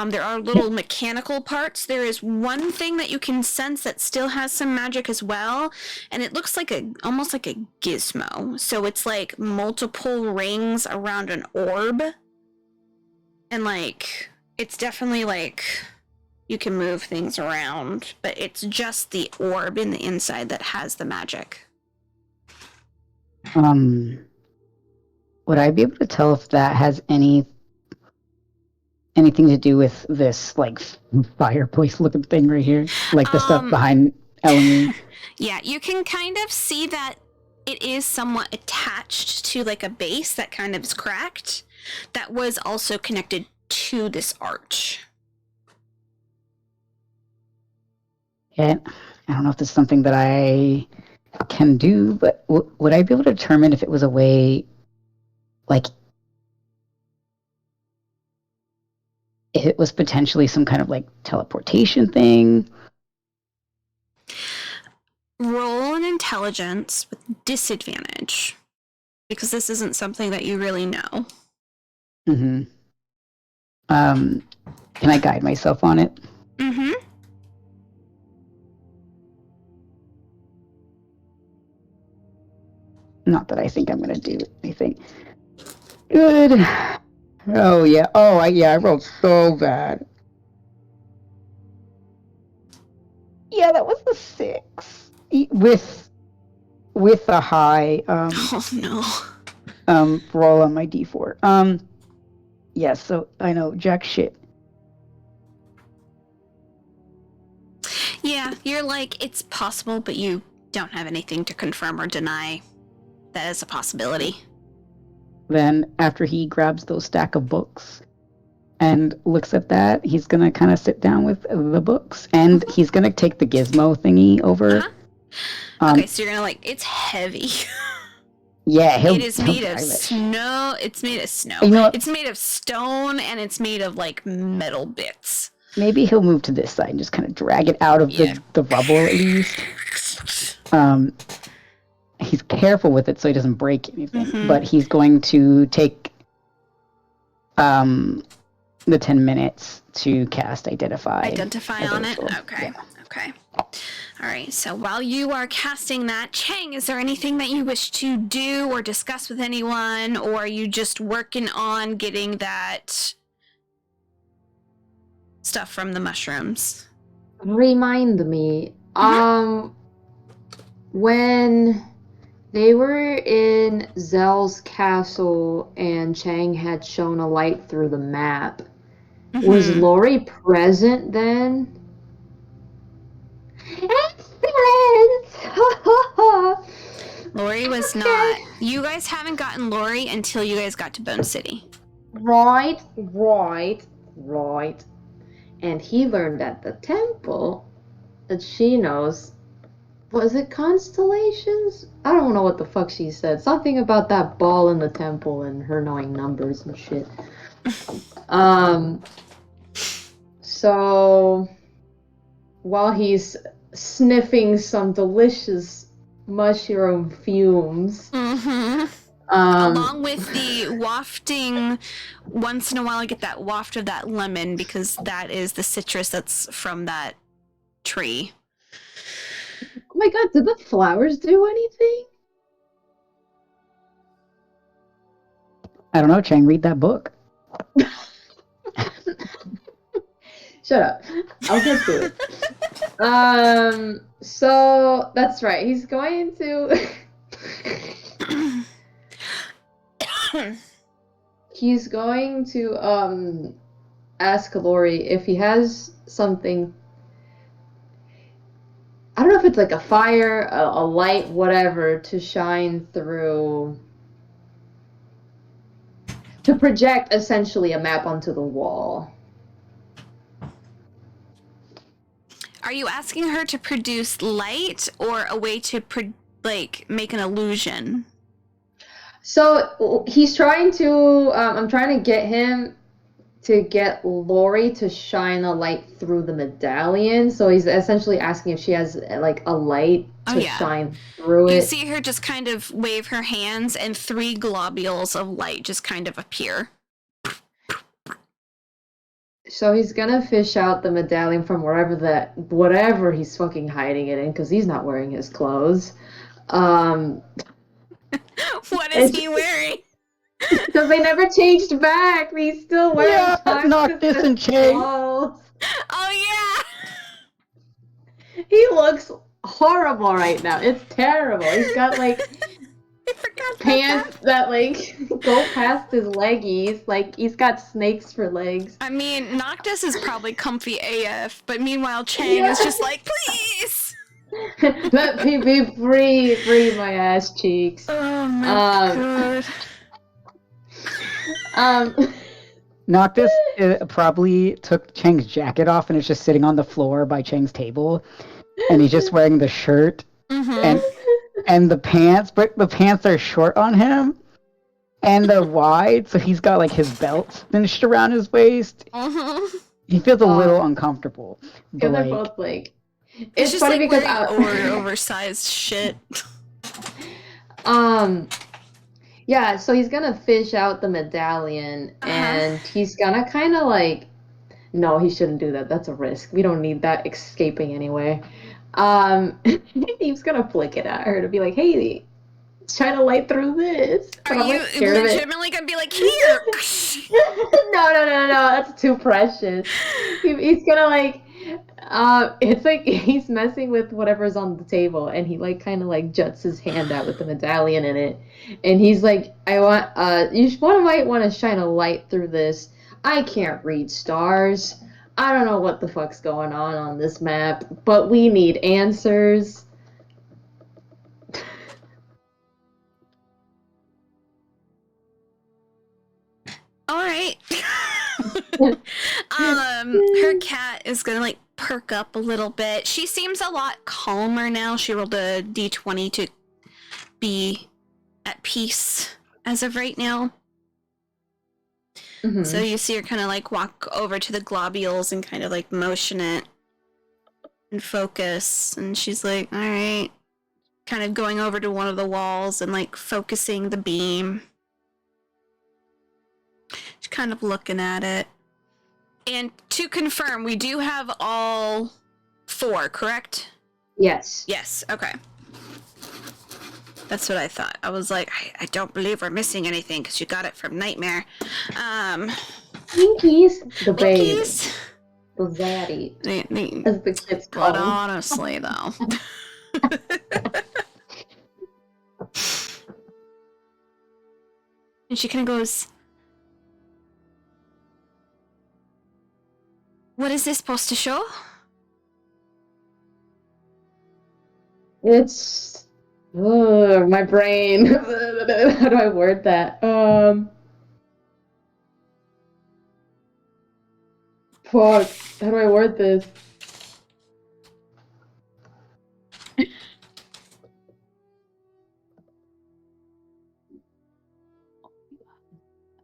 There are little mechanical parts. There is one thing that you can sense that still has some magic as well, and it looks like almost like a gizmo. So it's like multiple rings around an orb, and like it's definitely like you can move things around, but it's just the orb in the inside that has the magic. Would I be able to tell if that has anything to do with this like fireplace looking thing right here, like the stuff behind Elenwe? Yeah, you can kind of see that it is somewhat attached to like a base that kind of is cracked that was also connected to this arch. And I don't know if this is something that I can do, but would I be able to determine if it was a way, like, if it was potentially some kind of like teleportation thing? Roll an intelligence with disadvantage, because this isn't something that you really know. Mm-hmm. Can I guide myself on it? Mm-hmm. Not that I think I'm gonna do anything. Good. Oh yeah. Oh yeah. I rolled so bad. Yeah, that was the 6 with a high Oh no. roll on my d4. Yeah. So I know jack shit. Yeah, you're like, it's possible, but you don't have anything to confirm or deny that is a possibility. Then after he grabs those stack of books and looks at that, he's gonna kind of sit down with the books, and he's gonna take the gizmo thingy over. Uh-huh. Okay, so you're gonna like, it's heavy. Yeah, it is made of snow. It's made of snow. You know what? It's made of stone, and it's made of like metal bits. Maybe he'll move to this side and just kind of drag it out of the rubble at least. He's careful with it so he doesn't break anything, but he's going to take the 10 minutes to cast Identify on it? Adultery. Okay. Yeah. Okay. All right, so while you are casting that, Chang, is there anything that you wish to do or discuss with anyone, or are you just working on getting that stuff from the mushrooms? Remind me, when they were in Zell's castle and Chang had shown a light through the map, was Lori present then? Lori was not. You guys haven't gotten Lori until you guys got to Bone City. Right. And he learned at the temple that she knows. Was it constellations? I don't know what the fuck she said. Something about that ball in the temple and her knowing numbers and shit. So while he's sniffing some delicious mushroom fumes, along with the wafting, once in a while I get that waft of that lemon because that is the citrus that's from that tree. Oh my god, did the flowers do anything? I don't know, Chang, read that book. Shut up. I'll get to it. So that's right. He's going to ask Lori if he has something. I don't know if it's like a fire, a light, whatever, to shine through, to project essentially a map onto the wall. Are you asking her to produce light or a way to make an illusion? So he's trying to, I'm trying to get him to get Lori to shine a light through the medallion. So he's essentially asking if she has like a light to shine through it. You see her just kind of wave her hands and 3 globules of light just kind of appear. So he's gonna fish out the medallion from whatever he's fucking hiding it in, because he's not wearing his clothes. What is he wearing? Because they never changed back. He's still wearing knock this and change. Oh yeah. He looks horrible right now. It's terrible. He's got like pants that like go past his leggies. Like he's got snakes for legs. I mean, Noctis is probably comfy AF, but meanwhile Chang is just like, please. Let me be free, free my ass cheeks. Oh my god. Noctis probably took Chang's jacket off and is just sitting on the floor by Chang's table, and he's just wearing the shirt and the pants, but the pants are short on him, and they're wide, so he's got like his belt cinched around his waist. He feels a little uncomfortable. But they're like, both like, It's just funny like because oversized shit. Yeah, so he's gonna fish out the medallion, and he's gonna kind of like, no, he shouldn't do that. That's a risk. We don't need that escaping anyway. He's gonna flick it at her to be like, hey, let's try to light through this. Are you legitimately gonna be like, here? No, that's too precious. He's gonna like, it's like he's messing with whatever's on the table, and he like kind of like juts his hand out with the medallion in it, and he's like, I want, might want to shine a light through this. I can't read stars. I don't know what the fuck's going on this map, but we need answers. All right. Her cat is gonna like perk up a little bit. She seems a lot calmer now. She rolled a d20 to be at peace as of right now. So you see her kind of like walk over to the globules and kind of like motion it and focus, and she's like, all right, kind of going over to one of the walls and like focusing the beam. She's kind of looking at it. And to confirm, we do have all 4, correct? Yes. Yes, okay. That's what I thought. I was like, I don't believe we're missing anything because you got it from Nightmare. Twinkies. The babe. Twinkies. The zaddy. As the kids call But them. honestly, though. And she kind of goes, what is this supposed to show? It's my brain. How do I word that? Fuck. How do I word this?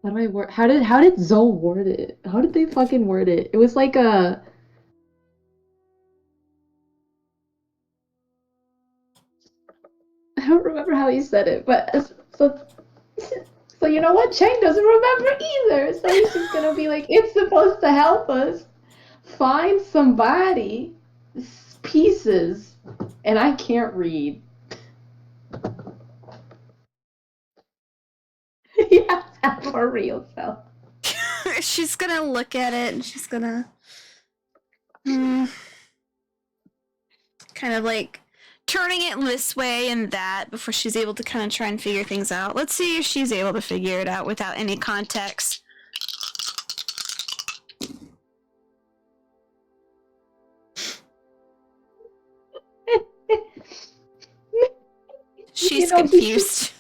How do I word? How did Zoe word it? How did they fucking word it? It was like a. I don't remember how he said it, but so you know what? Chang doesn't remember either. So he's just gonna be like, it's supposed to help us find somebody pieces, and I can't read. Yeah, for real self. She's gonna look at it and she's gonna kind of like turning it this way and that before she's able to kind of try and figure things out. Let's see if she's able to figure it out without any context. She's confused.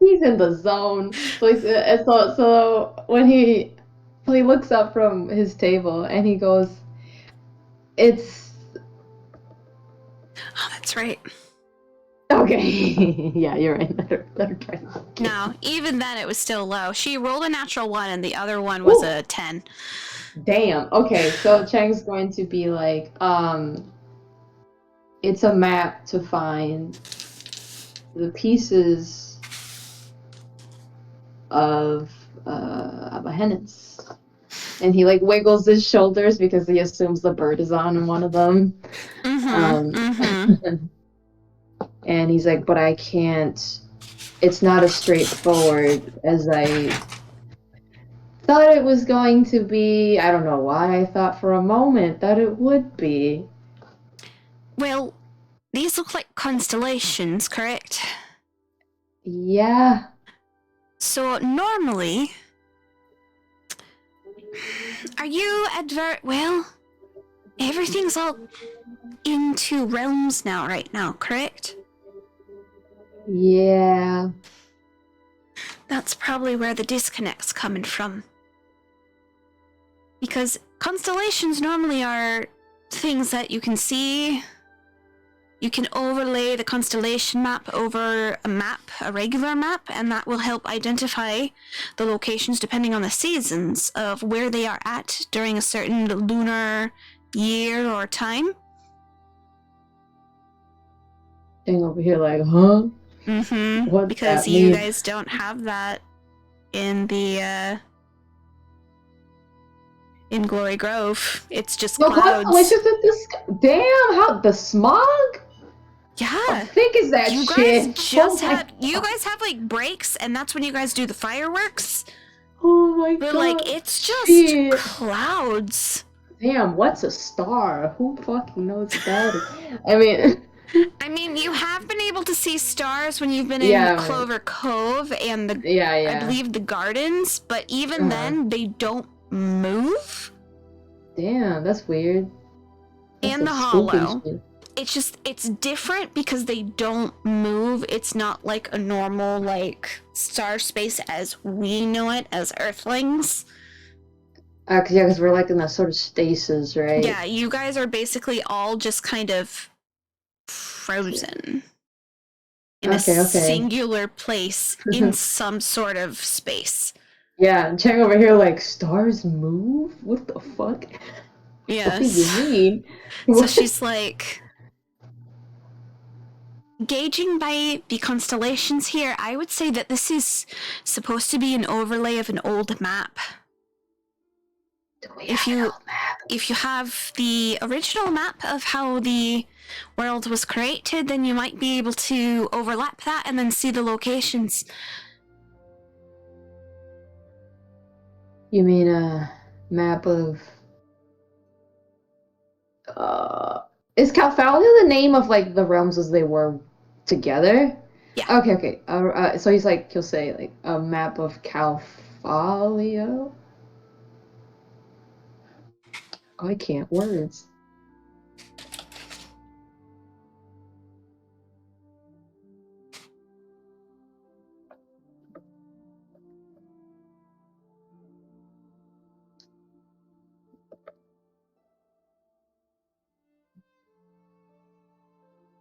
He's in the zone. So when he looks up from his table and he goes, it's. Oh, that's right. Okay. Yeah, you're right. Let her try. No, even then it was still low. She rolled a natural 1 and the other one was a 10. Damn. Okay, so Chang's going to be like, it's a map to find the pieces of Abahennis. And he like wiggles his shoulders because he assumes the bird is on one of them. And he's like, but I can't, it's not as straightforward as I thought it was going to be. I don't know why I thought for a moment that it would be. Well, these look like constellations, correct? Yeah. So normally, are you everything's all into realms now, right now, correct? Yeah. That's probably where the disconnect's coming from. Because constellations normally are things that you can see. You can overlay the constellation map over a map, a regular map, and that will help identify the locations depending on the seasons of where they are at during a certain lunar year or time. Thing over here, like, huh? Mm-hmm. What's Because that you mean? guys don't have that in the in Glory Grove. It's just The clouds. constellations in this. Damn, how the smog? Yeah. How thick is that You shit? guys just Oh my have you guys have like breaks, and that's when you guys do the fireworks. Oh my But god. like it's just Shit. clouds. Damn, what's a star? Who fucking knows about it? I mean, You have been able to see stars when you've been Yeah, in right. Clover Cove and the yeah. I believe the gardens, but even Uh-huh. then they don't move. Damn, that's weird. That's And the some spooky hollow. shit. It's different because they don't move. It's not like a normal like star space as we know it as Earthlings. Because we're like in that sort of stasis, right? Yeah, you guys are basically all just kind of frozen in a Okay. singular place in some sort of space. Yeah, and check over here, like, stars move? What the fuck? Yes. What do you mean? So What? she's like, gauging by the constellations here, I would say that this is supposed to be an overlay of an old map. If you have the original map of how the world was created, then you might be able to overlap that and then see the locations. You mean a map of... Is Calphalia the name of, like, the realms as they were together? Yeah. Okay. So he'll say, like, a map of Calphalia? I can't words.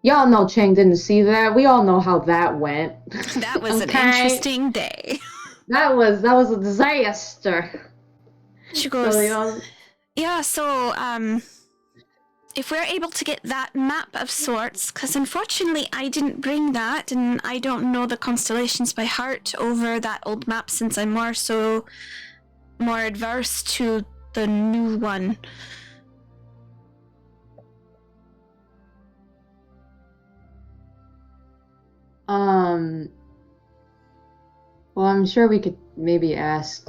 Y'all know Chang didn't see that. We all know how that went. That was Okay. an interesting day. That was a disaster. She goes, So, yeah, so, if we're able to get that map of sorts, because unfortunately I didn't bring that, and I don't know the constellations by heart over that old map since I'm more adverse to the new one. Well, I'm sure we could maybe ask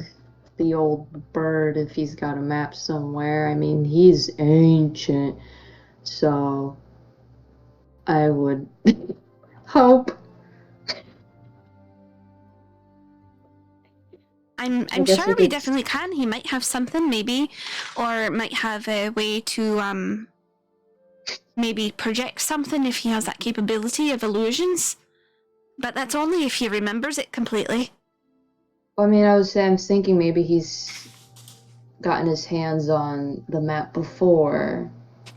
the old bird if he's got a map somewhere. I mean, he's ancient, so I would hope. I'm sure we definitely can. He might have something, maybe, or might have a way to maybe project something if he has that capability of illusions. But that's only if he remembers it completely. I mean, I'm thinking maybe he's gotten his hands on the map before,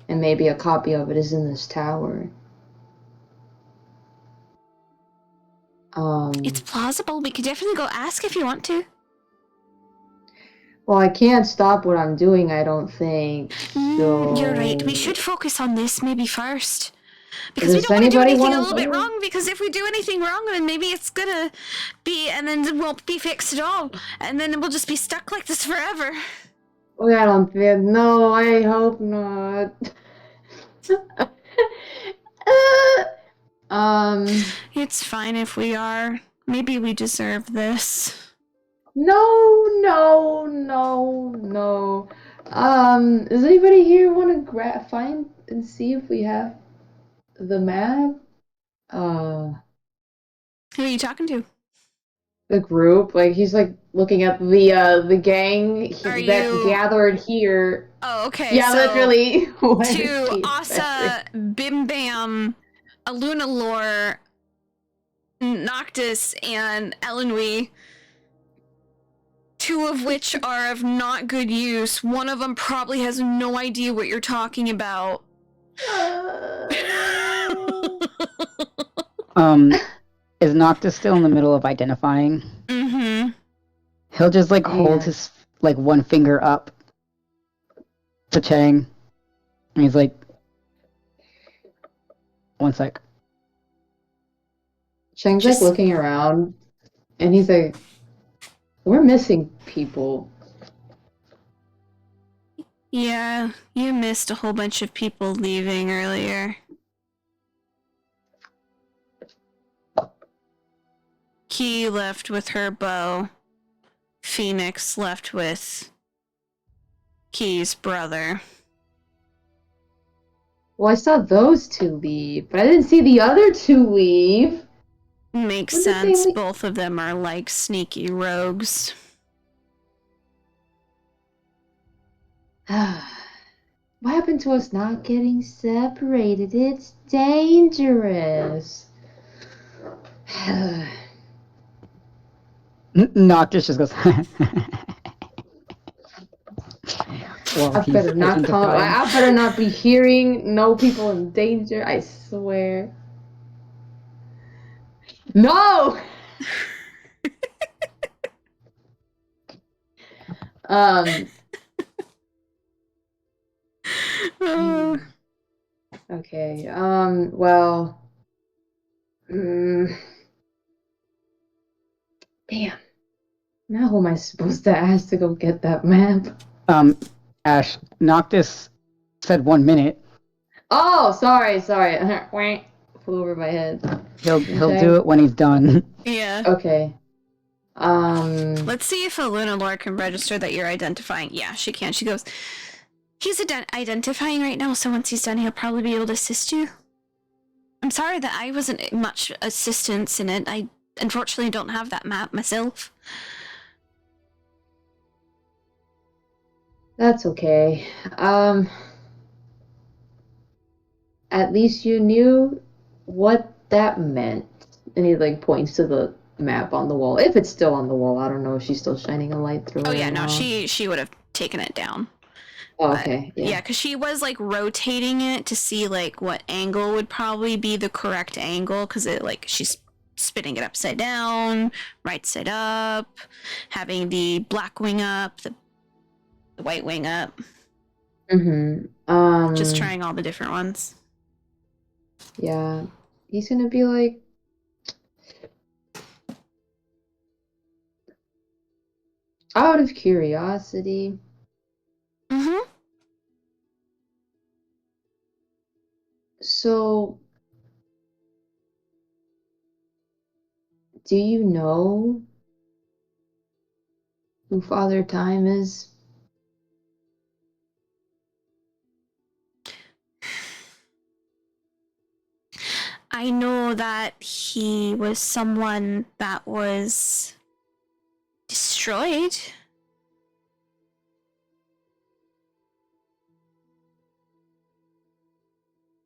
and maybe a copy of it is in this tower. It's plausible. We could definitely go ask if you want to. Well, I can't stop what I'm doing, I don't think. So... You're right. We should focus on this maybe first. Because we Does don't want to do anybody anything a wanna little bit go? wrong, because if we do anything wrong, then maybe it's gonna be, and then it won't be fixed at all. And then we'll just be stuck like this forever. Oh, I don't feel... No, I hope not. It's fine if we are. Maybe we deserve this. No. Does anybody here want to find and see if we have the map? Who are you talking to? The group, like he's like looking at the gang Are that's you- gathered here. Oh, okay. Yeah, so literally. to Asa, Bim Bam, Alunalore, Noctis, and Elenwe, two of which are of not good use. One of them probably has no idea what you're talking about. Is Noctis still in the middle of identifying? Mm-hmm. He'll just like hold Yeah. his like one finger up to Chang, and he's like, "One sec." Chang's Just- like looking around, and he's like, "We're missing people." Yeah, you missed a whole bunch of people leaving earlier. Key left with her bow. Phoenix left with Key's brother. Well, I saw those two leave, but I didn't see the other two leave. Makes When did they sense. leave? Both of them are like sneaky rogues. What happened to us not getting separated? It's dangerous. Noctis just goes. Well, I better not come. I better not be hearing no people in danger. I swear. No. Okay. Well. Damn. Now who am I supposed to ask to go get that map? Ash, Noctis said 1 minute. Oh, sorry. Flew over my head. He'll Okay. do it when he's done. Yeah. Okay. Let's see if Lunalore can register that you're identifying. Yeah, she can. She goes, he's identifying right now, so once he's done, he'll probably be able to assist you. I'm sorry that I wasn't much assistance in it. I unfortunately don't have that map myself. That's okay. At least you knew what that meant. And he like points to the map on the wall. If it's still on the wall, I don't know if she's still shining a light through it. Oh yeah, or no, not. she would have taken it down. Oh, But, okay. yeah, because she was like rotating it to see like what angle would probably be the correct angle, because it like she's spinning it upside down, right side up, having the black wing up, the white wing up. Mm-hmm. Just trying all the different ones. Yeah. He's gonna be like, out of curiosity, Mm-hmm. so do you know who Father Time is? I know that he was someone that was destroyed.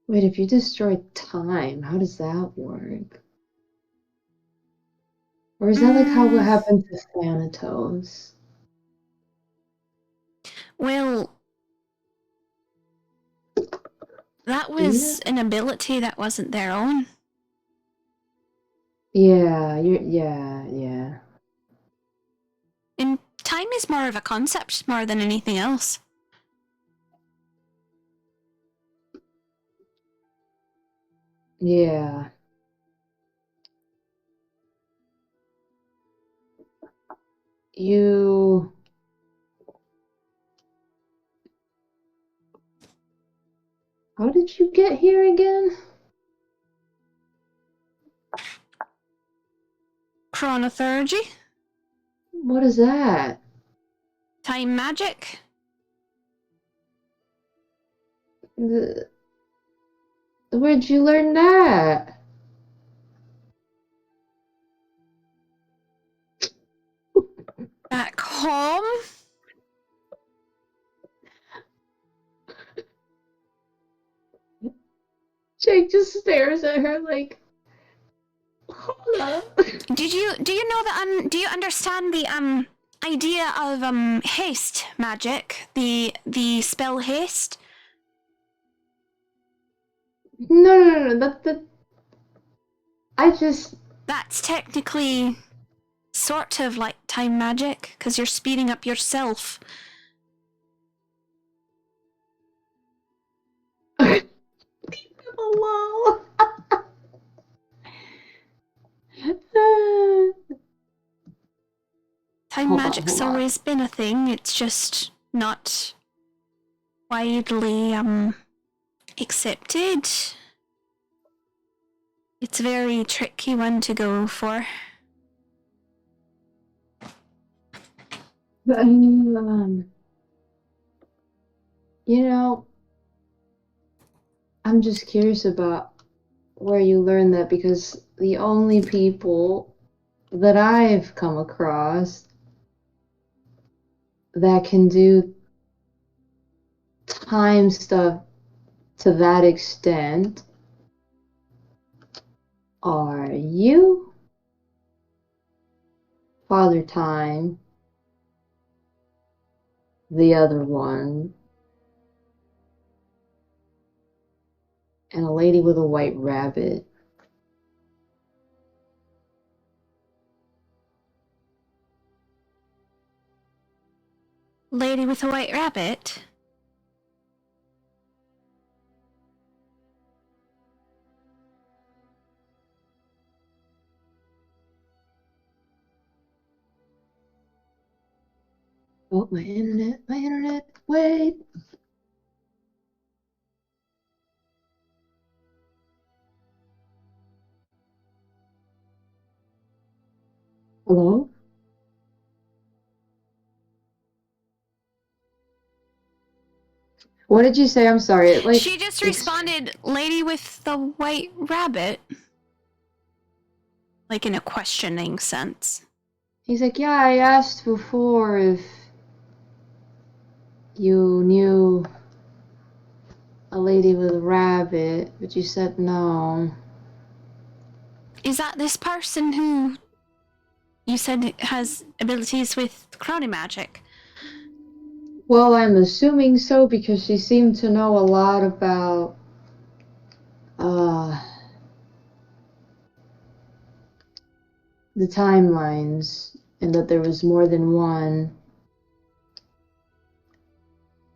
Wait, if you destroy time, how does that work? Or is that like how what happened to Thanatos? Well, that was an ability that wasn't their own. Yeah, yeah. And time is more of a concept more than anything else. Yeah. You... How did you get here again? Chronothurgy? What is that? Time magic? Where'd you learn that? home? Jake just stares at her like, hold up. Do you know the do you understand the idea of haste magic? The spell haste? No. That's technically sort of like time magic, because you're speeding up yourself. Hello. Time magic's always been a thing, it's just not widely accepted. It's a very tricky one to go for. You know, I'm just curious about where you learned that, because the only people that I've come across that can do time stuff to that extent are you, Father Time, the other one, and a lady with a white rabbit. Lady with a white rabbit? Oh, my internet, wait. Hello? What did you say? I'm sorry. She just responded, lady with the white rabbit. Like in a questioning sense. He's like, yeah, I asked before if you knew a lady with a rabbit, but you said no. Is that this person who you said has abilities with crowning magic? Well, I'm assuming so, because she seemed to know a lot about the timelines, and that there was more than one.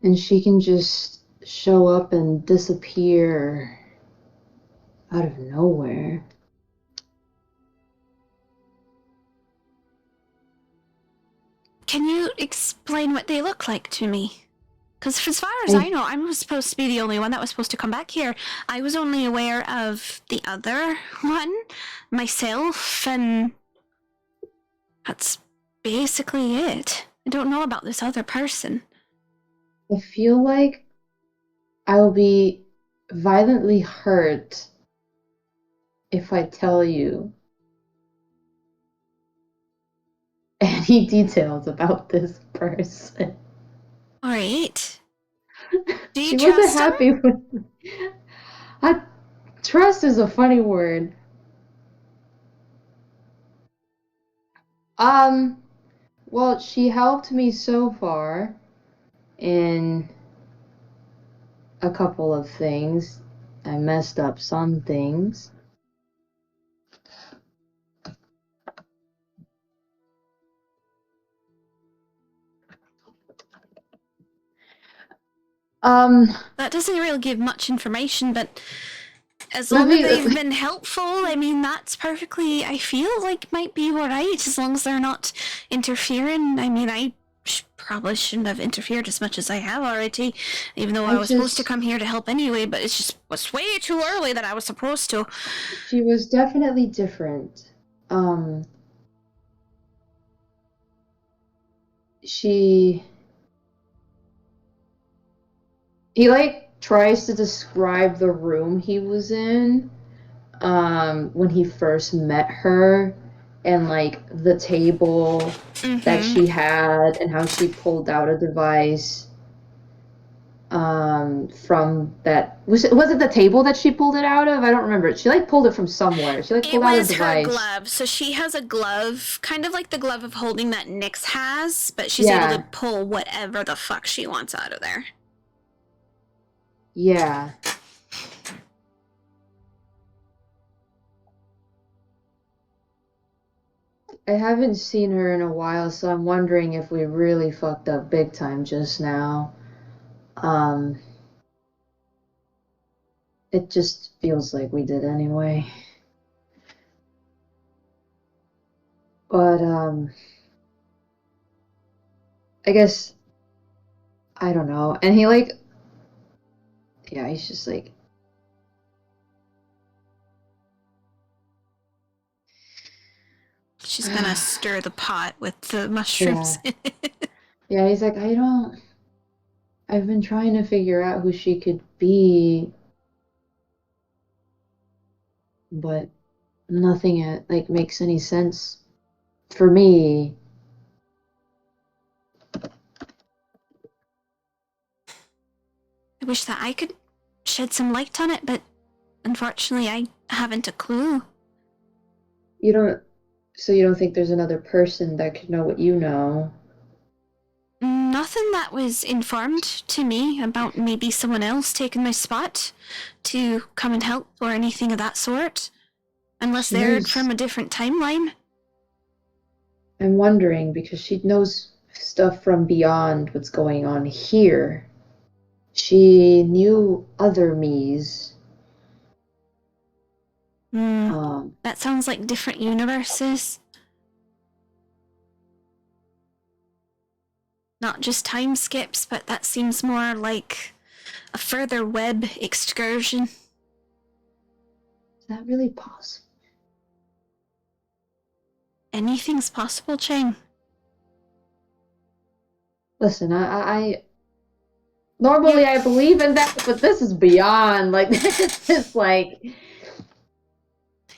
And she can just show up and disappear out of nowhere. Can you explain what they look like to me? Because as far as I know, I'm supposed to be the only one that was supposed to come back here. I was only aware of the other one, myself, and that's basically it. I don't know about this other person. I feel like I will be violently hurt if I tell you any details about this person. Alright. Do you She trust wasn't happy with me. Trust is a funny word. Well, she helped me so far in a couple of things. I messed up some things. That doesn't really give much information, but as long as they've been helpful, I mean, that's perfectly, I feel like might be alright, as long as they're not interfering. I mean, I probably shouldn't have interfered as much as I have already, even though I was supposed to come here to help anyway, but it's just was way too early that I was supposed to. She was definitely different. He like tries to describe the room he was in when he first met her, and like the table that she had and how she pulled out a device from that was it the table that she pulled it out of? I don't remember. She like pulled it from somewhere. She like pulled out a device. It was her glove. So she has a glove, kind of like the glove of holding that Nyx has, but she's able to pull whatever the fuck she wants out of there. Yeah. I haven't seen her in a while, so I'm wondering if we really fucked up big time just now. It just feels like we did anyway. But, I guess, I don't know. And he, like, yeah, he's just like, she's gonna stir the pot with the mushrooms. Yeah, he's like, I've been trying to figure out who she could be, but nothing like makes any sense for me. I wish that I could shed some light on it, but unfortunately I haven't a clue. So you don't think there's another person that could know what you know? Nothing that was informed to me about maybe someone else taking my spot to come and help or anything of that sort. Unless they're from a different timeline. I'm wondering because she knows stuff from beyond what's going on here. She knew other me's. That sounds like different universes. Not just time skips, but that seems more like a further web excursion. Is that really possible? Anything's possible, Chang. Listen, I normally I believe in that, but this is beyond. Like, this is like...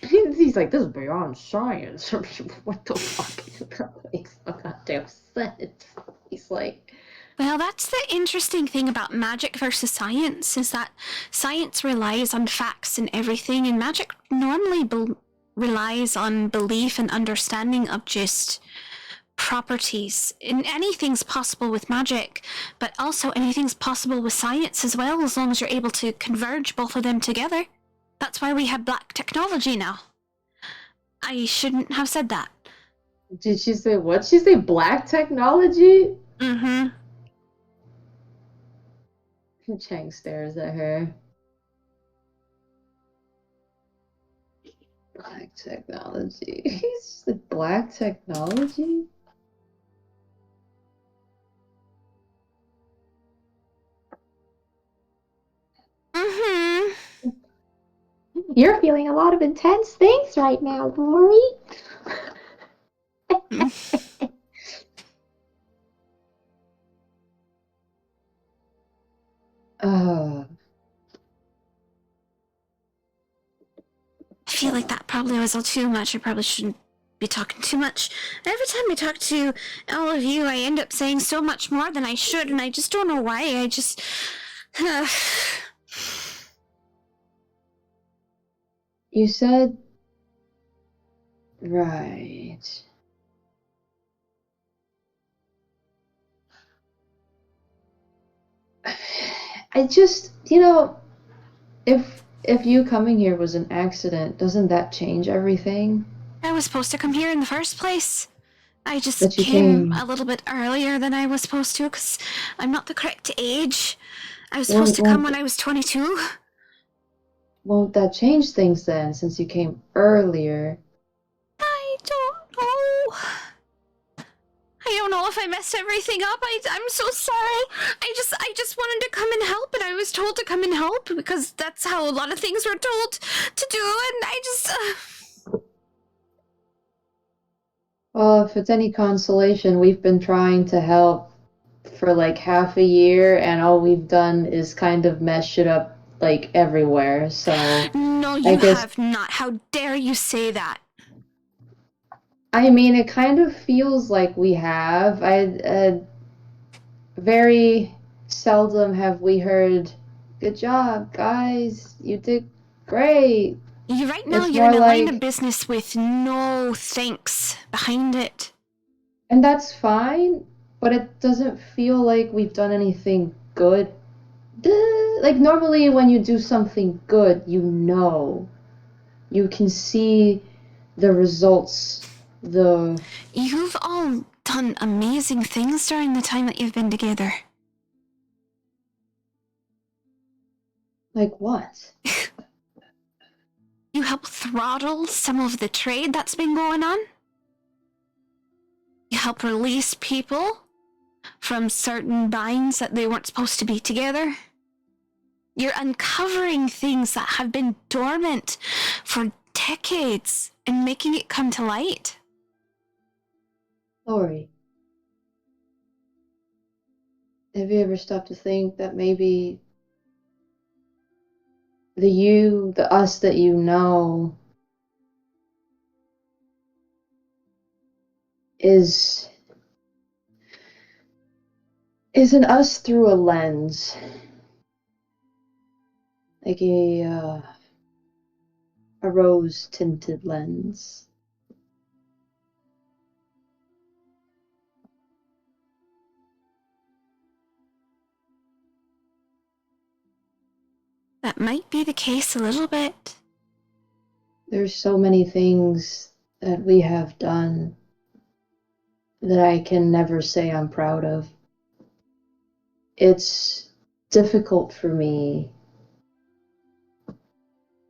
He's like, this is beyond science. What the fuck? That makes no goddamn sense. He's like... Well, that's the interesting thing about magic versus science, is that science relies on facts and everything, and magic normally relies on belief and understanding of just properties. And anything's possible with magic, but also anything's possible with science as well, as long as you're able to converge both of them together. That's why we have black technology now. I shouldn't have said that. Did she say what? She say black technology? Mm-hmm. Chang stares at her. Black technology. He's just like, black technology? Mm-hmm. You're feeling a lot of intense things right now, Lori. I feel like that probably was all too much. I probably shouldn't be talking too much. Every time I talk to all of you, I end up saying so much more than I should, and I just don't know why. I just... You said... Right. I just, if you coming here was an accident, doesn't that change everything? I was supposed to come here in the first place. I just came a little bit earlier than I was supposed to, because I'm not the correct age. I was supposed to come when I was 22. Won't that change things then, since you came earlier? I don't know. I don't know if I messed everything up. I'm so sorry. I just wanted to come and help, and I was told to come and help because that's how a lot of things were told to do, and I just... Well, if it's any consolation, we've been trying to help for like half a year, and all we've done is kind of mess shit up like everywhere, so... No, you have not. How dare you say that? I mean, it kind of feels like we have. Very seldom have we heard, "Good job, guys. You did great." You right now It's you're in more a line of like, business with no thanks behind it. and that's fine, but it doesn't feel like we've done anything good. Like, normally when you do something good, you can see the results. You've all done amazing things during the time that you've been together. Like what? You help throttle some of the trade that's been going on. You help release people from certain binds that they weren't supposed to be together. You're uncovering things that have been dormant for decades and making it come to light. Lori, have you ever stopped to think that maybe the us that you know, is an us through a lens, like a rose tinted lens? That might be the case a little bit. There's so many things that we have done that I can never say I'm proud of. It's difficult for me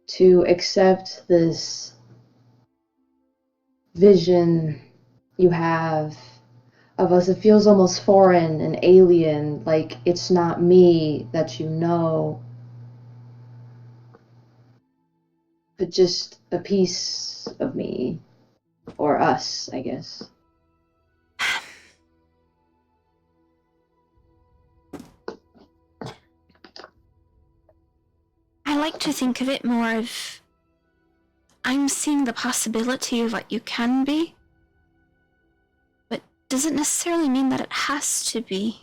to accept this vision you have of us. It feels almost foreign and alien, like it's not me that you know, but just a piece of me, or us, I guess. I like to think of it more of I'm seeing the possibility of what you can be, but doesn't necessarily mean that it has to be.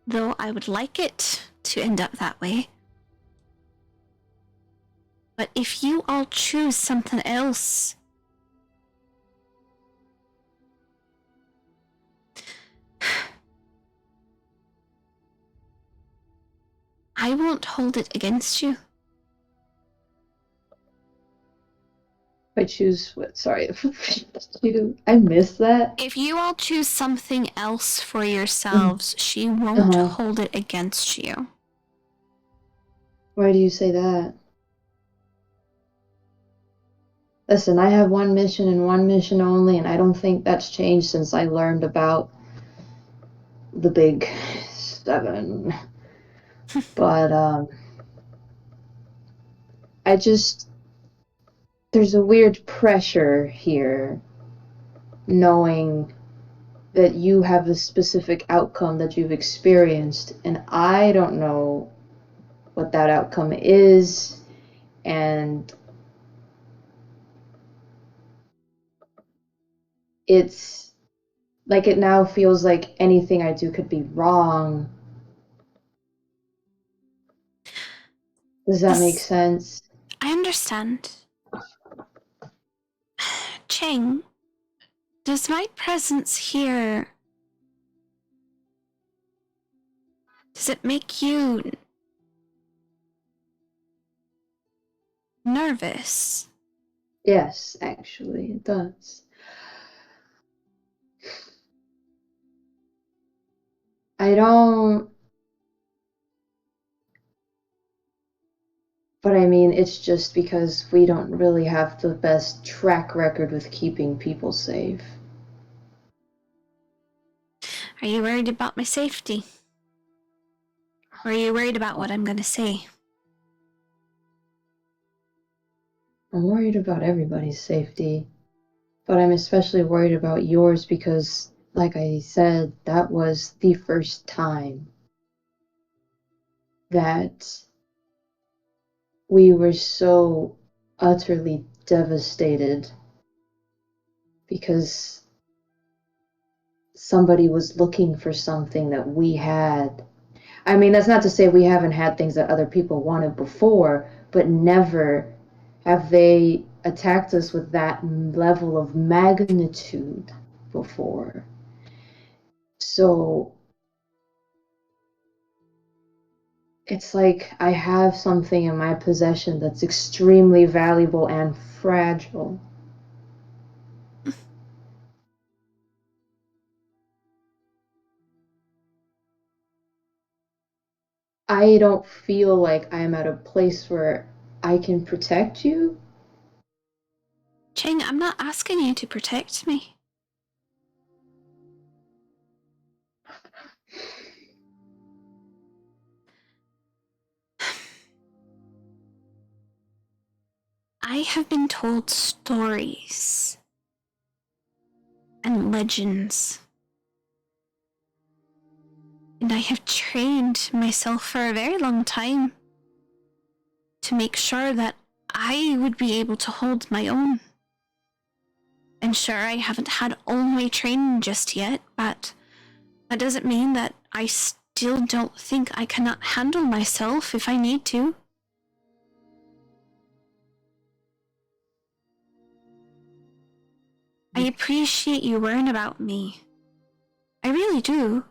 Though I would like it to end up that way. But if you all choose something else, I won't hold it against you. I choose what? Sorry, I missed that. If you all choose something else for yourselves, she won't hold it against you. Why do you say that? Listen, I have one mission and one mission only, and I don't think that's changed since I learned about the Big Seven. But I just, there's a weird pressure here, knowing that you have a specific outcome that you've experienced, and I don't know what that outcome is, and it's like it now feels like anything I do could be wrong. Does that make sense? I understand. Cheng, does my presence here... does it make you... nervous? Yes, actually, it does. I don't... But I mean, it's just because we don't really have the best track record with keeping people safe. Are you worried about my safety? Or are you worried about what I'm gonna say? I'm worried about everybody's safety, but I'm especially worried about yours because, like I said, that was the first time that we were so utterly devastated because somebody was looking for something that we had. I mean, that's not to say we haven't had things that other people wanted before, but never have they attacked us with that level of magnitude before. So it's like I have something in my possession that's extremely valuable and fragile. I don't feel like I'm at a place where I can protect you. Chang, I'm not asking you to protect me. I have been told stories and legends. And I have trained myself for a very long time to make sure that I would be able to hold my own. And sure, I haven't had all my training just yet, but that doesn't mean that I still don't think I cannot handle myself if I need to. I appreciate you worrying about me. I really do.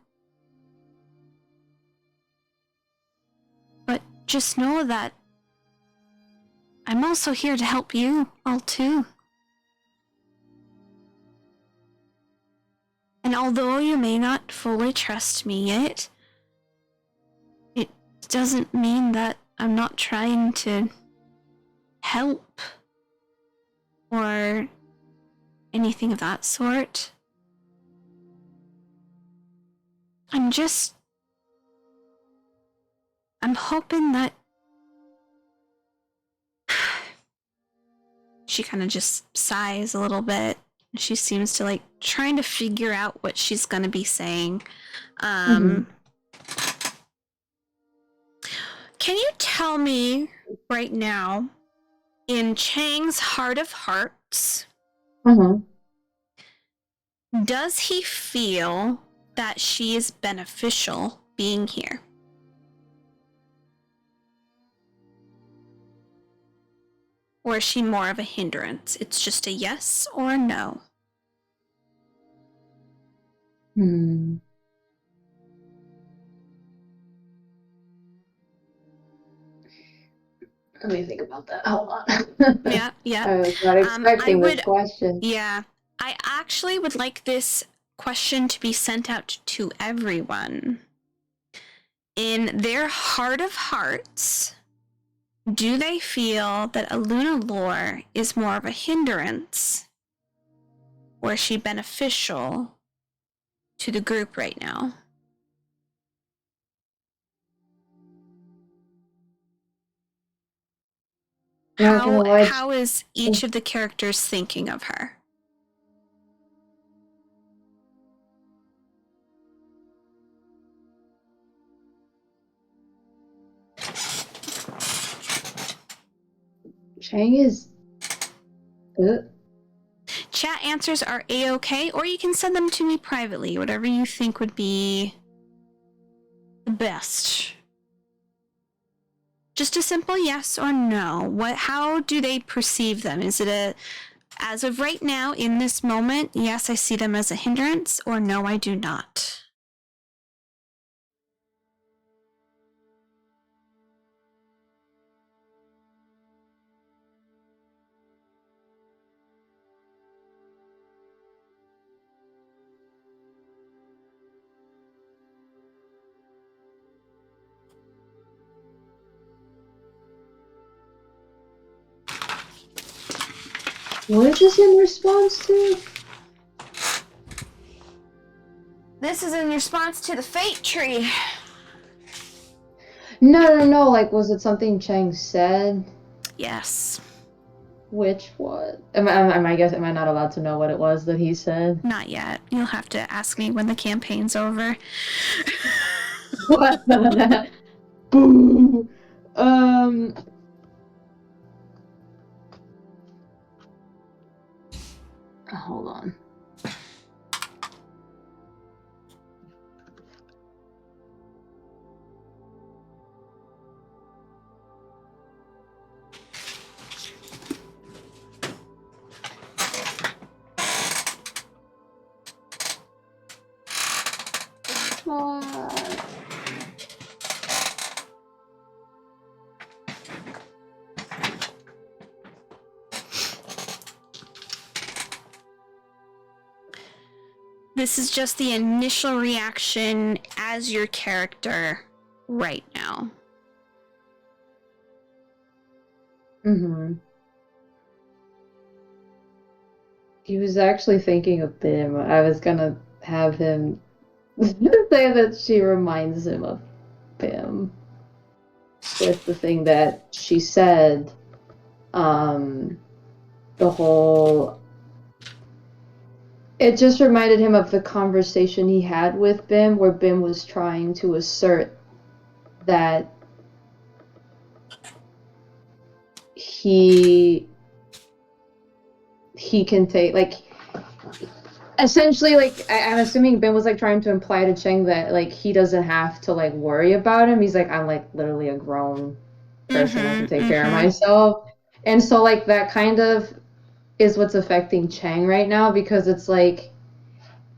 But just know that I'm also here to help you all too. And although you may not fully trust me yet, it doesn't mean that I'm not trying to help or anything of that sort. I'm hoping that she kind of just sighs a little bit. She seems to like trying to figure out what she's gonna be saying. Can you tell me right now, in Chang's heart of hearts, does he feel that she is beneficial being here? Or is she more of a hindrance? It's just a yes or a no. Let me think about that. Hold on. Yeah. I was not expecting this question. Yeah. I actually would like this question to be sent out to everyone. In their heart of hearts, do they feel that Aluna Lore is more of a hindrance? Or is she beneficial to the group right now? How is each of the characters thinking of her? Chang is... Chat answers are A-okay, or you can send them to me privately, whatever you think would be the best. Just a simple yes or no. How do they perceive them? Is it as of right now, in this moment, yes, I see them as a hindrance, or no, I do not? What is this in response to? This is in response to the fate tree. No. Like, was it something Chang said? Yes. Which what? Am I not allowed to know what it was that he said? Not yet. You'll have to ask me when the campaign's over. What? Boo. Hold on. This is just the initial reaction as your character right now. Mm-hmm. He was actually thinking of Bim. I was gonna have him say that she reminds him of Bim. With the thing that she said, the whole... It just reminded him of the conversation he had with Bim, where Bim was trying to assert that he can take, like, essentially, like, I'm assuming Bim was, like, trying to imply to Cheng that, like, he doesn't have to, like, worry about him. He's like, I'm, like, literally a grown person. I can take care of myself. And so, like, that kind of is what's affecting Cheng right now, because it's, like,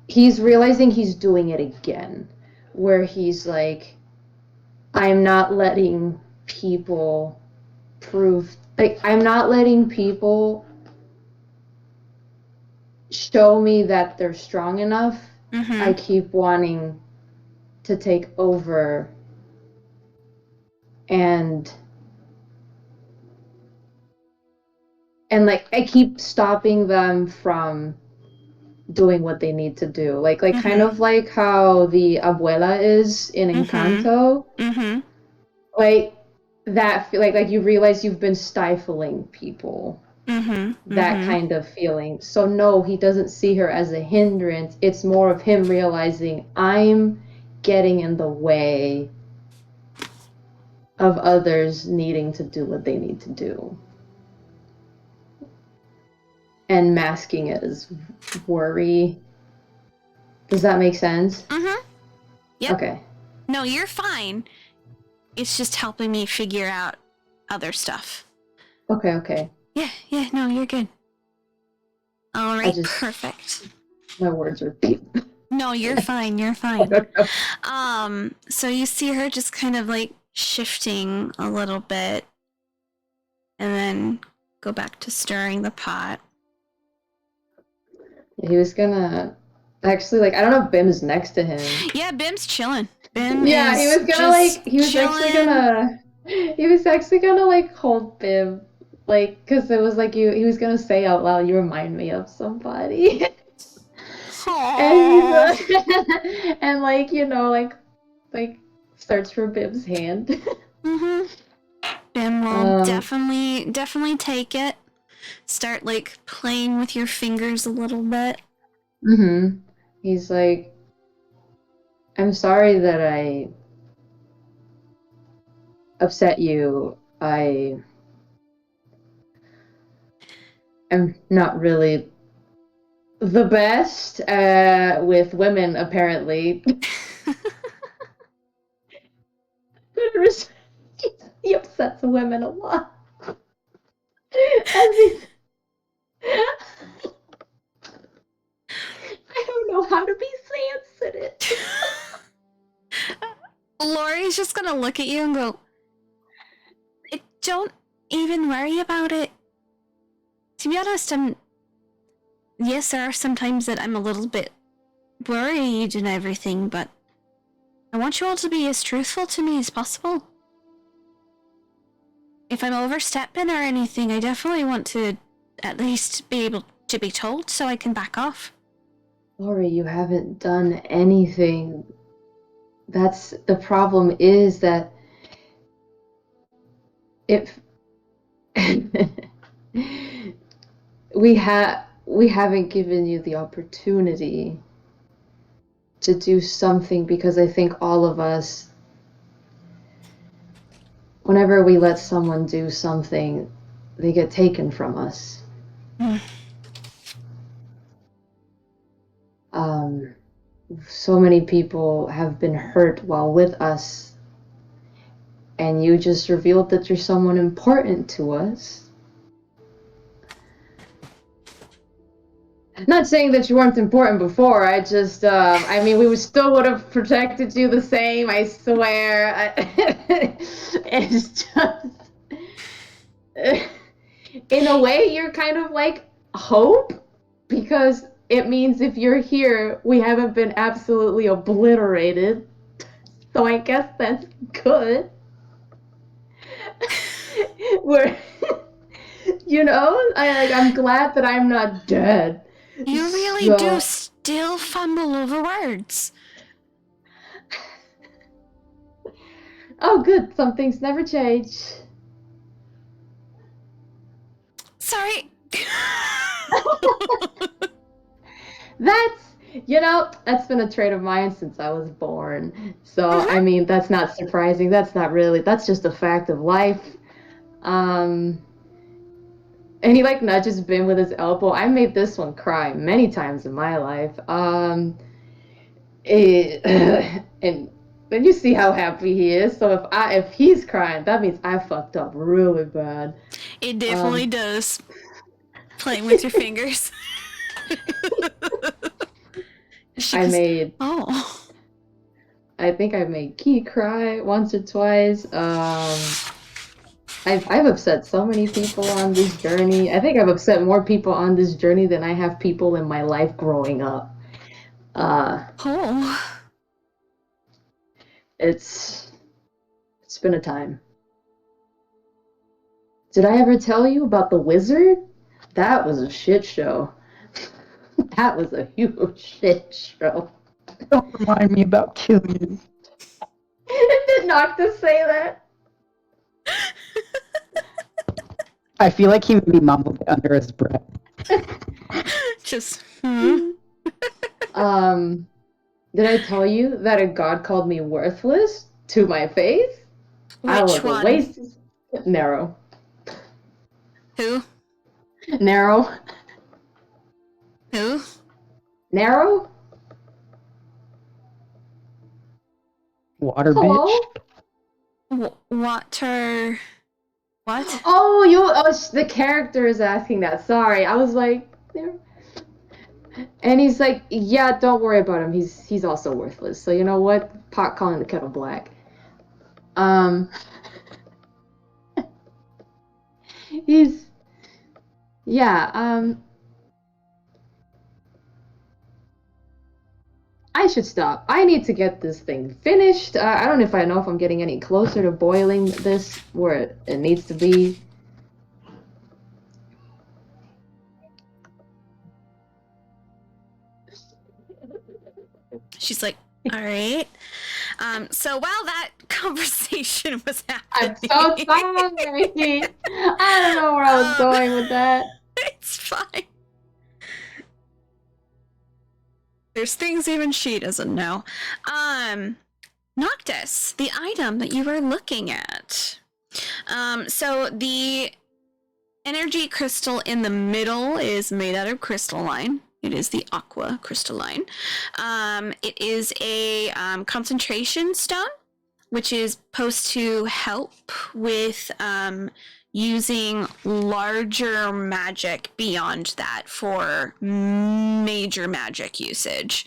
he's realizing he's doing it again, where he's, like, I'm not letting people prove... Like, I'm not letting people show me that they're strong enough. I keep wanting to take over and like I keep stopping them from doing what they need to do. Like kind of like how the abuela is in Encanto. Like that, like you realize you've been stifling people. That kind of feeling. So no, he doesn't see her as a hindrance. It's more of him realizing I'm getting in the way of others needing to do what they need to do. And masking it as worry. Does that make sense? Yep. Okay. No, you're fine. It's just helping me figure out other stuff. Okay. Yeah, no, you're good. All right, perfect. My words are deep. No, you're fine, so you see her just kind of like shifting a little bit and then go back to stirring the pot. He was gonna... Actually, like, I don't know if Bim's next to him. Yeah, Bim's chilling. Bim yeah, is he was gonna, like, he was actually gonna, like, hold Bim. Like, because it was like he was gonna say out loud, you remind me of somebody. and, and, like, you know, like starts for Bim's hand. Bim will definitely take it. Start, like, playing with your fingers a little bit. He's like, I'm sorry that I upset you. I'm not really the best with women, apparently. He upsets women a lot. I don't know how to be sensitive. Lori's just gonna look at you and go, don't even worry about it. To be honest, yes, there are some times that I'm a little bit worried and everything, but I want you all to be as truthful to me as possible. If I'm overstepping or anything, I definitely want to at least be able to be told so I can back off. Lori, you haven't done anything. That's the problem, is that if we haven't given you the opportunity to do something, because I think all of us, whenever we let someone do something, they get taken from us. So many people have been hurt while with us, and you just revealed that you're someone important to us. Not saying that you weren't important before, I just, I mean, we still would have protected you the same, I swear. It's just... In a way, you're kind of like hope, because it means if you're here, we haven't been absolutely obliterated. So I guess that's good. We're, I'm glad that I'm not dead. You really do still fumble over words. Oh, good. Some things never change. Sorry. That's been a trait of mine since I was born. So, I mean, that's not surprising. That's just a fact of life. And he, nudges Ben with his elbow. I made this one cry many times in my life. And then you see how happy he is. So if he's crying, that means I fucked up really bad. It definitely does. Playing with your fingers. I think I made Key cry once or twice. I've upset so many people on this journey. I think I've upset more people on this journey than I have people in my life growing up. It's been a time. Did I ever tell you about the wizard? That was a shit show. That was a huge shit show. Don't remind me about killing. Did Noctis say that? I feel like he maybe mumbled it under his breath. Just. Did I tell you that a god called me worthless to my face? I was one? A waste. Narrow. Who? Narrow. Who? Narrow? Water Hello? bitch. Water. What? Oh, the character is asking that. Sorry, I was like, and he's like, yeah, don't worry about him. He's also worthless. So you know what? Pot calling the kettle black. I should stop. I need to get this thing finished. I don't know if I'm getting any closer to boiling this where it needs to be. She's like, all right. So while that conversation was happening, I'm so sorry. I don't know where I was going with that. It's fine. There's things even she doesn't know. Noctis, the item that you were looking at. So the energy crystal in the middle is made out of crystalline. It is the aqua crystalline. It is a concentration stone, which is supposed to help with using larger magic beyond that for major magic usage.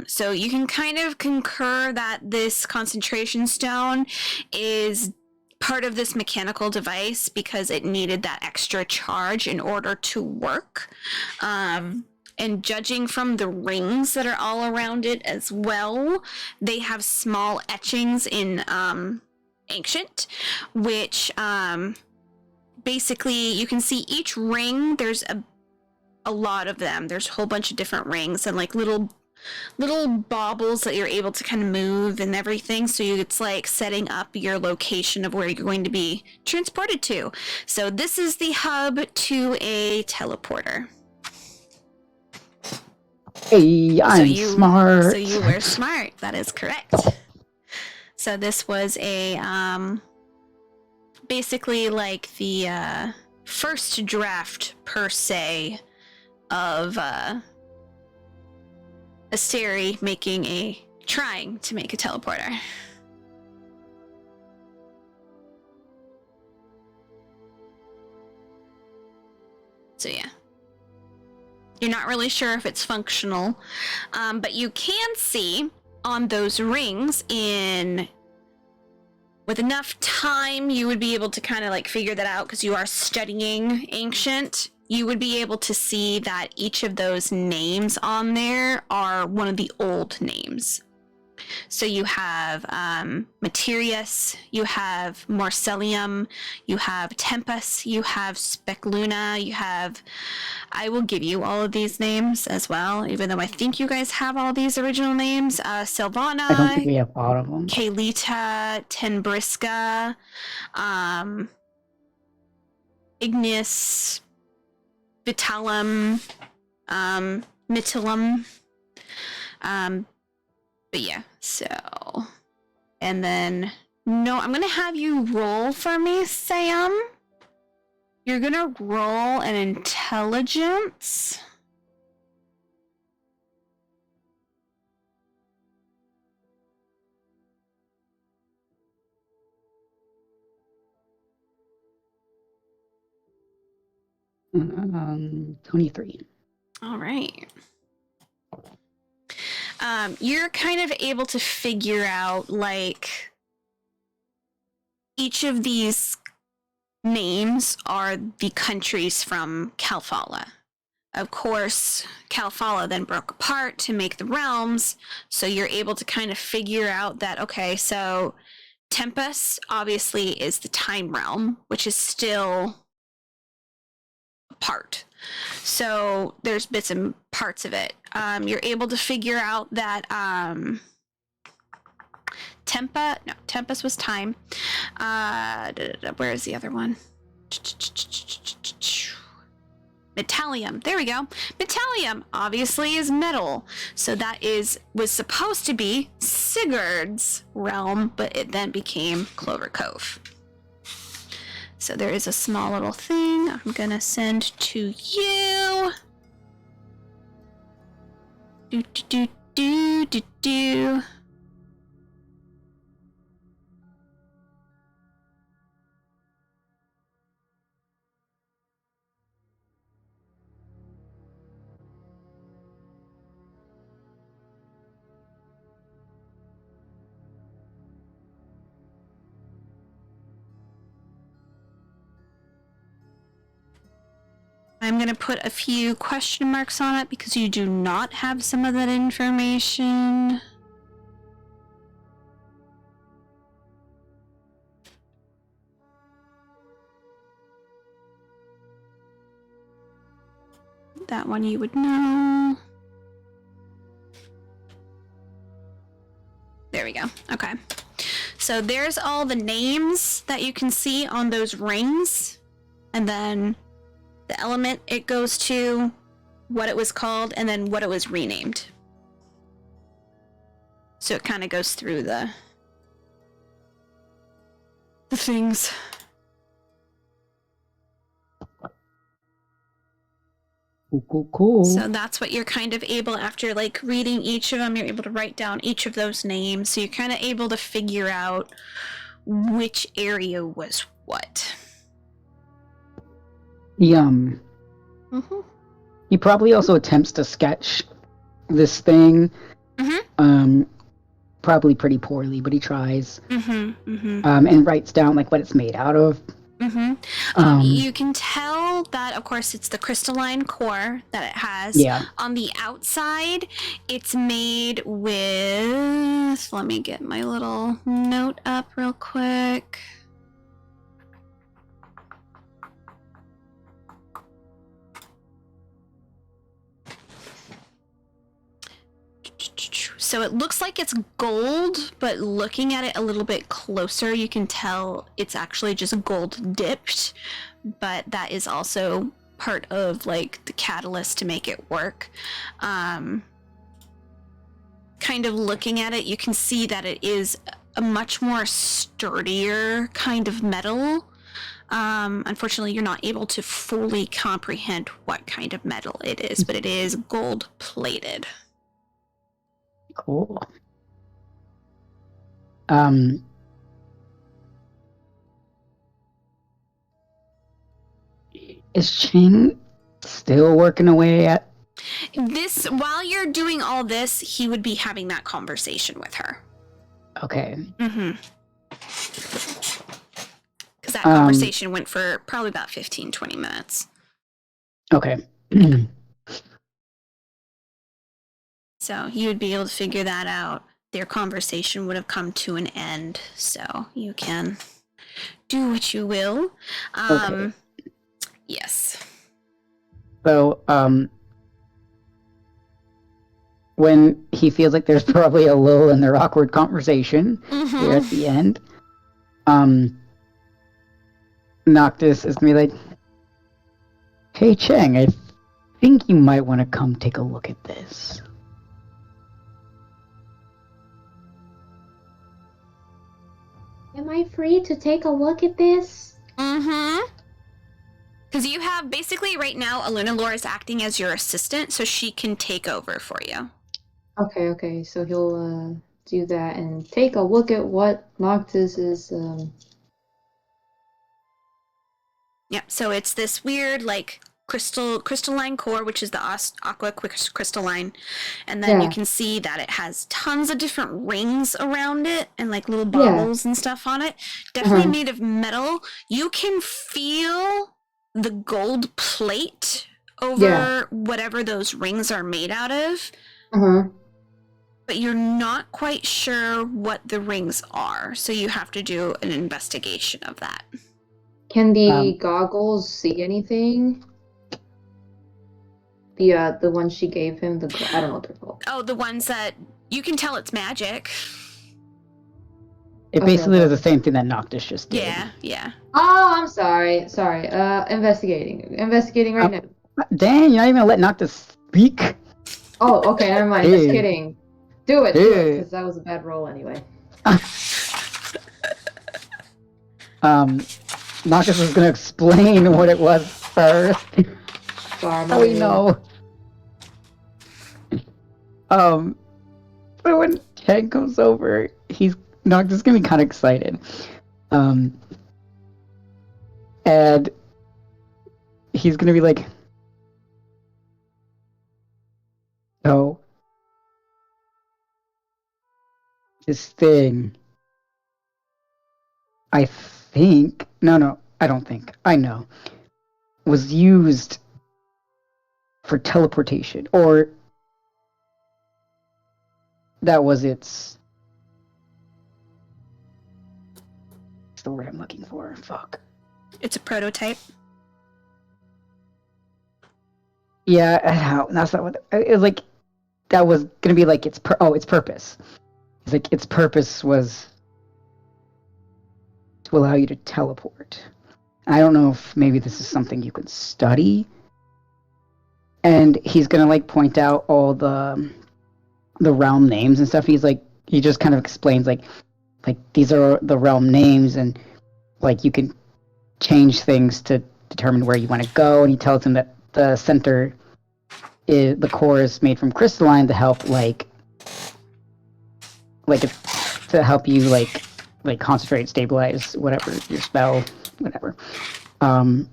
So you can kind of concur that this concentration stone is part of this mechanical device because it needed that extra charge in order to work. And judging from the rings that are all around it as well, they have small etchings in Ancient, which basically you can see each ring. There's a lot of them. There's a whole bunch of different rings and like little baubles that you're able to kind of move and everything. So it's like setting up your location of where you're going to be transported to. So this is the hub to a teleporter. Hey, I'm smart. So you were smart. That is correct. So this was a basically like the first draft per se of Asteri trying to make a teleporter. So yeah. You're not really sure if it's functional, but you can see on those rings with enough time, you would be able to kind of like figure that out because you are studying Ancient. you would be able to see that each of those names on there are one of the old names. So you have Materius, you have Marcellium, you have Tempus, you have Specluna, you have... I will give you all of these names as well, even though I think you guys have all these original names. Sylvana, I don't think we have all of them. Kaelita, Tenbriska, Ignis, Vitalum, Mytilum, but yeah, so, and then, no, I'm gonna have you roll for me, Sam. You're gonna roll an intelligence. Um, 23. All right. You're kind of able to figure out, like, each of these names are the countries from Kalfala. Of course, Kalfala then broke apart to make the realms, so you're able to kind of figure out that, okay, so Tempus obviously is the time realm, which is still apart. So there's bits and parts of it. You're able to figure out that Tempus was time. Where is the other one? Metallium. There we go. Metallium obviously is metal. So that was supposed to be Sigurd's realm, but it then became Clover Cove. So there is a small little thing I'm gonna send to you. Do. I'm going to put a few question marks on it because you do not have some of that information. That one you would know. There we go. Okay. So there's all the names that you can see on those rings. And then the element it goes to, what it was called, and then what it was renamed. So it kind of goes through the things. Cool. So that's what you're kind of able, after like reading each of them, you're able to write down each of those names. So you're kind of able to figure out which area was what. He probably also attempts to sketch this thing. Probably pretty poorly, but he tries. And writes down like what it's made out of. You can tell that, of course, it's the crystalline core that it has. Yeah. On the outside, it's made with... Let me get my little note up real quick. So it looks like it's gold, but looking at it a little bit closer, you can tell it's actually just gold dipped. But that is also part of like the catalyst to make it work. Kind of looking at it, you can see that it is a much more sturdier kind of metal. Unfortunately, you're not able to fully comprehend what kind of metal it is, but it is gold plated. Cool. Is Ching still working away at this? While you're doing all this, he would be having that conversation with her. Okay. Because that conversation went for probably about 15-20 minutes. Okay. So you would be able to figure that out. Their conversation would have come to an end, so you can do what you will. Okay. Yes. So, when he feels like there's probably a lull in their awkward conversation here at the end, Noctis is gonna be like, "Hey Cheng, I think you might want to come take a look at this." Am I free to take a look at this? Because you have basically right now, Alunalore is acting as your assistant, so she can take over for you. Okay. So he'll do that and take a look at what Noctis is. Yeah. So it's this weird like crystalline core, which is the aqua crystalline, and then you can see that it has tons of different rings around it and like little baubles and stuff on it. Definitely made of metal. You can feel the gold plate over whatever those rings are made out of. But you're not quite sure what the rings are, so you have to do an investigation of that. Can the goggles see anything? The ones she gave him, I don't know what they're called. Oh, the ones that you can tell it's magic. It basically does the same thing that Noctis just did. Yeah. Oh, I'm sorry. Investigating right now. Dang, you're not even gonna let Noctis speak? Oh, okay, never mind. Just kidding. Do it, because that was a bad roll anyway. Noctis was gonna explain what it was first. Sorry, How we know. So when Ken comes over, Noctis is gonna be kind of excited. And he's gonna be like, "Oh, this thing. I think no, I don't think. I know. Was used for teleportation, or that was its. That's the word I'm looking for. Fuck. It's a prototype. Yeah, that's not what it was like. That was gonna be like its purpose. It's like its purpose was to allow you to teleport. I don't know if maybe this is something you could study. And he's gonna like point out all the realm names and stuff. He just kind of explains like these are the realm names, and like you can change things to determine where you want to go. And he tells him that the center the core is made from crystalline to help to help you like concentrate, stabilize whatever your spell, whatever. And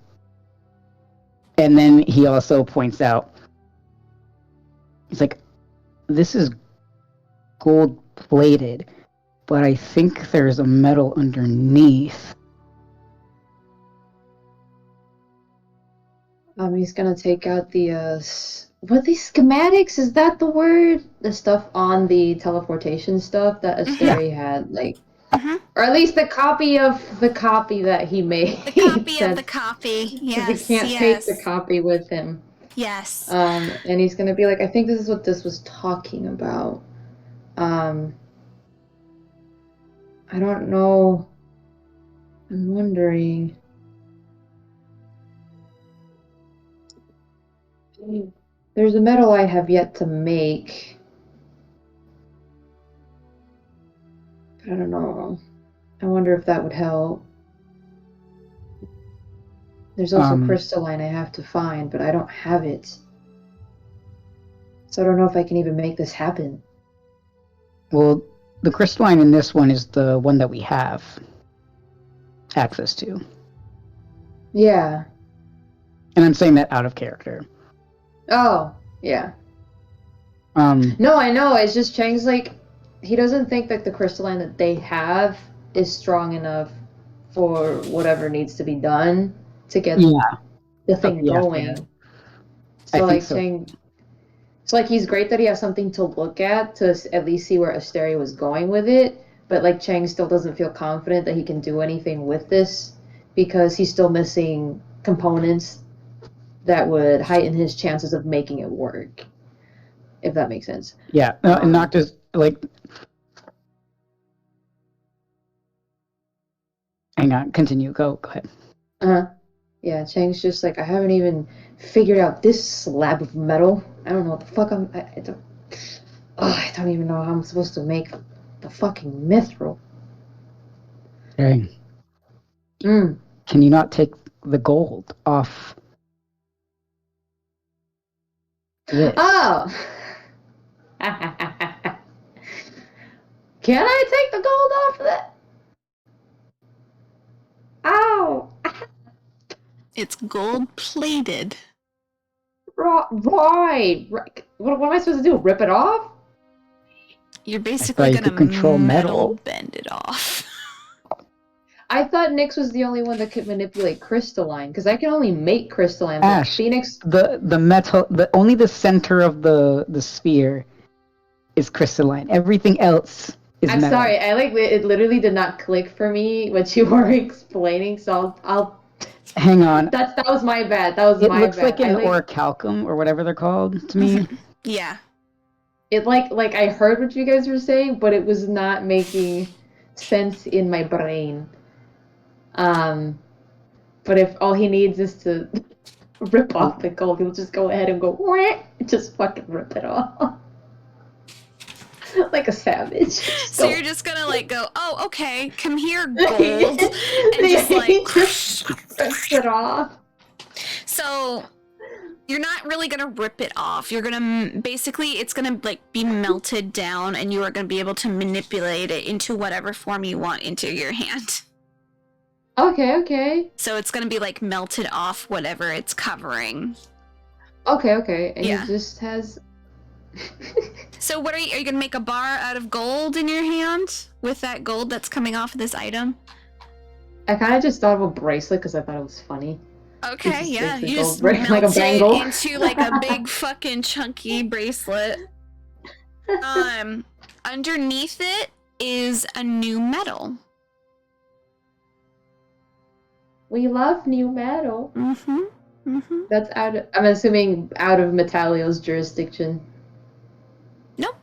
then he also points out, he's like, this is gold plated, but I think there's a metal underneath. He's gonna take out the what, these schematics? Is that the word? The stuff on the teleportation stuff that Asteri had, like, or at least the copy of the copy that he made. The copy of the copy. Yes. He can't take the copy with him. Yes. And he's gonna be like, I think this is what this was talking about. I don't know. I'm wondering. There's a metal I have yet to make. I don't know. I wonder if that would help. There's also crystalline I have to find, but I don't have it. So I don't know if I can even make this happen. Well, the crystalline in this one is the one that we have access to. Yeah. And I'm saying that out of character. Oh, yeah. No, I know. It's just Chang's like, he doesn't think that the crystalline that they have is strong enough for whatever needs to be done to get the thing going. So think like so. saying, so like he's great that he has something to look at to at least see where Asteria was going with it. But like Chang still doesn't feel confident that he can do anything with this because he's still missing components that would heighten his chances of making it work. If that makes sense. Yeah, and Noctis, like... Hang on, continue. Go ahead. Yeah, Chang's just like, I haven't even figured out this slab of metal. I don't know what the fuck I don't even know how I'm supposed to make the fucking mithril. Dang. Mm. Can you not take the gold off this? Oh! Can I take the gold off of that? Ow! It's gold plated. Right. What am I supposed to do? Rip it off? You're basically you gonna could control metal. bend it off. I thought Nyx was the only one that could manipulate crystalline, because I can only make crystalline. But Ash, Phoenix. the metal, only the center of the sphere is crystalline. Everything else is I'm metal. sorry. It literally did not click for me what you were explaining. So I'll. Hang on. That was my bad. That was my bad. It looks like an orichalcum or whatever they're called to me. Yeah. It like I heard what you guys were saying, but it was not making sense in my brain. But if all he needs is to rip off the gold, he'll just go ahead and go just fucking rip it off. Like a savage. So you're just gonna like go, oh, okay, come here, gold, and just like rips it off. So you're not really gonna rip it off. You're gonna basically, it's gonna like be melted down, and you are gonna be able to manipulate it into whatever form you want into your hand. Okay. So it's gonna be like melted off whatever it's covering. Okay. And Yeah. he just has. So what are you gonna make a bar out of gold in your hand with that gold that's coming off of this item? I kind of just thought of a bracelet because I thought it was funny. Okay, yeah, you just like a melt bangle. it into like a big fucking chunky bracelet. Underneath it is a new metal. We love new metal. Mm-hmm. That's I'm assuming out of Metallio's jurisdiction. Nope.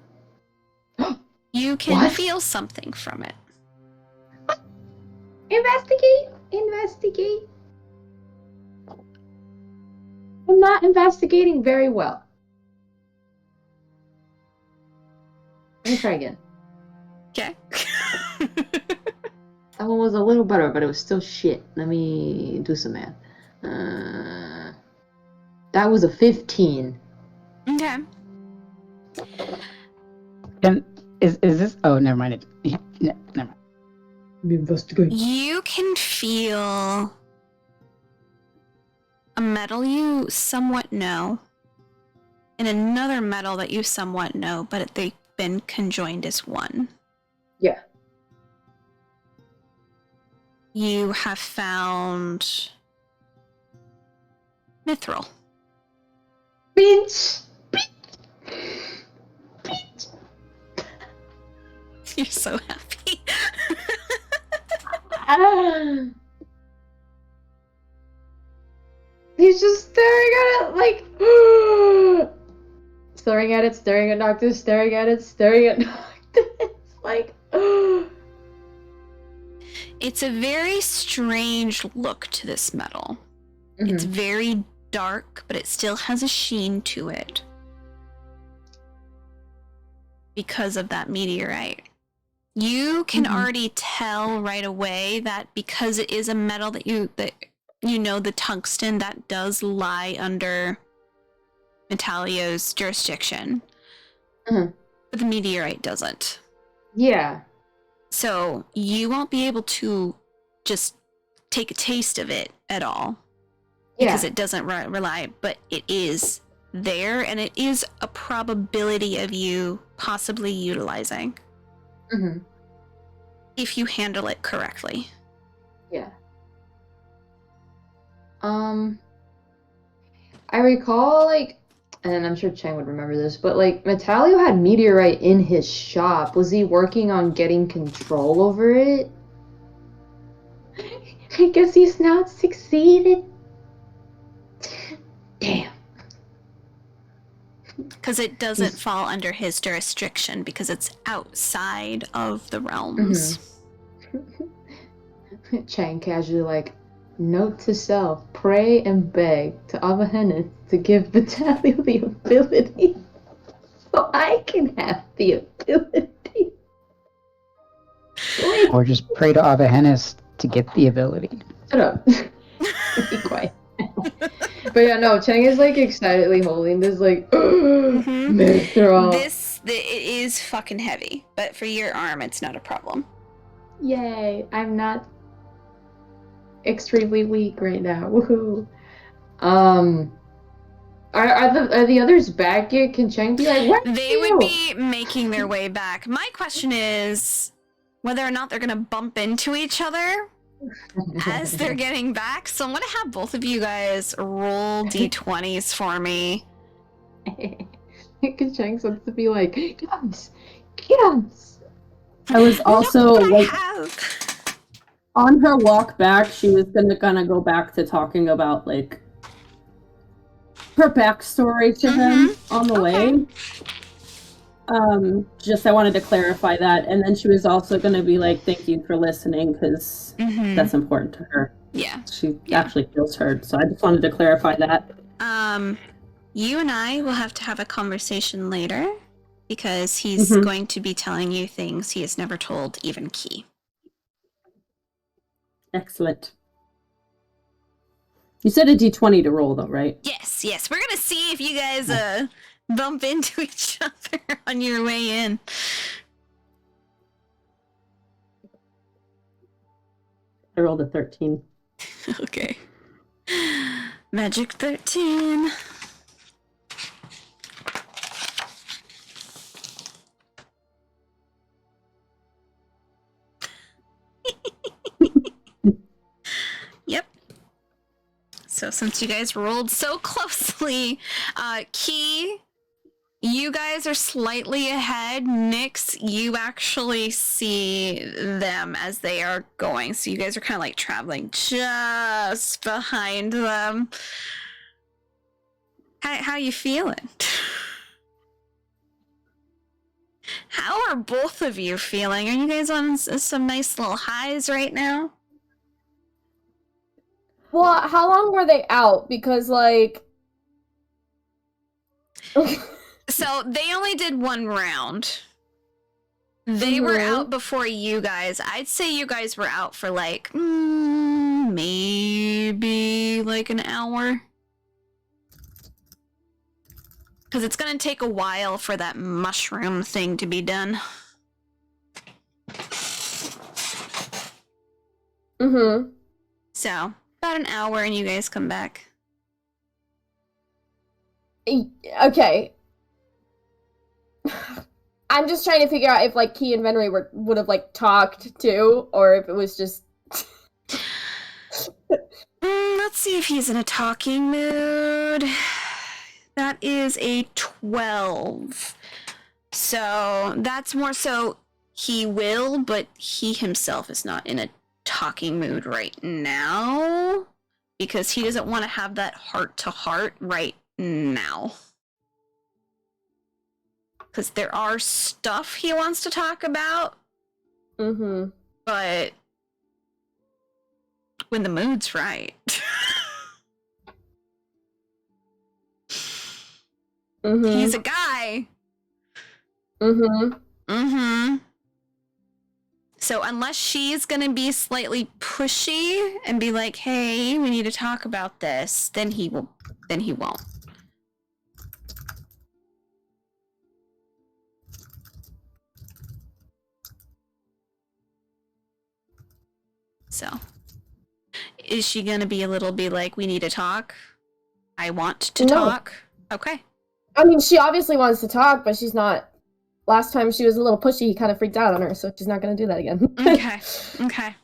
You can What? feel something from it. Investigate. I'm not investigating very well. Let me try again. Okay. That one was a little better, but it was still shit. Let me do some math. That was a 15. Okay. And is this? Oh, never mind. Never mind. Investigate. You can feel a metal you somewhat know, and another metal that you somewhat know, but they've been conjoined as one. Yeah. You have found mithril. Bitch. You're so happy. He's just staring at it like staring at Noctis, staring at Noctis. Like It's a very strange look to this metal. It's very dark, but it still has a sheen to it. Because of that meteorite. You can already tell right away that because it is a metal that you know the tungsten that does lie under Metallio's jurisdiction. But the meteorite doesn't. yeah. So you won't be able to just take a taste of it at all. Because it doesn't rely, but it is there, and it is a probability of you possibly utilizing. If you handle it correctly. Yeah. I recall, like, and I'm sure Chang would remember this, but like Metalio had Meteorite in his shop. Was he working on getting control over it? I guess he's not succeeded. Damn. Because it doesn't fall under his jurisdiction because it's outside of the realms. Chang casually like, note to self, pray and beg to Avahenith to give Vitalio the ability so I can have the ability. Or just pray to Avahennis to get the ability. Shut up. Be quiet. But yeah, no, Chang is like excitedly holding this like Mithril. It is fucking heavy, but for your arm, it's not a problem. Yay! I'm not extremely weak right now. Woohoo! Are the others back yet? Can Chang be like, what? They would be making their way back. My question is whether or not they're gonna bump into each other as they're getting back. So I'm gonna have both of you guys roll d20s for me. Because Chang wants to be like, Gums! I was also like, have. on her walk back, she was gonna go back to talking about like her backstory to him on the way. Just I wanted to clarify that, and then she was also gonna be like, "Thank you for listening," because that's important to her. Yeah, she actually feels heard. So I just wanted to clarify that. You and I will have to have a conversation later because he's going to be telling you things he has never told even Key. Excellent. You said a d20 to roll, though, right? Yes. We're gonna see if you guys bump into each other on your way in. I rolled a 13. Okay. Magic 13. Yep. So since you guys rolled so closely, Key, you guys are slightly ahead. Nyx, you actually see them as they are going. So you guys are kind of like traveling just behind them. How you feeling? How are both of you feeling? Are you guys on some nice little highs right now? Well, how long were they out? Because, like... So, they only did one round. They were out before you guys. I'd say you guys were out for, like, maybe, like, an hour. Because it's going to take a while for that mushroom thing to be done. So, about an hour and you guys come back. Okay. I'm just trying to figure out if, like, Key and Venry would have, like, talked too, or if it was just... Let's see if he's in a talking mood. That is a 12. So, that's more so he will, but he himself is not in a talking mood right now. Because he doesn't want to have that heart-to-heart right now. Because there are stuff he wants to talk about. But when the mood's right. He's a guy. So unless she's gonna be slightly pushy and be like, hey, we need to talk about this, then he won't. So, is she gonna be a little bit like, we need to talk? I want to talk? Okay. I mean, she obviously wants to talk, but she's not... Last time she was a little pushy, he kind of freaked out on her, so she's not gonna do that again. Okay.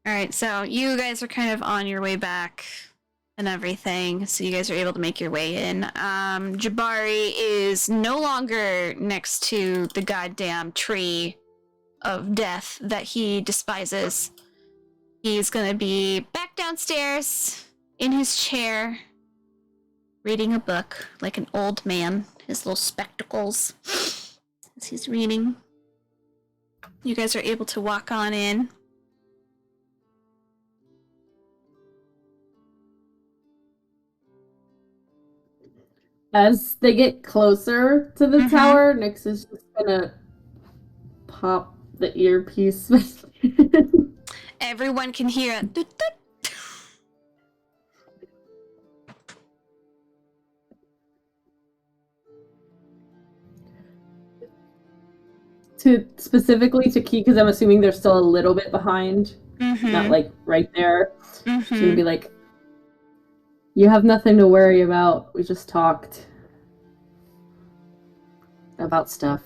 Alright, so you guys are kind of on your way back and everything, so you guys are able to make your way in. Jabari is no longer next to the goddamn tree of death that he despises. He's gonna be back downstairs in his chair, reading a book like an old man, his little spectacles, as he's reading. You guys are able to walk on in. As they get closer to the tower, Nyx is just gonna pop the earpiece. Everyone can hear it. Specifically to Key, because I'm assuming they're still a little bit behind. Not like right there. She's gonna be like, you have nothing to worry about. We just talked about stuff.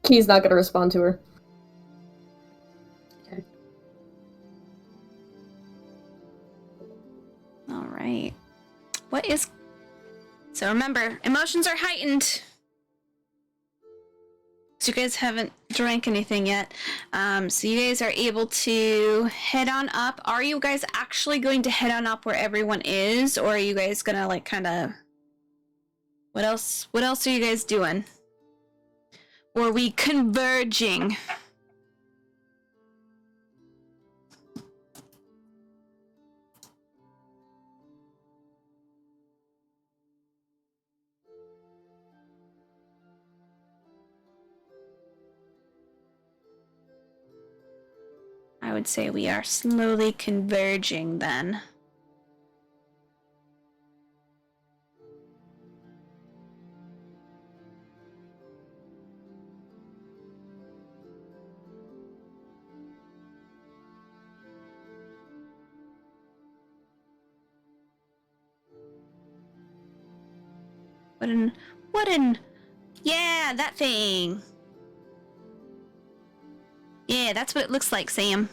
Key's not gonna respond to her. Okay. All right. What is... So remember, emotions are heightened. So you guys haven't drank anything yet. So you guys are able to head on up. Are you guys actually going to head on up where everyone is? Or are you guys gonna like kind of... What else are you guys doing? Or are we converging? I would say we are slowly converging then. Yeah, that thing. Yeah, that's what it looks like, Sam.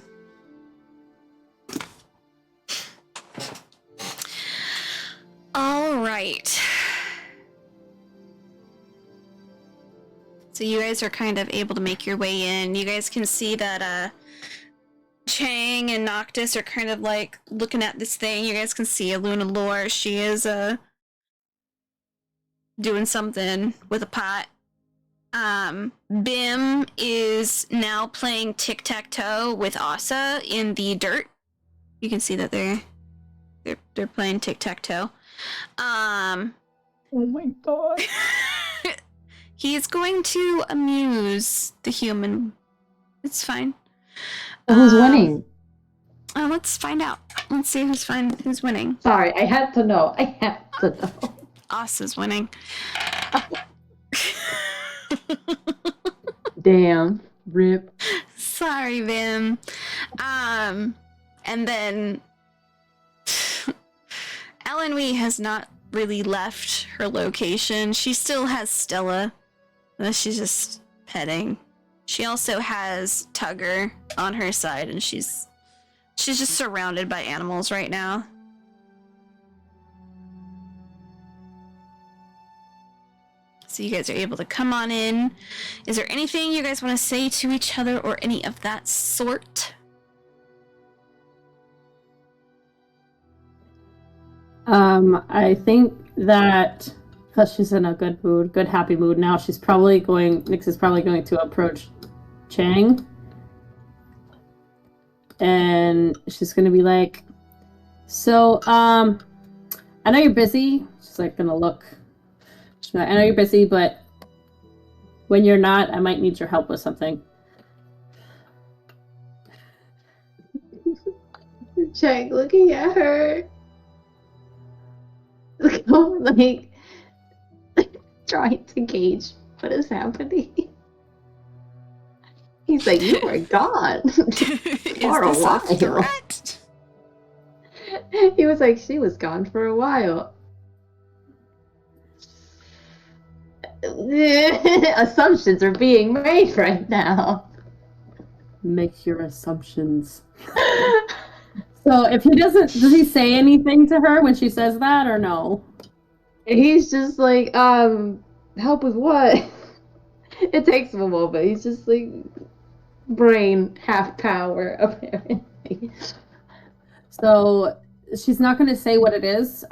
All right. So you guys are kind of able to make your way in. You guys can see that Chang and Noctis are kind of like looking at this thing. You guys can see Aluna Lore. She is doing something with a pot. Bim is now playing tic-tac-toe with Asa in the dirt. You can see that they're playing tic-tac-toe. Oh my god. He's going to amuse the human. It's fine. Who's winning? Let's find out. Let's see who's winning. Sorry, I had to know. Asa's winning. Damn. Rip. Sorry, Vim. And then Ellen Wee has not really left her location. She still has Stella that she's just petting. She also has Tugger on her side, and she's just surrounded by animals right now. So you guys are able to come on in. Is there anything you guys want to say to each other or any of that sort? I think that because she's in a good mood, good happy mood now, Nyx is probably going to approach Chang. And she's gonna be like, so, I know you're busy. She's like gonna look. She's like, I know you're busy, but when you're not, I might need your help with something. Chang looking at her. Like, trying to gauge what is happening. He's like, you were gone for a while. He was like, she was gone for a while. Assumptions are being made right now. Make your assumptions. So if he does he say anything to her when she says that or no? He's just like, help with what? It takes him a moment. He's just like, brain half power, apparently. So she's not going to say what it is,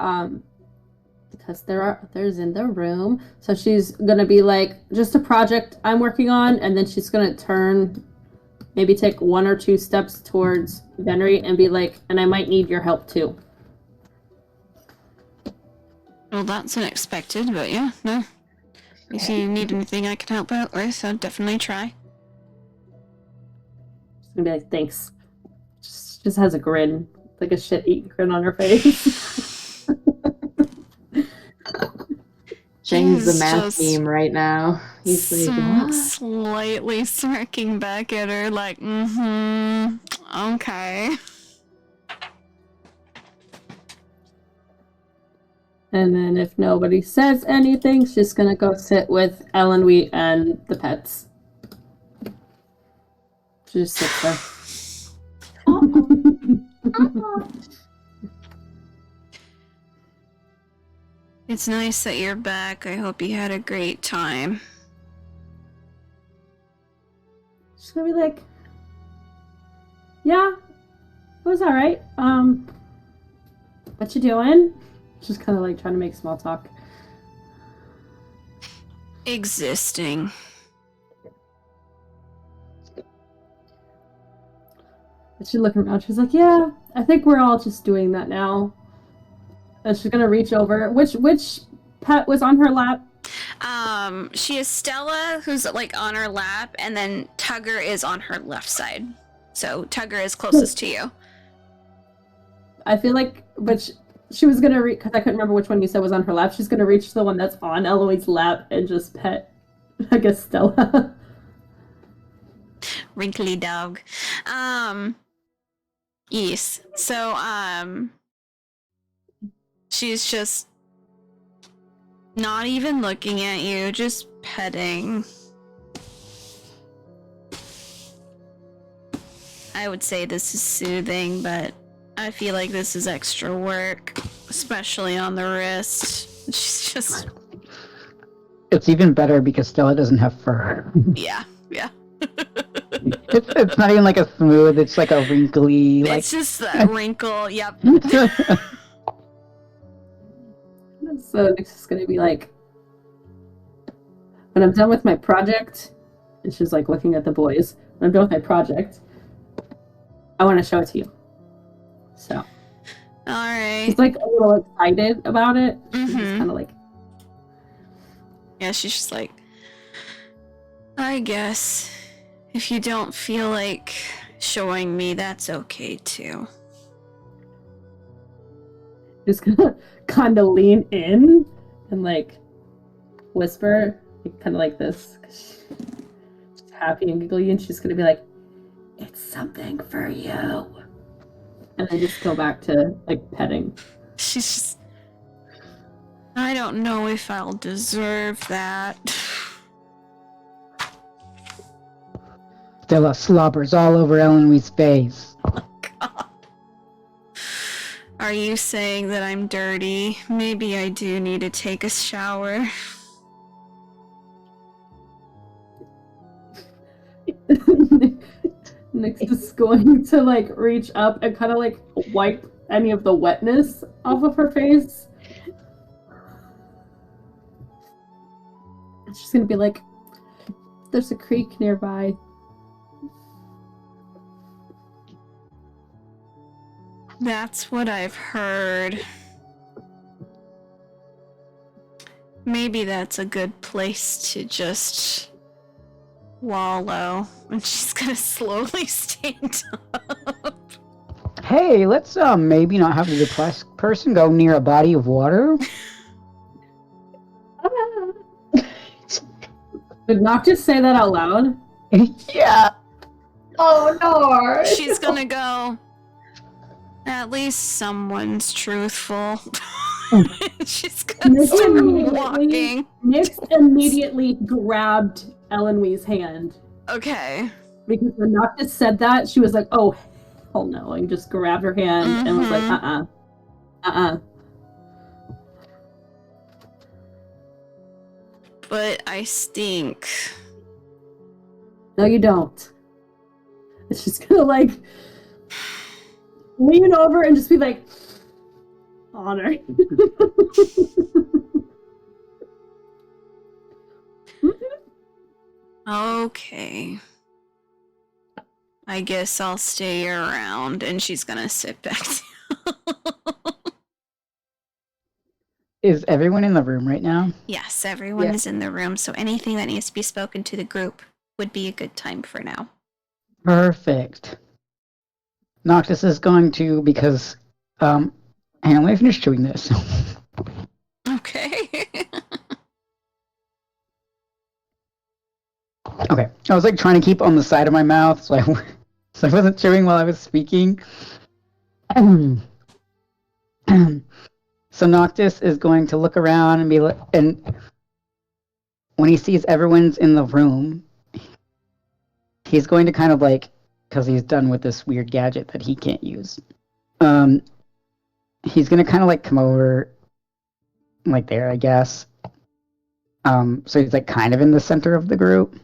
because there's in the room. So she's going to be like, just a project I'm working on, and then she's going to turn, maybe take 1 or 2 steps towards Venry and be like, and I might need your help too. Well, that's unexpected, but yeah, no. If you need anything I can help out with, I'll definitely try. She's going to be like, thanks. Just has a grin, like a shit-eating grin on her face. James the He's math just meme right now. He's like, what? slightly smirking back at her, like, okay. And then if nobody says anything, she's gonna go sit with Elenweet and the pets. She just sits there. It's nice that you're back. I hope you had a great time. She's gonna be like, yeah, it was alright. What you doing? Just kind of like trying to make small talk. Existing. And she's looking around. She's like, yeah, I think we're all just doing that now. And she's gonna reach over. Which pet was on her lap? She is Stella, who's like on her lap, and then Tugger is on her left side. So Tugger is closest to you. I feel like, but she was gonna reach, because I couldn't remember which one you said was on her lap. She's gonna reach the one that's on Eloise's lap and just pet, I guess, Stella. Wrinkly dog. Yes. So, she's just not even looking at you, just petting. I would say this is soothing, but I feel like this is extra work, especially on the wrist. She's just... It's even better because Stella doesn't have fur. Yeah. It's not even like a smooth, it's like a wrinkly, like... It's just that wrinkle, yep. So Nyx is gonna be like, when I'm done with my project, and she's like looking at the boys, when I'm done with my project, I want to show it to you. So, Alright. she's like a little excited about it. She's just Mhm. kind of like, Yeah, she's just like, I guess if you don't feel like showing me, that's okay too. just gonna kind of lean in and like whisper, like, kind of like this. She's happy and giggly, and she's gonna be like, "It's something for you," and then just go back to like petting. She's just, I don't know if I'll deserve that. Stella slobbers all over Elenweet's face. God. Are you saying that I'm dirty? Maybe I do need to take a shower. Nyx is going to like reach up and kind of like wipe any of the wetness off of her face. And she's gonna be like, "There's a creek nearby. That's what I've heard. Maybe that's a good place to just wallow." And she's gonna slowly stand up. Hey, let's maybe not have the depressed person go near a body of water. Did not just say that out loud. Yeah. Oh no! She's gonna go, at least someone's truthful. She's gonna start walking. Nyx immediately grabbed Elenwee's hand. Okay. Because when Noctis said that, she was like, oh, hell no. And just grabbed her hand and was like, But I stink. No, you don't. It's just gonna, like, lean over and just be like, honor. Okay. I guess I'll stay around, and she's gonna sit back down. Is everyone in the room right now? Yes, everyone is in the room, so anything that needs to be spoken to the group would be a good time for now. Perfect. Noctis is going to, because, hang on, let me finish chewing this. Okay. Okay, I was like trying to keep on the side of my mouth, so I wasn't chewing while I was speaking. So Noctis is going to look around and be like, and when he sees everyone's in the room, he's going to kind of like, because he's done with this weird gadget that he can't use. He's gonna kind of like come over, like there, I guess. So he's like kind of in the center of the group.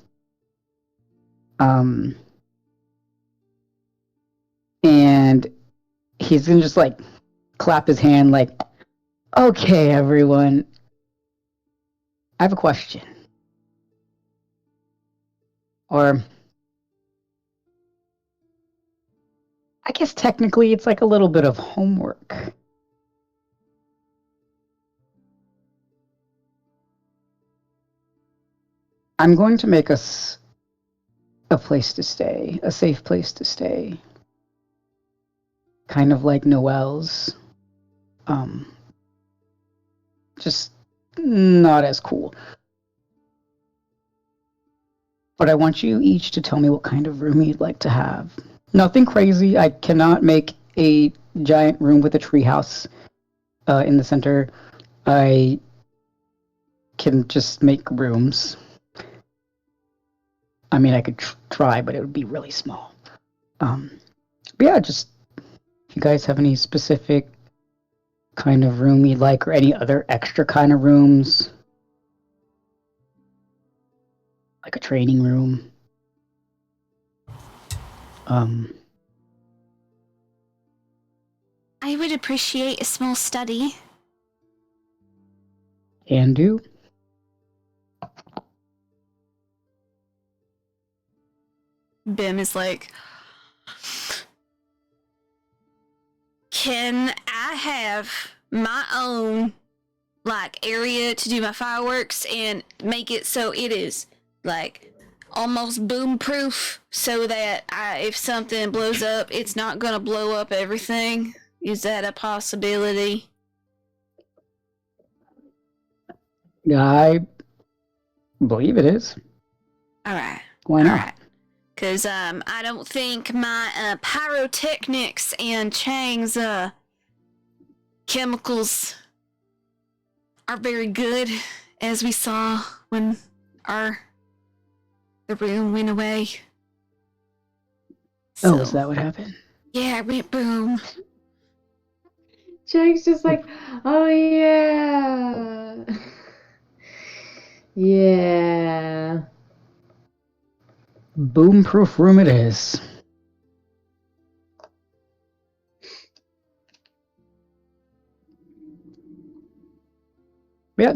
And he's gonna just like clap his hand like, okay, everyone, I have a question. Or, I guess technically it's like a little bit of homework. I'm going to make us a place to stay, a safe place to stay. Kind of like Noelle's. Just not as cool. But I want you each to tell me what kind of room you'd like to have. Nothing crazy. I cannot make a giant room with a treehouse in the center. I can just make rooms. I mean, I could try, but it would be really small. But yeah, just if you guys have any specific kind of room you'd like, or any other extra kind of rooms, like a training room. I would appreciate a small study. Can do. Bim is like, can I have my own, like, area to do my fireworks and make it so it is, like, almost boom-proof so that if something blows up, it's not gonna blow up everything? Is that a possibility? I believe it is. Alright. Why not? Alright. Because I don't think my pyrotechnics and Chang's chemicals are very good, as we saw when the room went away. So, is that what happened? Yeah, it went boom. Jake's just like, oh yeah. Yeah. Boom-proof room it is. Yeah,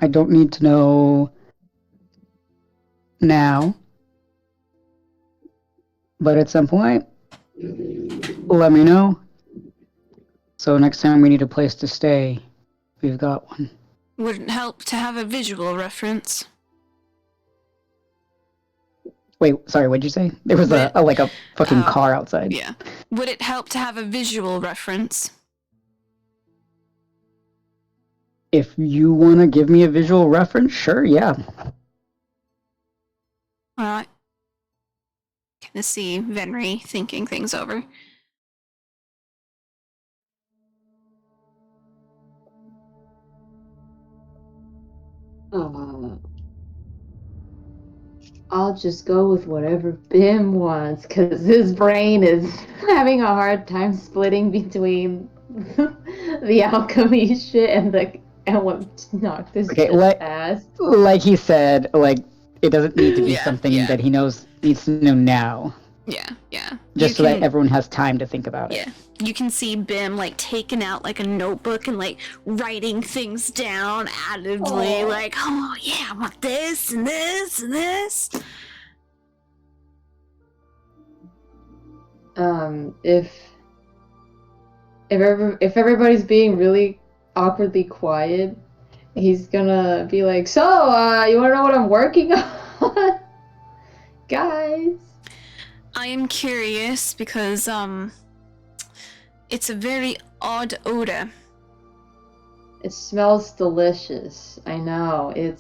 I don't need to know now. But at some point, let me know. So next time we need a place to stay, we've got one. Would it help to have a visual reference? Wait, sorry, what'd you say? There was a fucking car outside. Yeah. Would it help to have a visual reference? If you want to give me a visual reference, sure, yeah. Alright. Kind of see Venry thinking things over. I'll just go with whatever Bim wants, because his brain is having a hard time splitting between the alchemy shit and what Noctis just asked. Like he said, like, it doesn't need to be something that he needs to know now. Yeah. Just so that everyone has time to think about it. Yeah. You can see Bim, like, taking out, like, a notebook and, like, writing things down avidly. Like, oh, yeah, I want this and this and this. If everybody's being really awkwardly quiet, he's gonna be like, so, you wanna know what I'm working on? Guys. I am curious because, it's a very odd odor. It smells delicious. I know. It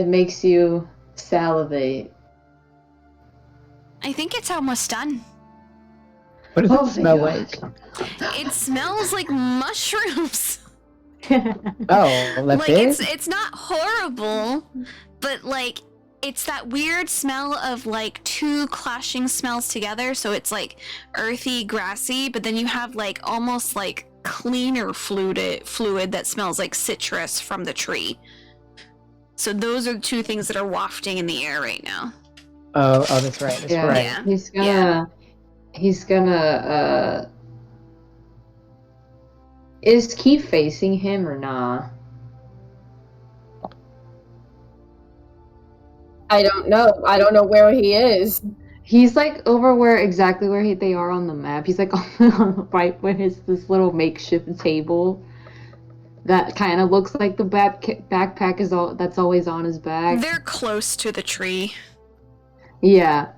makes you salivate. I think it's almost done. What does it smell like? It smells like mushrooms. Oh, that's like it? it's not horrible, but like it's that weird smell of like two clashing smells together. So it's like earthy, grassy, but then you have like almost like cleaner fluid that smells like citrus from the tree. So those are the two things that are wafting in the air right now. Oh, that's right. That's right. Yeah. He's gonna is Keith facing him or nah? I don't know. I don't know where he is. He's like over exactly where they are on the map. He's like on the right where this little makeshift table that kind of looks like the backpack that's always on his back. They're close to the tree. Yeah.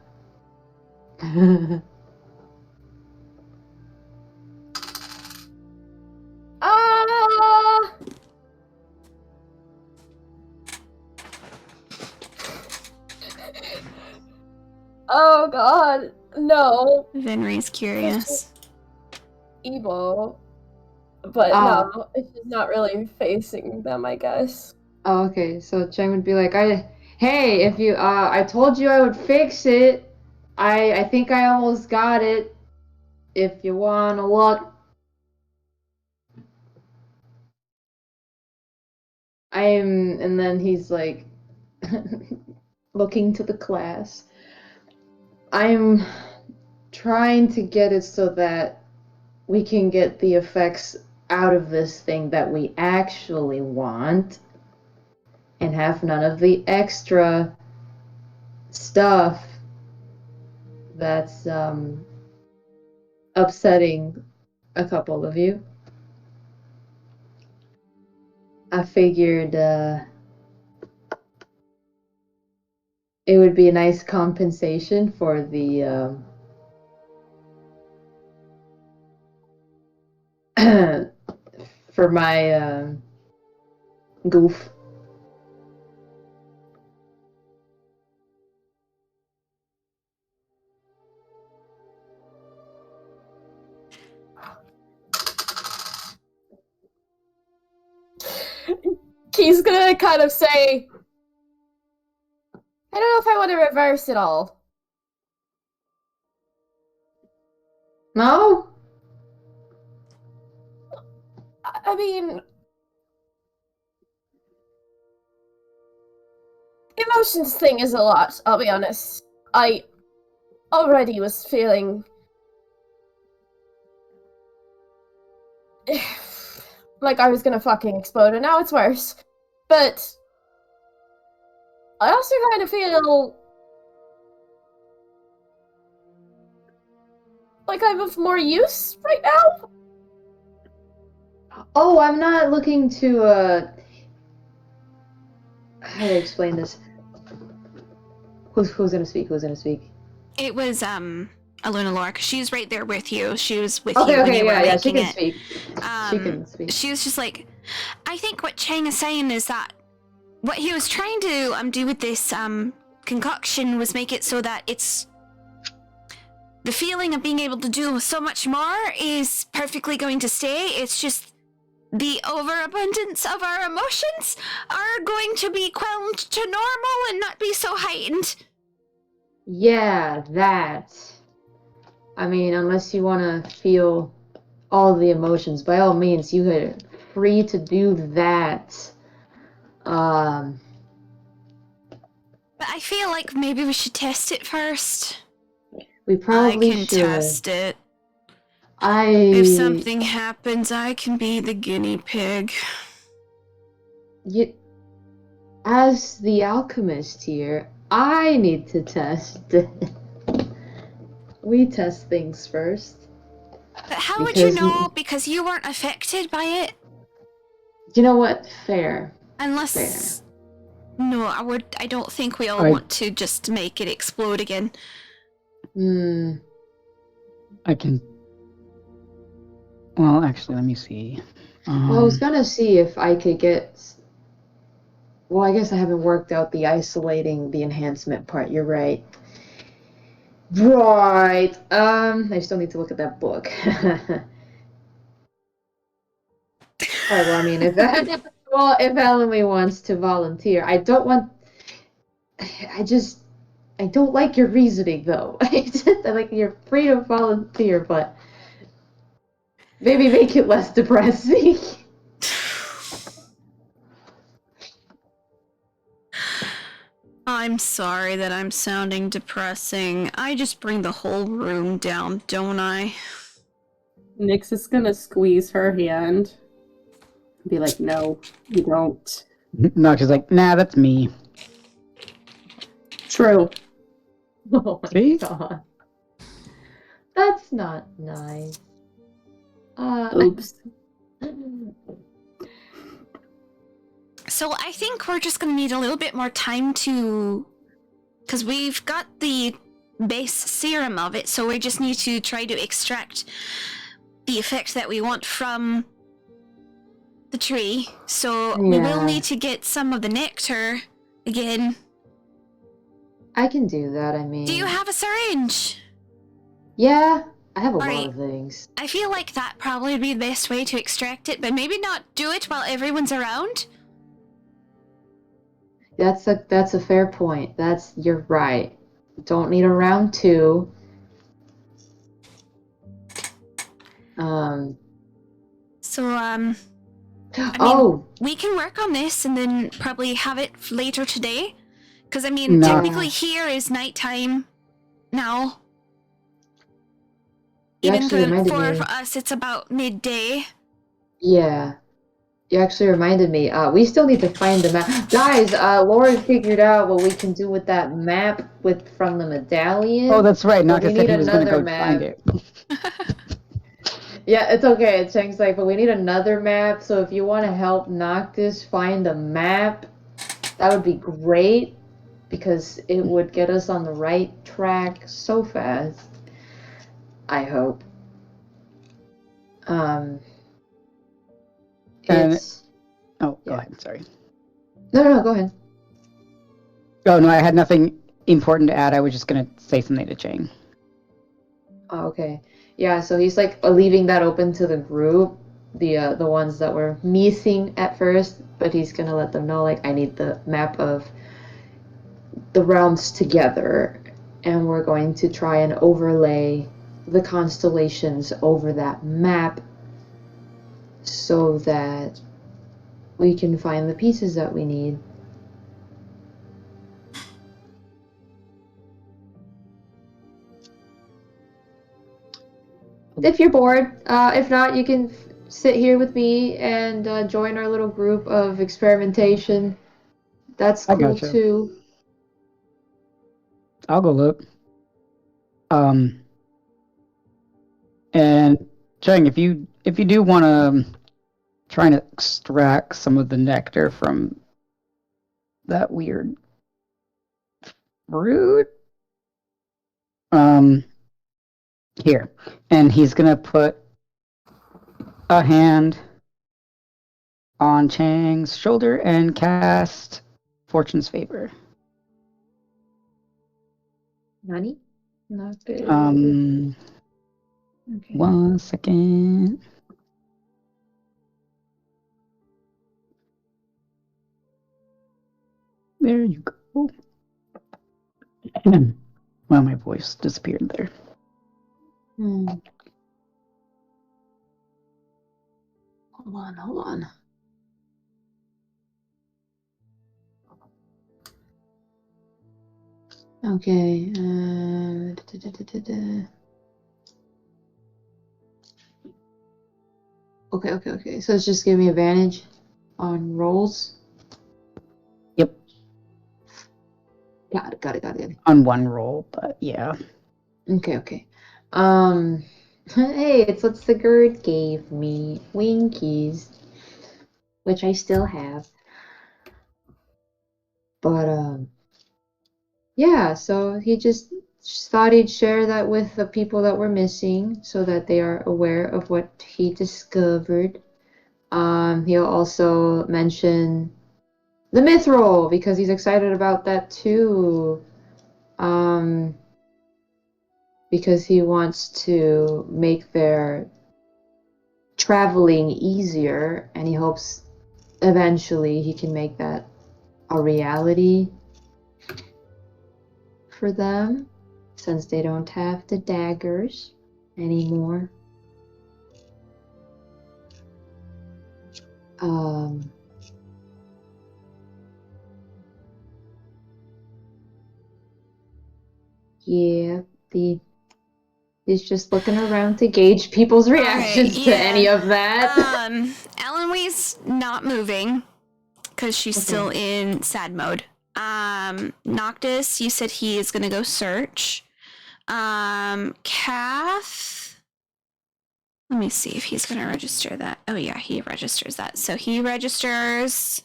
Oh god, no. Venry's curious. Ebo. But no, it's just not really facing them, I guess. Oh, okay. So Cheng would be like, hey, if you, I told you I would fix it. I think I almost got it. If you wanna look. And then he's like, looking to the class. I'm trying to get it so that we can get the effects out of this thing that we actually want and have none of the extra stuff that's upsetting a couple of you. I figured it would be a nice compensation for the for my goof. He's gonna kind of say, I don't know if I want to reverse it all. No? I mean, emotions thing is a lot, I'll be honest. I already was feeling like I was gonna fucking explode, and now it's worse. But I also kind of feel like I'm of more use right now. Oh, I'm not looking to how do I explain this? Who's gonna speak? It was Aluna Lore, 'cause she's right there with you. She was with Okay, you when you were yeah, she making can it. speak. She can speak. She was just like, I think what Chang is saying is that what he was trying to do with this concoction was make it so that it's the feeling of being able to do so much more is perfectly going to stay. It's just the overabundance of our emotions are going to be quelled to normal and not be so heightened. Yeah, that. I mean, unless you want to feel all the emotions, by all means, you are free to do that. But I feel like maybe we should test it first. We probably I can should. test it. If something happens, I can be the guinea pig. As the alchemist here, I need to test. We test things first. But how would you know? Because you weren't affected by it. You know what? Fair. Unless... Fair. No, I don't think we all want to just make it explode again. I can... Well, actually, let me see. Well, I was gonna see if I could get... Well, I guess I haven't worked out the isolating the enhancement part. You're right. Right. I still need to look at that book. Alright, well, I mean, if Elamy wants to volunteer, I don't like your reasoning, though. Like, you're free to volunteer, but maybe make it less depressing. I'm sorry that I'm sounding depressing. I just bring the whole room down, don't I? Nyx is gonna squeeze her hand. Be like, no, you don't. No, she's like, nah, that's me. True. Oh my See? god. That's not nice. Oops. So I think we're just gonna need a little bit more time to... Because we've got the base serum of it, so we just need to try to extract the effect that we want from the tree. So we will need to get some of the nectar again. I can do that, I mean... Do you have a syringe? Yeah, I have a lot of things. I feel like that probably would be the best way to extract it, but maybe not do it while everyone's around? That's a fair point. You're right. Don't need a round 2. We can work on this and then probably have it later today. Because, I mean, technically here is nighttime now. Even for us, it's about midday. Yeah. You actually reminded me. We still need to find the map. Guys, Laura figured out what we can do with that map from the medallion. Oh, that's right. Naka said he was going to go find it. Yeah, it's okay. Cheng's like, but we need another map, so if you want to help Noctis find a map, that would be great, because it would get us on the right track so fast. I hope. Go ahead, sorry. No, go ahead. Oh, no, I had nothing important to add. I was just going to say something to Chang. Oh, okay. Yeah, so he's like leaving that open to the group, the ones that were missing at first, but he's gonna let them know, like, I need the map of the realms together, and we're going to try and overlay the constellations over that map so that we can find the pieces that we need. If you're bored, if not, you can sit here with me and join our little group of experimentation. That's cool too. I'll go look. And Chang, if you do want to try and extract some of the nectar from that weird fruit, here, and he's gonna put a hand on Chang's shoulder and cast Fortune's Favor. Nani? Not good. Okay. 1 second. There you go. Well, my voice disappeared there. Hold on. Okay. Okay. So it's just giving me advantage on rolls. Yep. Got it. On one roll, but yeah. Okay. Hey, it's what Sigurd gave me. Winkies. Which I still have. But, yeah, so he just thought he'd share that with the people that were missing so that they are aware of what he discovered. He'll also mention the Mithril because he's excited about that too. Because he wants to make their traveling easier, and he hopes eventually he can make that a reality for them, since they don't have the daggers anymore. Yeah, he's just looking around to gauge people's reactions to any of that. Elenwee's not moving because she's still in sad mode. Noctis, you said he is gonna go search. Kath, let me see if he's gonna register that. Oh yeah, he registers that. So he registers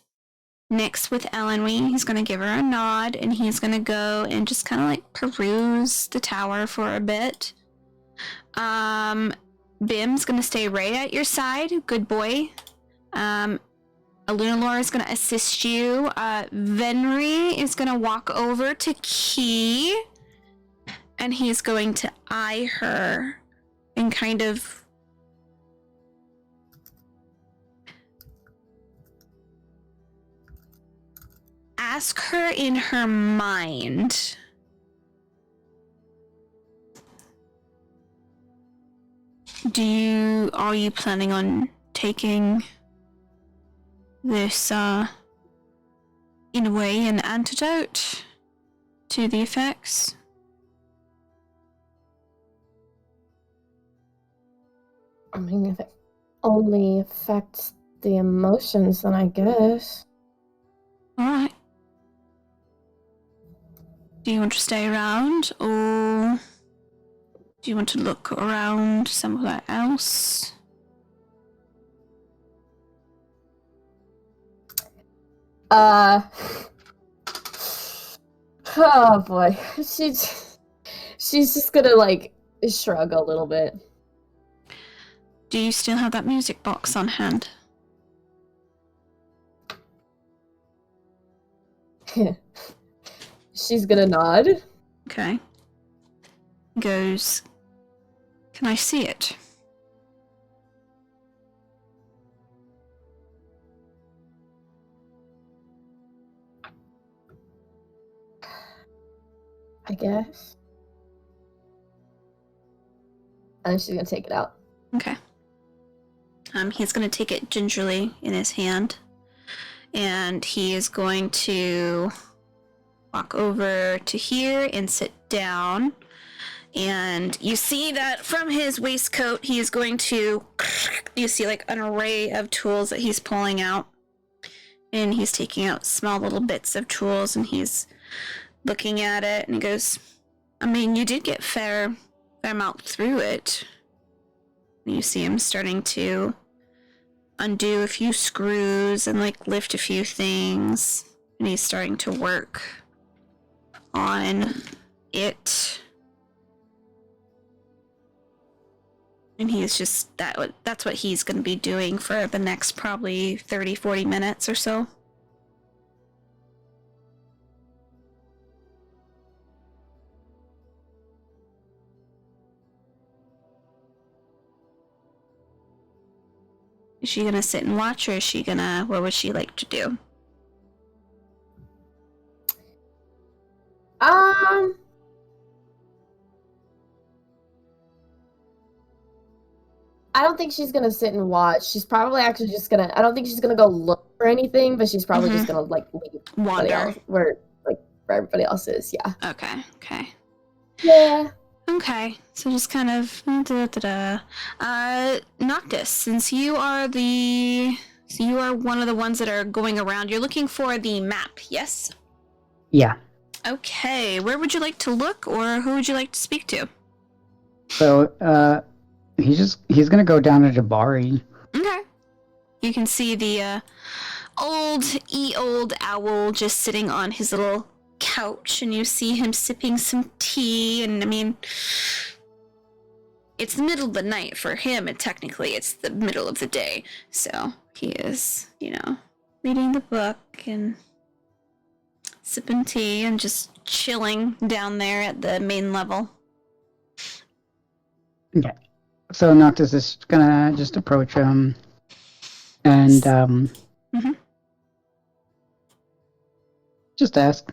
Nyx with Elenwee. He's gonna give her a nod, and he's gonna go and just kind of like peruse the tower for a bit. Bim's gonna stay right at your side. Good boy. Lunalore is gonna assist you. Venri is gonna walk over to Key, and he's going to eye her and kind of ask her in her mind. Are you planning on taking this, in a way, an antidote to the effects? I mean, if it only affects the emotions, then I guess. Alright. Do you want to stay around, or do you want to look around somewhere else? Oh boy. She's just gonna, like, shrug a little bit. Do you still have that music box on hand? She's gonna nod. Okay. Goes, can I see it? I guess. And she's gonna take it out. Okay. He's gonna take it gingerly in his hand, and he is going to walk over to here and sit down. And you see that from his waistcoat, he is going to, you see like an array of tools that he's pulling out. And he's taking out small little bits of tools, and he's looking at it, and he goes, I mean, you did get fair amount through it. And you see him starting to undo a few screws and like lift a few things. And he's starting to work on it. And he's just, that's what he's going to be doing for the next probably 30-40 minutes or so. Is she going to sit and watch, or is she going to, what would she like to do? I don't think she's gonna sit and watch. She's probably actually just gonna. I don't think she's gonna go look for anything, but she's probably just gonna like leave Wander else, where everybody else is. Yeah. Okay. Yeah. Okay. So just kind of Noctis, since you are one of the ones that are going around. You're looking for the map, yes? Yeah. Okay. Where would you like to look, or who would you like to speak to? So, he's gonna go down to Jabari. Okay. You can see the old owl just sitting on his little couch, and you see him sipping some tea, and I mean, it's the middle of the night for him, and technically it's the middle of the day, so he is, reading the book and sipping tea and just chilling down there at the main level. Okay. So Noctis is gonna just approach him and just ask,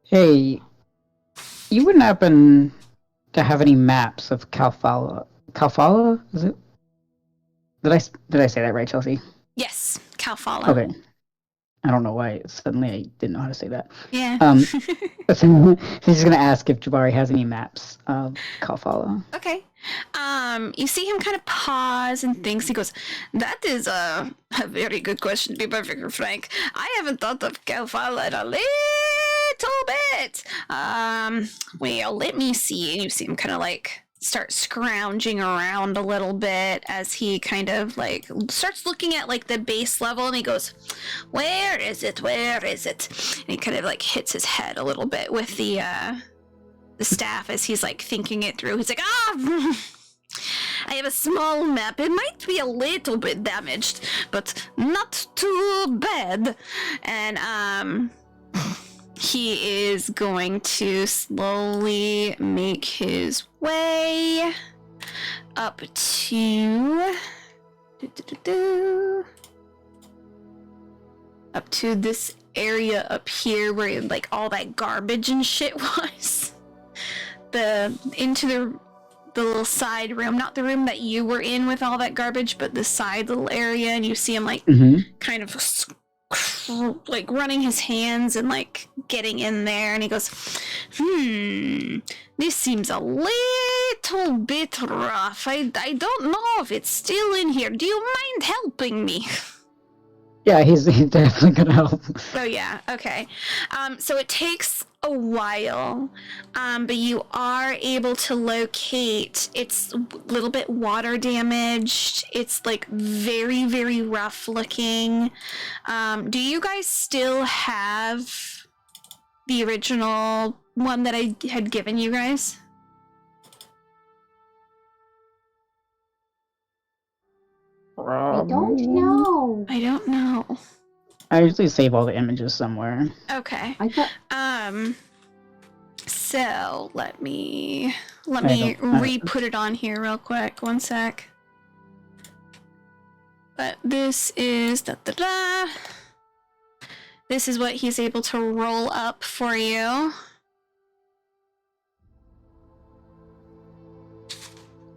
"Hey, you wouldn't happen to have any maps of Kalfala? Kalfala, is it? Did I say that right, Chelsea? Yes, Kalfala. Okay. I don't know why suddenly I didn't know how to say that. Yeah. He's gonna ask if Jabari has any maps of Kalfala. Okay. You see him kind of pause and thinks. He goes, "That is a very good question, to be perfectly frank. I haven't thought of Kalfala in a little bit. Well, let me see." And you see him kind of like start scrounging around a little bit as he kind of like starts looking at like the base level, and he goes, where is it? And he kind of like hits his head a little bit with the staff as he's like thinking it through. He's like, I have a small map. It might be a little bit damaged, but not too bad. And he is going to slowly make his way up to this area up here where like all that garbage and shit was. Into the little side room, not the room that you were in with all that garbage, but the side little area, and you see him like kind of like running his hands and like getting in there, and he goes, this seems a little bit rough. I don't know if it's still in here. Do you mind helping me? Yeah, he's definitely gonna help. Oh yeah, okay. So it takes a while, but you are able to locate. It's a little bit water damaged. It's like very, very rough looking. Do you guys still have the original one that I had given you guys? I don't know. I don't know. I usually save all the images somewhere. Okay. I thought. So let me re-put it on here real quick. One sec. But this is This is what he's able to roll up for you.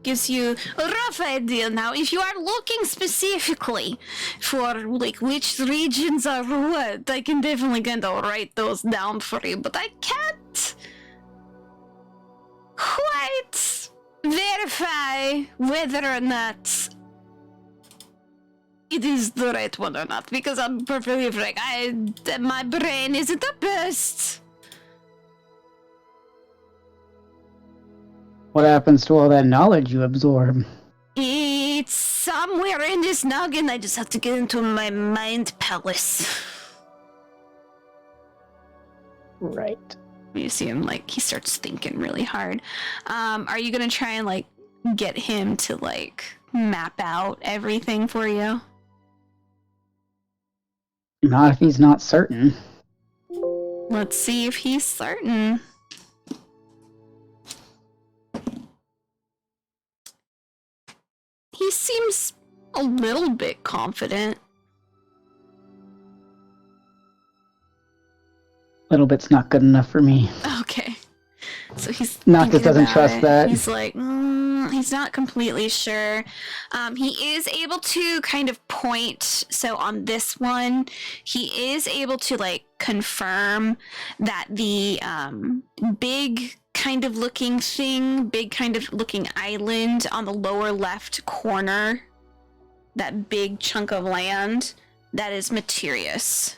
Gives you a rough idea now. If you are looking specifically for like which regions are what, I can definitely kind of write those down for you, but I can't quite verify whether or not it is the right one or not, because I'm perfectly frank, my brain isn't the best. What happens to all that knowledge you absorb? It's somewhere in this noggin. I just have to get into my mind palace. Right. You see him, like, he starts thinking really hard. Are you gonna try and, like, get him to, like, map out everything for you? Not if he's not certain. Let's see if he's certain. He seems a little bit confident. Little bit's not good enough for me. Okay. So he's Noctis thinking doesn't about trust it. that. He's like, he's not completely sure. He is able to kind of point. So on this one, he is able to like confirm that the big kind of looking thing, big kind of looking island on the lower left corner, that big chunk of land, that is Materius.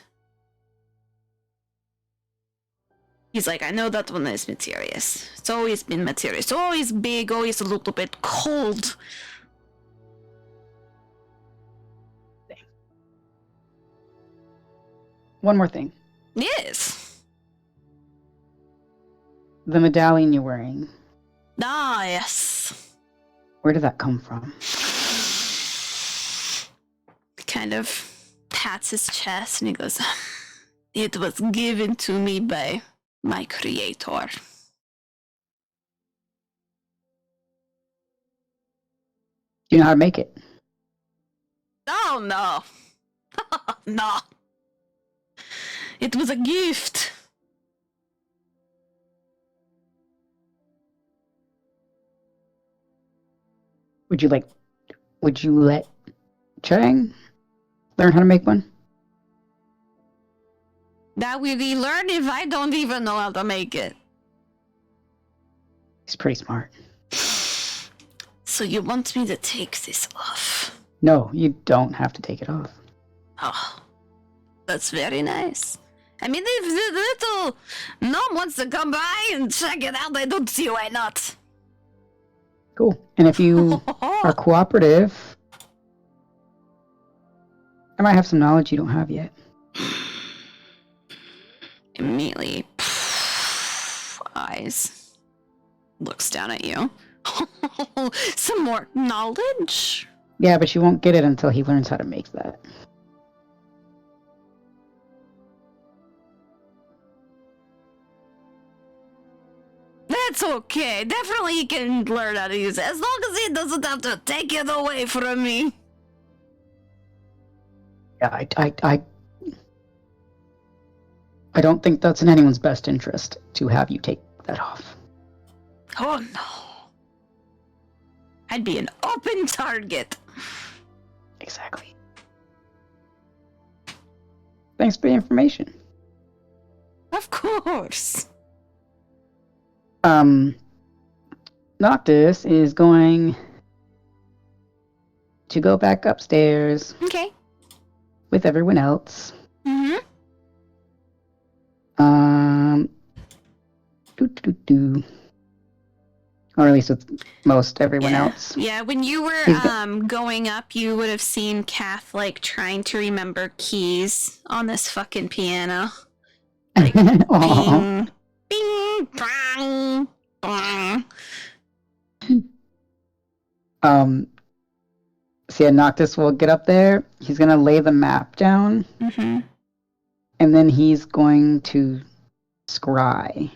He's like, I know that one is Materius. It's always been Materius. Always big, always a little bit cold. One more thing. Yes. The medallion you're wearing, Ah, yes. where did that come from? Kind of pats his chest and he goes, it was given to me by my creator. Do you know how to make it? Oh, no. No. It was a gift. Would you let Chang learn how to make one? That will he learn if I don't even know how to make it. He's pretty smart. So you want me to take this off? No, you don't have to take it off. Oh, that's very nice. I mean, if the little gnome wants to come by and check it out, I don't see why not. Cool. And if you are cooperative, I might have some knowledge you don't have yet. Immediately, eyes, looks down at you. Some more knowledge? Yeah, but you won't get it until he learns how to make that. That's okay. Definitely he can learn how to use it. As long as he doesn't have to take it away from me. Yeah, I don't think that's in anyone's best interest to have you take that off. Oh no. I'd be an open target. Exactly. Thanks for the information. Of course. Noctis is going to go back upstairs Okay. with everyone else. Mm-hmm. Or at least with most everyone else. Yeah, when you were He's going up, you would have seen Kath like trying to remember keys on this fucking piano. Like Aw. bing, bang, bang. So yeah, Noctis will get up there. He's gonna lay the map down, Mm-hmm. and then he's going to scry.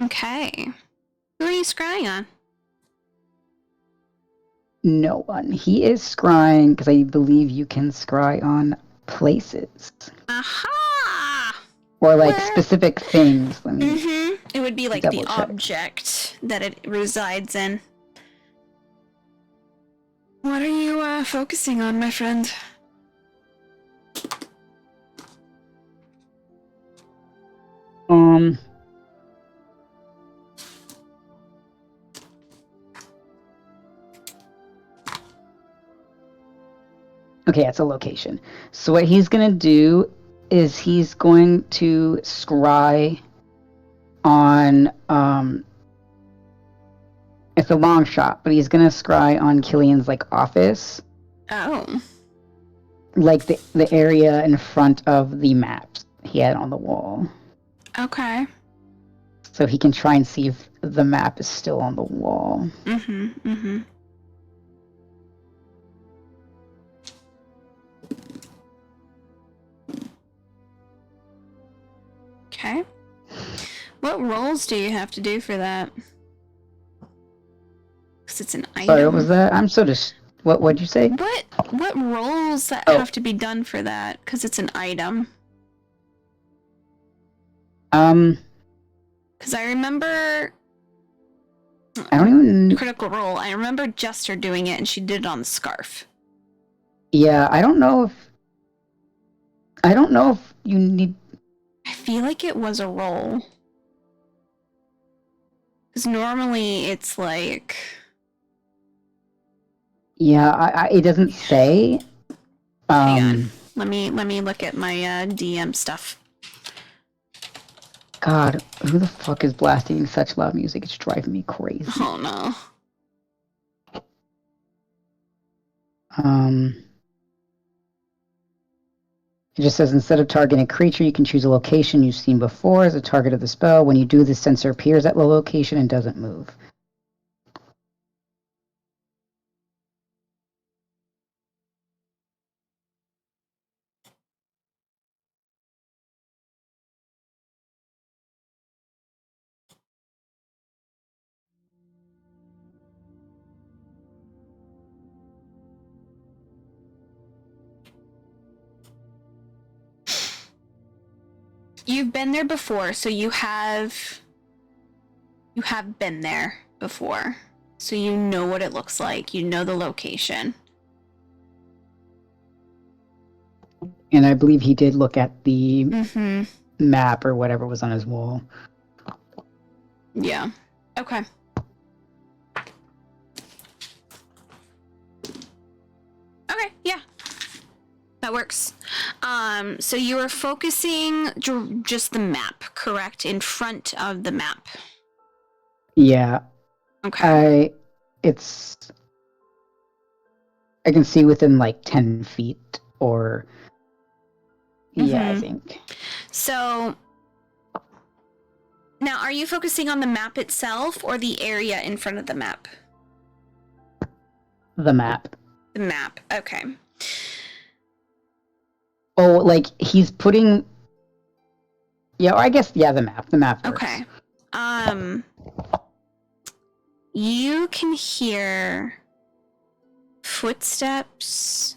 Okay. Who are you scrying on? No one. He is scrying because I believe you can scry on places Aha! or like Where? specific things. Let me. Mm-hmm. It would be like the Double check. object that it resides in. What are you focusing on, my friend? Okay, it's a location. So what he's gonna do is he's going to scry on it's a long shot, but he's gonna scry on Killian's like office, Oh. like the area in front of the maps he had on the wall. Okay. So he can try and see if the map is still on the wall. Mm-hmm. Mm-hmm. Okay. What rolls do you have to do for that? Because it's an item. Sorry, what was that? I'm so what'd you say? What rolls that Oh. have to be done for that? Because it's an item. Because I remember I don't even... Critical Role. I remember Jester doing it, and she did it on the scarf. Yeah, I don't know if you need... I feel like it was a roll. Because normally it's like... Yeah, it doesn't say. Hang on. Let me look at my DM stuff. God, who the fuck is blasting such loud music? It's driving me crazy. Oh no. It just says instead of targeting a creature, you can choose a location you've seen before as a target of the spell. When you do, the sensor appears at the location and doesn't move. You've been there before, so you have been there before. So you know what it looks like. You know the location. And I believe he did look at the map or whatever was on his wall. Yeah. Okay. Okay, yeah. That works. So you are focusing just the map, correct? In front of the map. Yeah. Okay. I can see within like 10 feet or... Yeah, I think. So... Now, are you focusing on the map itself or the area in front of the map? The map. The map, okay. Oh, like, he's putting... Yeah, I guess, yeah, the map. The map works. Okay. You can hear footsteps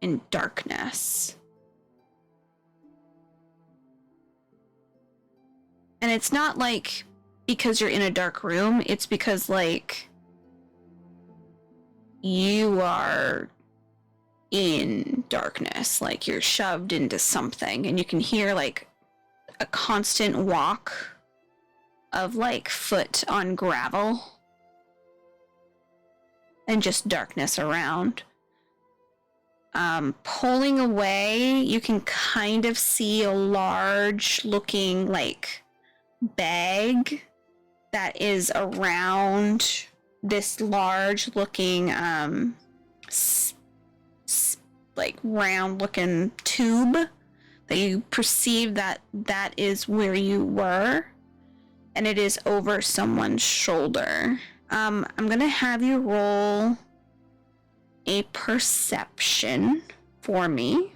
in darkness. And it's not like because you're in a dark room, it's because like you are in darkness, like you're shoved into something, and you can hear like a constant walk of like foot on gravel and just darkness around. Pulling away, you can kind of see a large looking like bag that is around this large looking like round looking tube that you perceive that is where you were, and it is over someone's shoulder. I'm gonna have you roll a perception for me.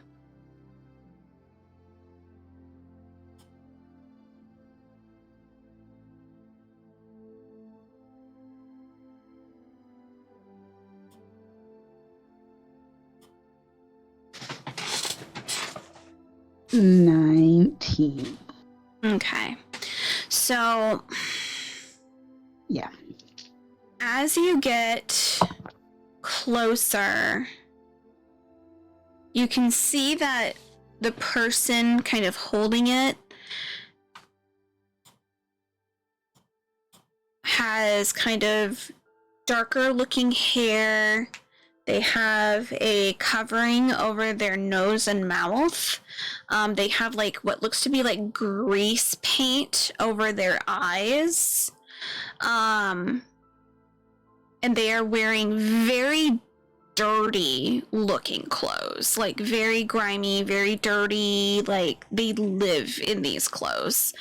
$19. Okay. So... Yeah. As you get closer, you can see that the person kind of holding it has kind of darker looking hair. They have a covering over their nose and mouth. They have like what looks to be like grease paint over their eyes. And they are wearing very dirty looking clothes, like very grimy, very dirty, like they live in these clothes.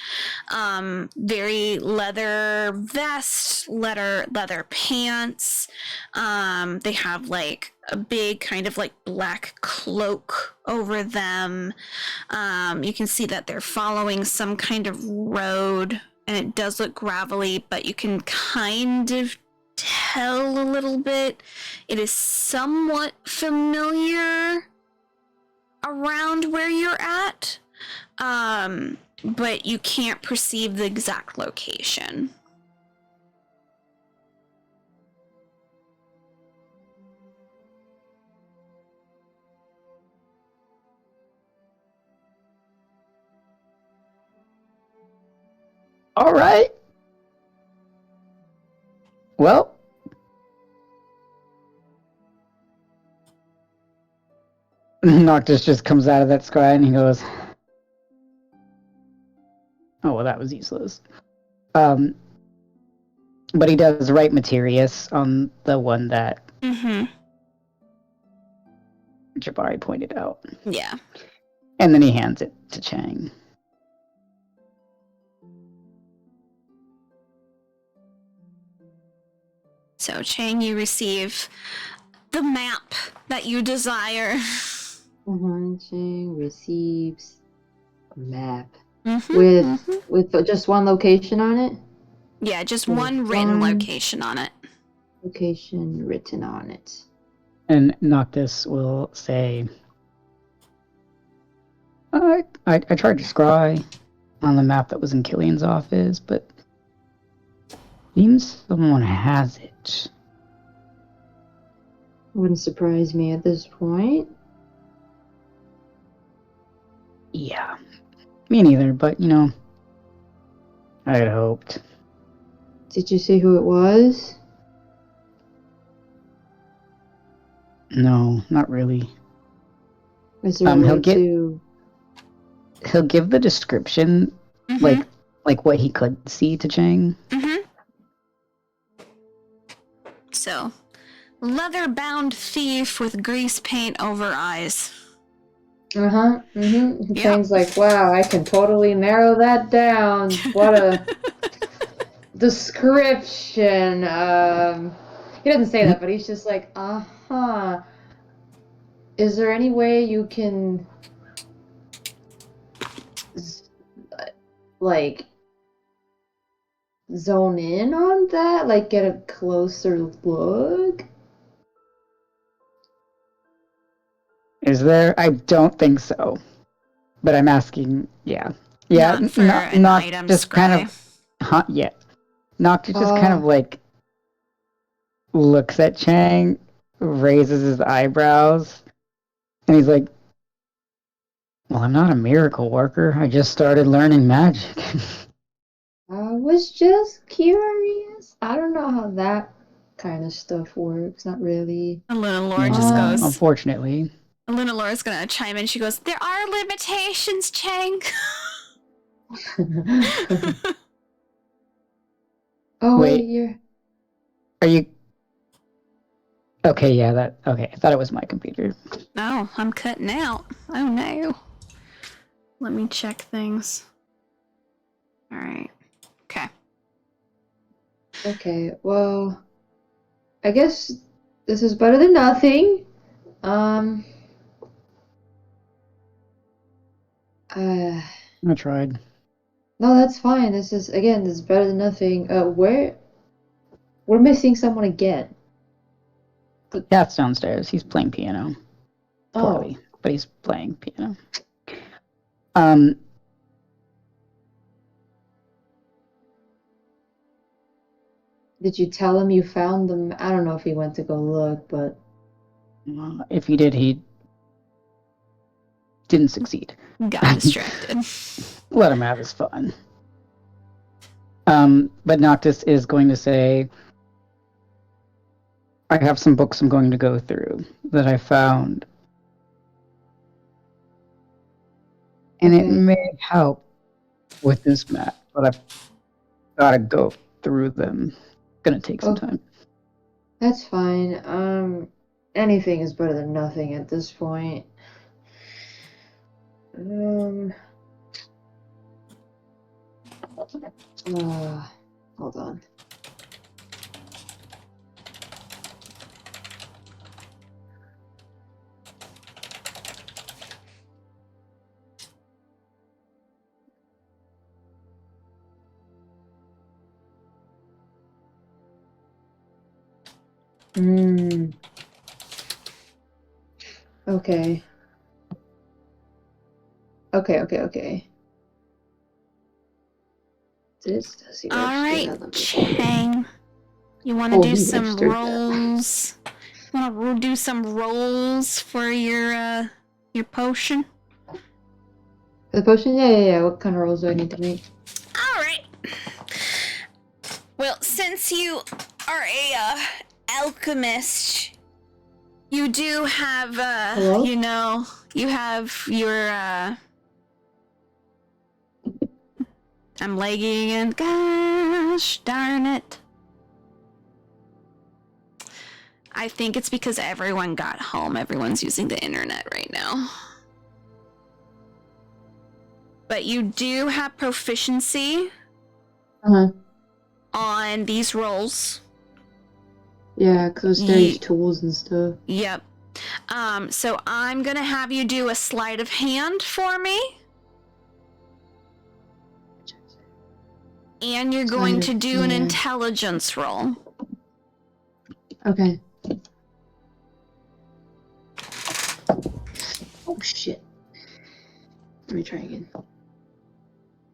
Very leather vest, leather pants. They have like a big kind of like black cloak over them. You can see that they're following some kind of road, and it does look gravelly, but you can kind of tell a little bit. It is somewhat familiar around where you're at, but you can't perceive the exact location. All right. Well. Noctis just comes out of that scry and he goes, oh, well, that was useless. But he does write Materius on the one that Jabari pointed out. Yeah. And then he hands it to Chang. So, Chang, you receive the map that you desire. Chang receives a map with just one location on it. Yeah, just one written location on it. Location written on it. And Noctis will say, I tried to scry on the map that was in Killian's office, but seems someone has it. Wouldn't surprise me at this point. Yeah, me neither, but you know, I had hoped. Did you see who it was? No, not really. Is there a way to... He'll give the description, like what he could see to Chang. So, leather-bound thief with grease paint over eyes. Chang's like, wow, I can totally narrow that down. What a description. He doesn't say that, but he's just like, is there any way you can, like, zone in on that? Like, get a closer look? Is there? I don't think so. But I'm asking, yeah. Not for an item just scry. kind of, yeah. Noctis just kind of like looks at Chang, raises his eyebrows, and he's like, well, I'm not a miracle worker. I just started learning magic. I was just curious. I don't know how that kind of stuff works. Not really. Lunalore just goes... Unfortunately. Lunalore's gonna chime in. She goes, there are limitations, Chang. Oh, wait, Are you... Okay, yeah, okay. I thought it was my computer. No, I'm cutting out. Oh, no. Let me check things. Alright. Okay. Okay, well, I guess this is better than nothing. I tried. No, that's fine. This is better than nothing. We're missing someone again. The cat's downstairs. He's playing piano. Poorly, but he's playing piano. Did you tell him you found them? I don't know if he went to go look, but if he did, he didn't succeed. Got distracted. Let him have his fun. But Noctis is going to say, I have some books I'm going to go through that I found. And it may help with this map, but I've got to go through them. It's going to take some time. That's fine. Anything is better than nothing at this point. Hold on. Okay. Okay. Alright, Chang. You want to do some rolls? You want to do some rolls for your potion? The potion? Yeah. What kind of rolls do I need to make? Alright. Well, since you are a alchemist, you do have, Hello? you have your, I'm lagging again. Gosh darn it. I think it's because everyone got home. Everyone's using the internet right now. But you do have proficiency on these rolls. Yeah, because there's tools and stuff. Yep. So I'm gonna have you do a sleight of hand for me. And you're going to do an intelligence roll. Okay. Oh, shit. Let me try again.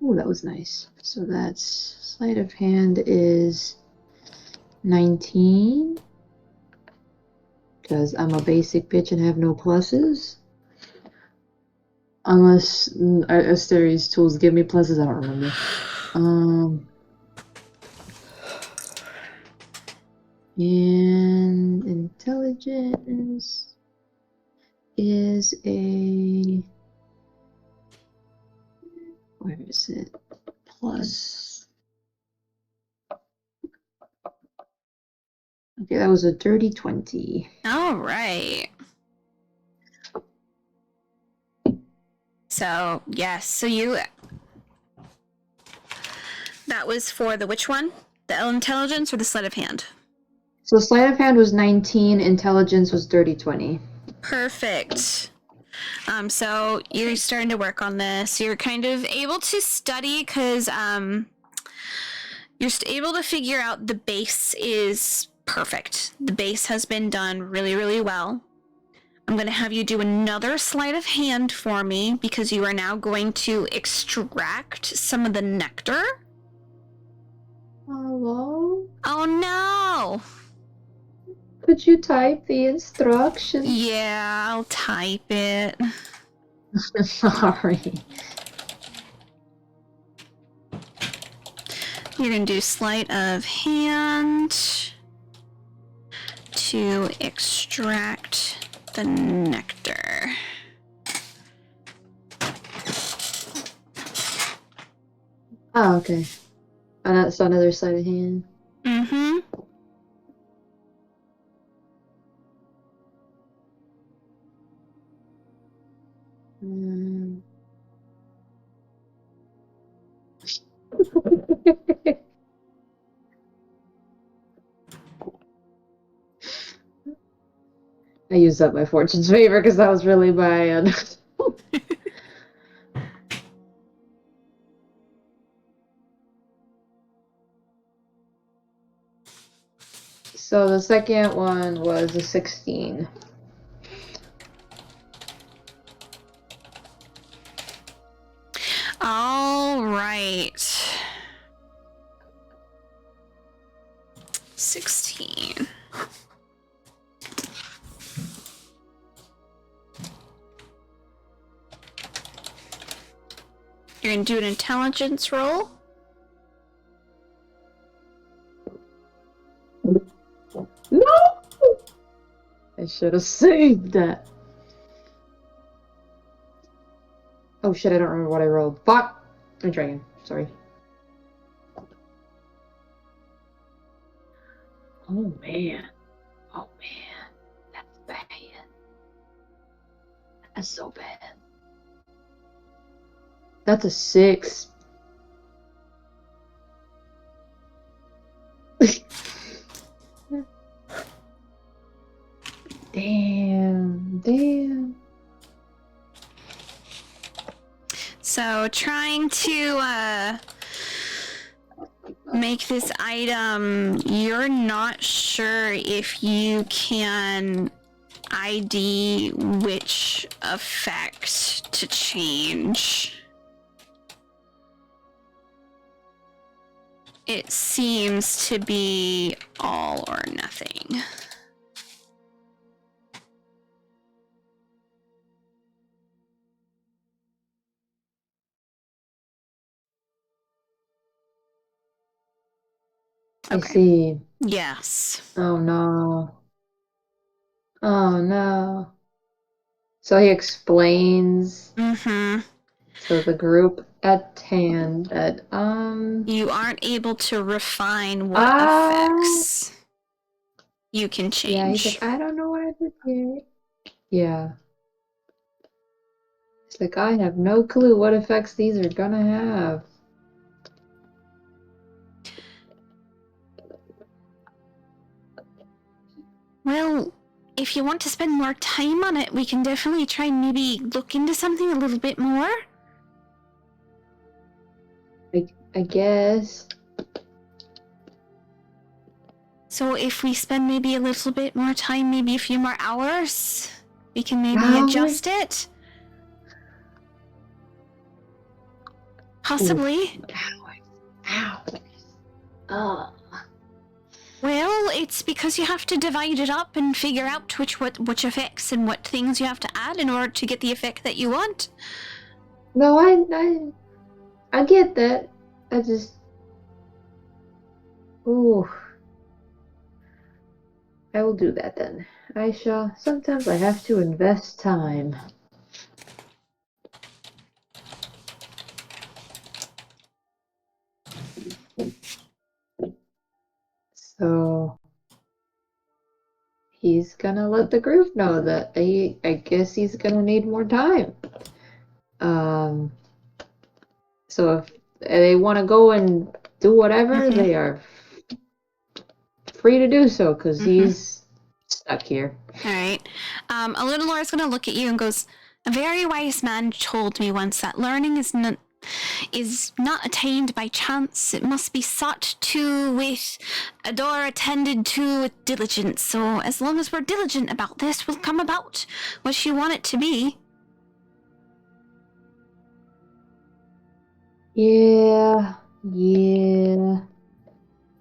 Oh, that was nice. So that's sleight of hand is 19. Because I'm a basic bitch and have no pluses. Unless Asteri's tools give me pluses, I don't remember. And intelligence is a... Where is it? Plus... Okay, that was a dirty 20. All right. So, yes. So you... That was for the which one? The intelligence or the sleight of hand? So sleight of hand was 19, intelligence was dirty 20. Perfect. So you're starting to work on this. You're kind of able to study because you're able to figure out the base is perfect. The base has been done really, really well. I'm going to have you do another sleight of hand for me because you are now going to extract some of the nectar. Hello? Oh no! Could you type the instructions? Yeah, I'll type it. Sorry. You're going to do sleight of hand to extract the nectar. Oh, okay. And that's another sleight of hand. Mm-hmm. I used up my fortune's favor because that was really bad. So the second one was a 16. All right. 16. You're going to do an intelligence roll. No! I should have saved that. Oh shit, I don't remember what I rolled. Fuck! I'm trying. Sorry. Oh man. Oh man. That's bad. That's so bad. That's a 6. Damn. So trying to make this item, you're not sure if you can ID which effect to change. It seems to be all or nothing. I Okay. see. Yes. Oh no. Oh no. So he explains Mm-hmm. to the group at hand that You aren't able to refine what ah effects you can yeah, he's change. like, I don't know what I did here. Yeah. It's like I have no clue what effects these are gonna have. Well, if you want to spend more time on it, we can definitely try and maybe look into something a little bit more. I guess. So if we spend maybe a little bit more time, maybe a few more hours, we can maybe Hours? adjust it. Possibly. Hours. Ugh. Well, it's because you have to divide it up and figure out which effects and what things you have to add in order to get the effect that you want. No, I get that. I just ooh. I will do that then. I shall. Sometimes I have to invest time. So he's gonna let the group know that I guess he's gonna need more time. So if they want to go and do whatever, they are free to do so because he's stuck here. All right. Eludolor gonna look at you and goes, "A very wise man told me once that learning is not attained by chance. It must be sought to with a door attended to with diligence. So as long as we're diligent about this, we'll come about what you want it to be." Yeah.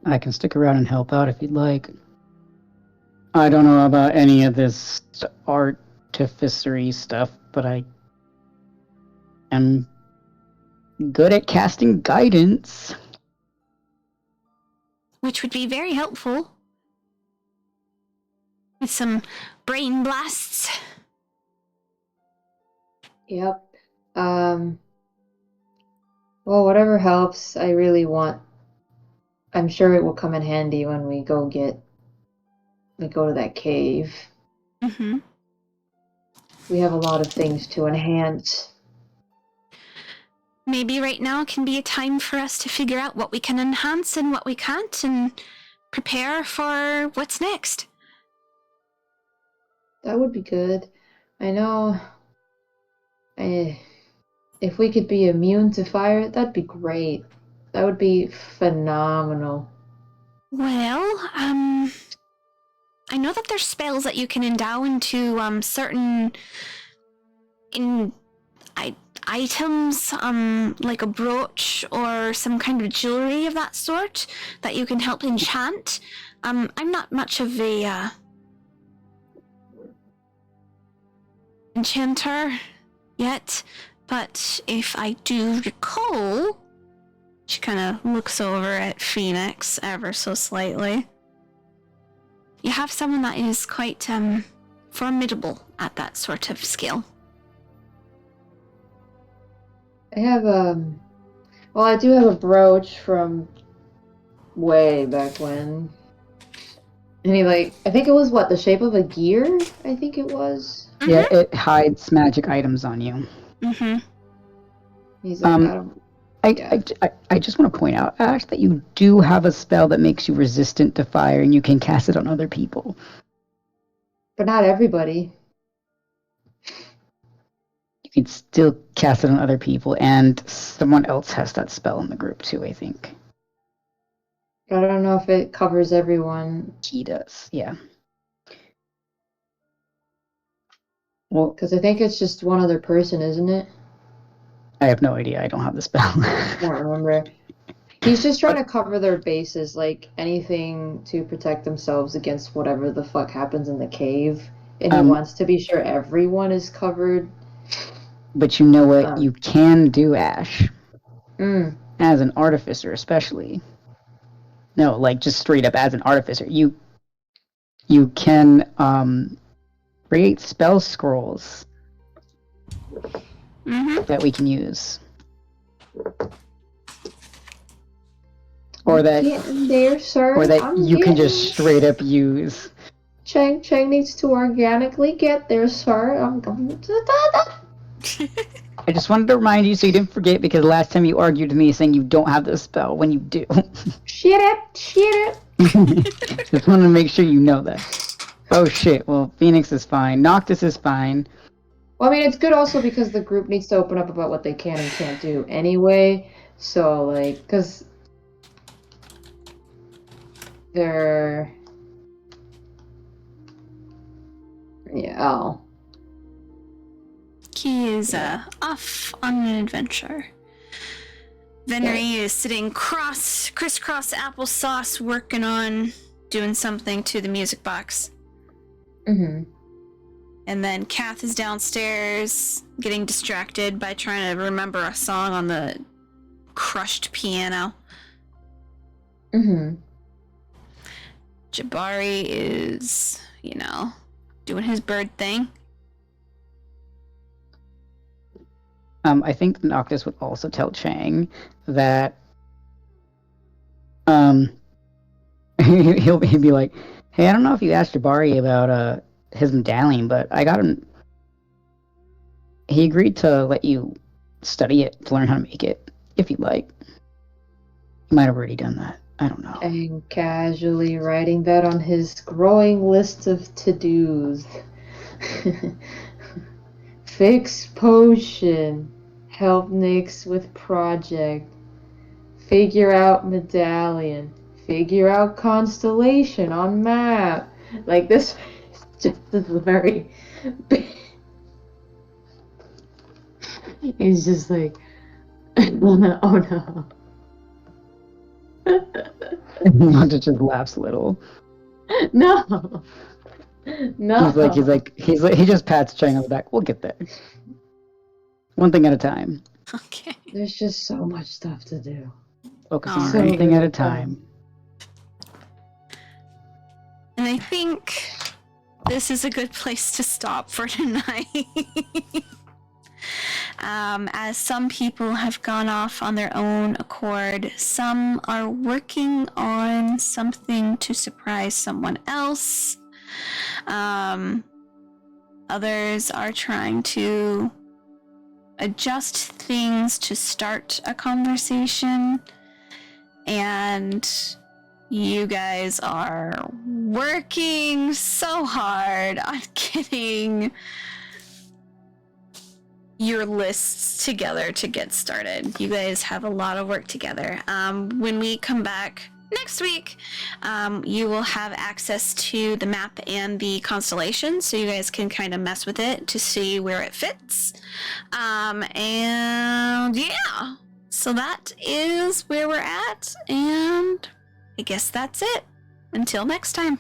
I can stick around and help out if you'd like. I don't know about any of this artificery stuff, but I am good at casting guidance. Which would be very helpful. With some brain blasts. Yep. Well, whatever helps. I'm sure it will come in handy when we go to that cave. Mm-hmm. We have a lot of things to enhance. Maybe right now can be a time for us to figure out what we can enhance and what we can't and prepare for what's next. That would be good. I know. If we could be immune to fire, that'd be great. That would be phenomenal. Well, I know that there's spells that you can endow into certain items, like a brooch or some kind of jewelry of that sort that you can help enchant. I'm not much of a enchanter yet, but if I do recall, she kind of looks over at Phoenix ever so slightly. You have someone that is quite formidable at that sort of skill. I have well, I do have a brooch from way back when. And I think it was the shape of a gear? I think it was. Mm-hmm. Yeah, it hides magic items on you. Mm-hmm. He's like, I don't. I just want to point out, Ash, that you do have a spell that makes you resistant to fire, and you can cast it on other people. But not everybody. You can still cast it on other people, and someone else has that spell in the group too, I think. I don't know if it covers everyone. He does, yeah. Well, because I think it's just one other person, isn't it? I have no idea. I don't have the spell. I don't remember. He's just trying to cover their bases, like anything to protect themselves against whatever the fuck happens in the cave. And he wants to be sure everyone is covered. But you know what you can do, Ash? As an artificer, especially. No, like just straight up as an artificer. You can create spell scrolls that we can use. Or that there, sir. Or that you can just straight up use. Chang needs to organically get there, sir. I just wanted to remind you so you didn't forget, because last time you argued with me saying you don't have this spell when you do. Shit it. Just wanted to make sure you know that. Oh shit, well, Phoenix is fine. Noctis is fine. Well, I mean, it's good also because the group needs to open up about what they can and can't do anyway. So, like, because they're... Yeah, oh. He is off on an adventure. Venri is sitting crisscross applesauce, working on doing something to the music box. Mm-hmm. And then Kath is downstairs, getting distracted by trying to remember a song on the crushed piano. Mm-hmm. Jabari is, doing his bird thing. I think Noctis would also tell Chang that he'll be like, hey, I don't know if you asked Jabari about his medallion, but I got him. He agreed to let you study it to learn how to make it, if you'd like. He might have already done that. I don't know. And casually writing that on his growing list of to-dos. Fix potion. Help Nyx with project. Figure out medallion. Figure out constellation on map. Like, this is very... He's just like... oh no. Noctis just laughs a little. No. He just pats Chang on the back. We'll get there. One thing at a time. Okay. There's just so much stuff to do. Focus on Alright. one thing at a time. And I think this is a good place to stop for tonight. As some people have gone off on their own accord, some are working on something to surprise someone else. Others are trying to adjust things to start a conversation. And you guys are working so hard on getting your lists together to get started. You guys have a lot of work together. When we come back next week, you will have access to the map and the constellation, so you guys can kind of mess with it to see where it fits. And yeah, so that is where we're at, and I guess that's it. Until next time.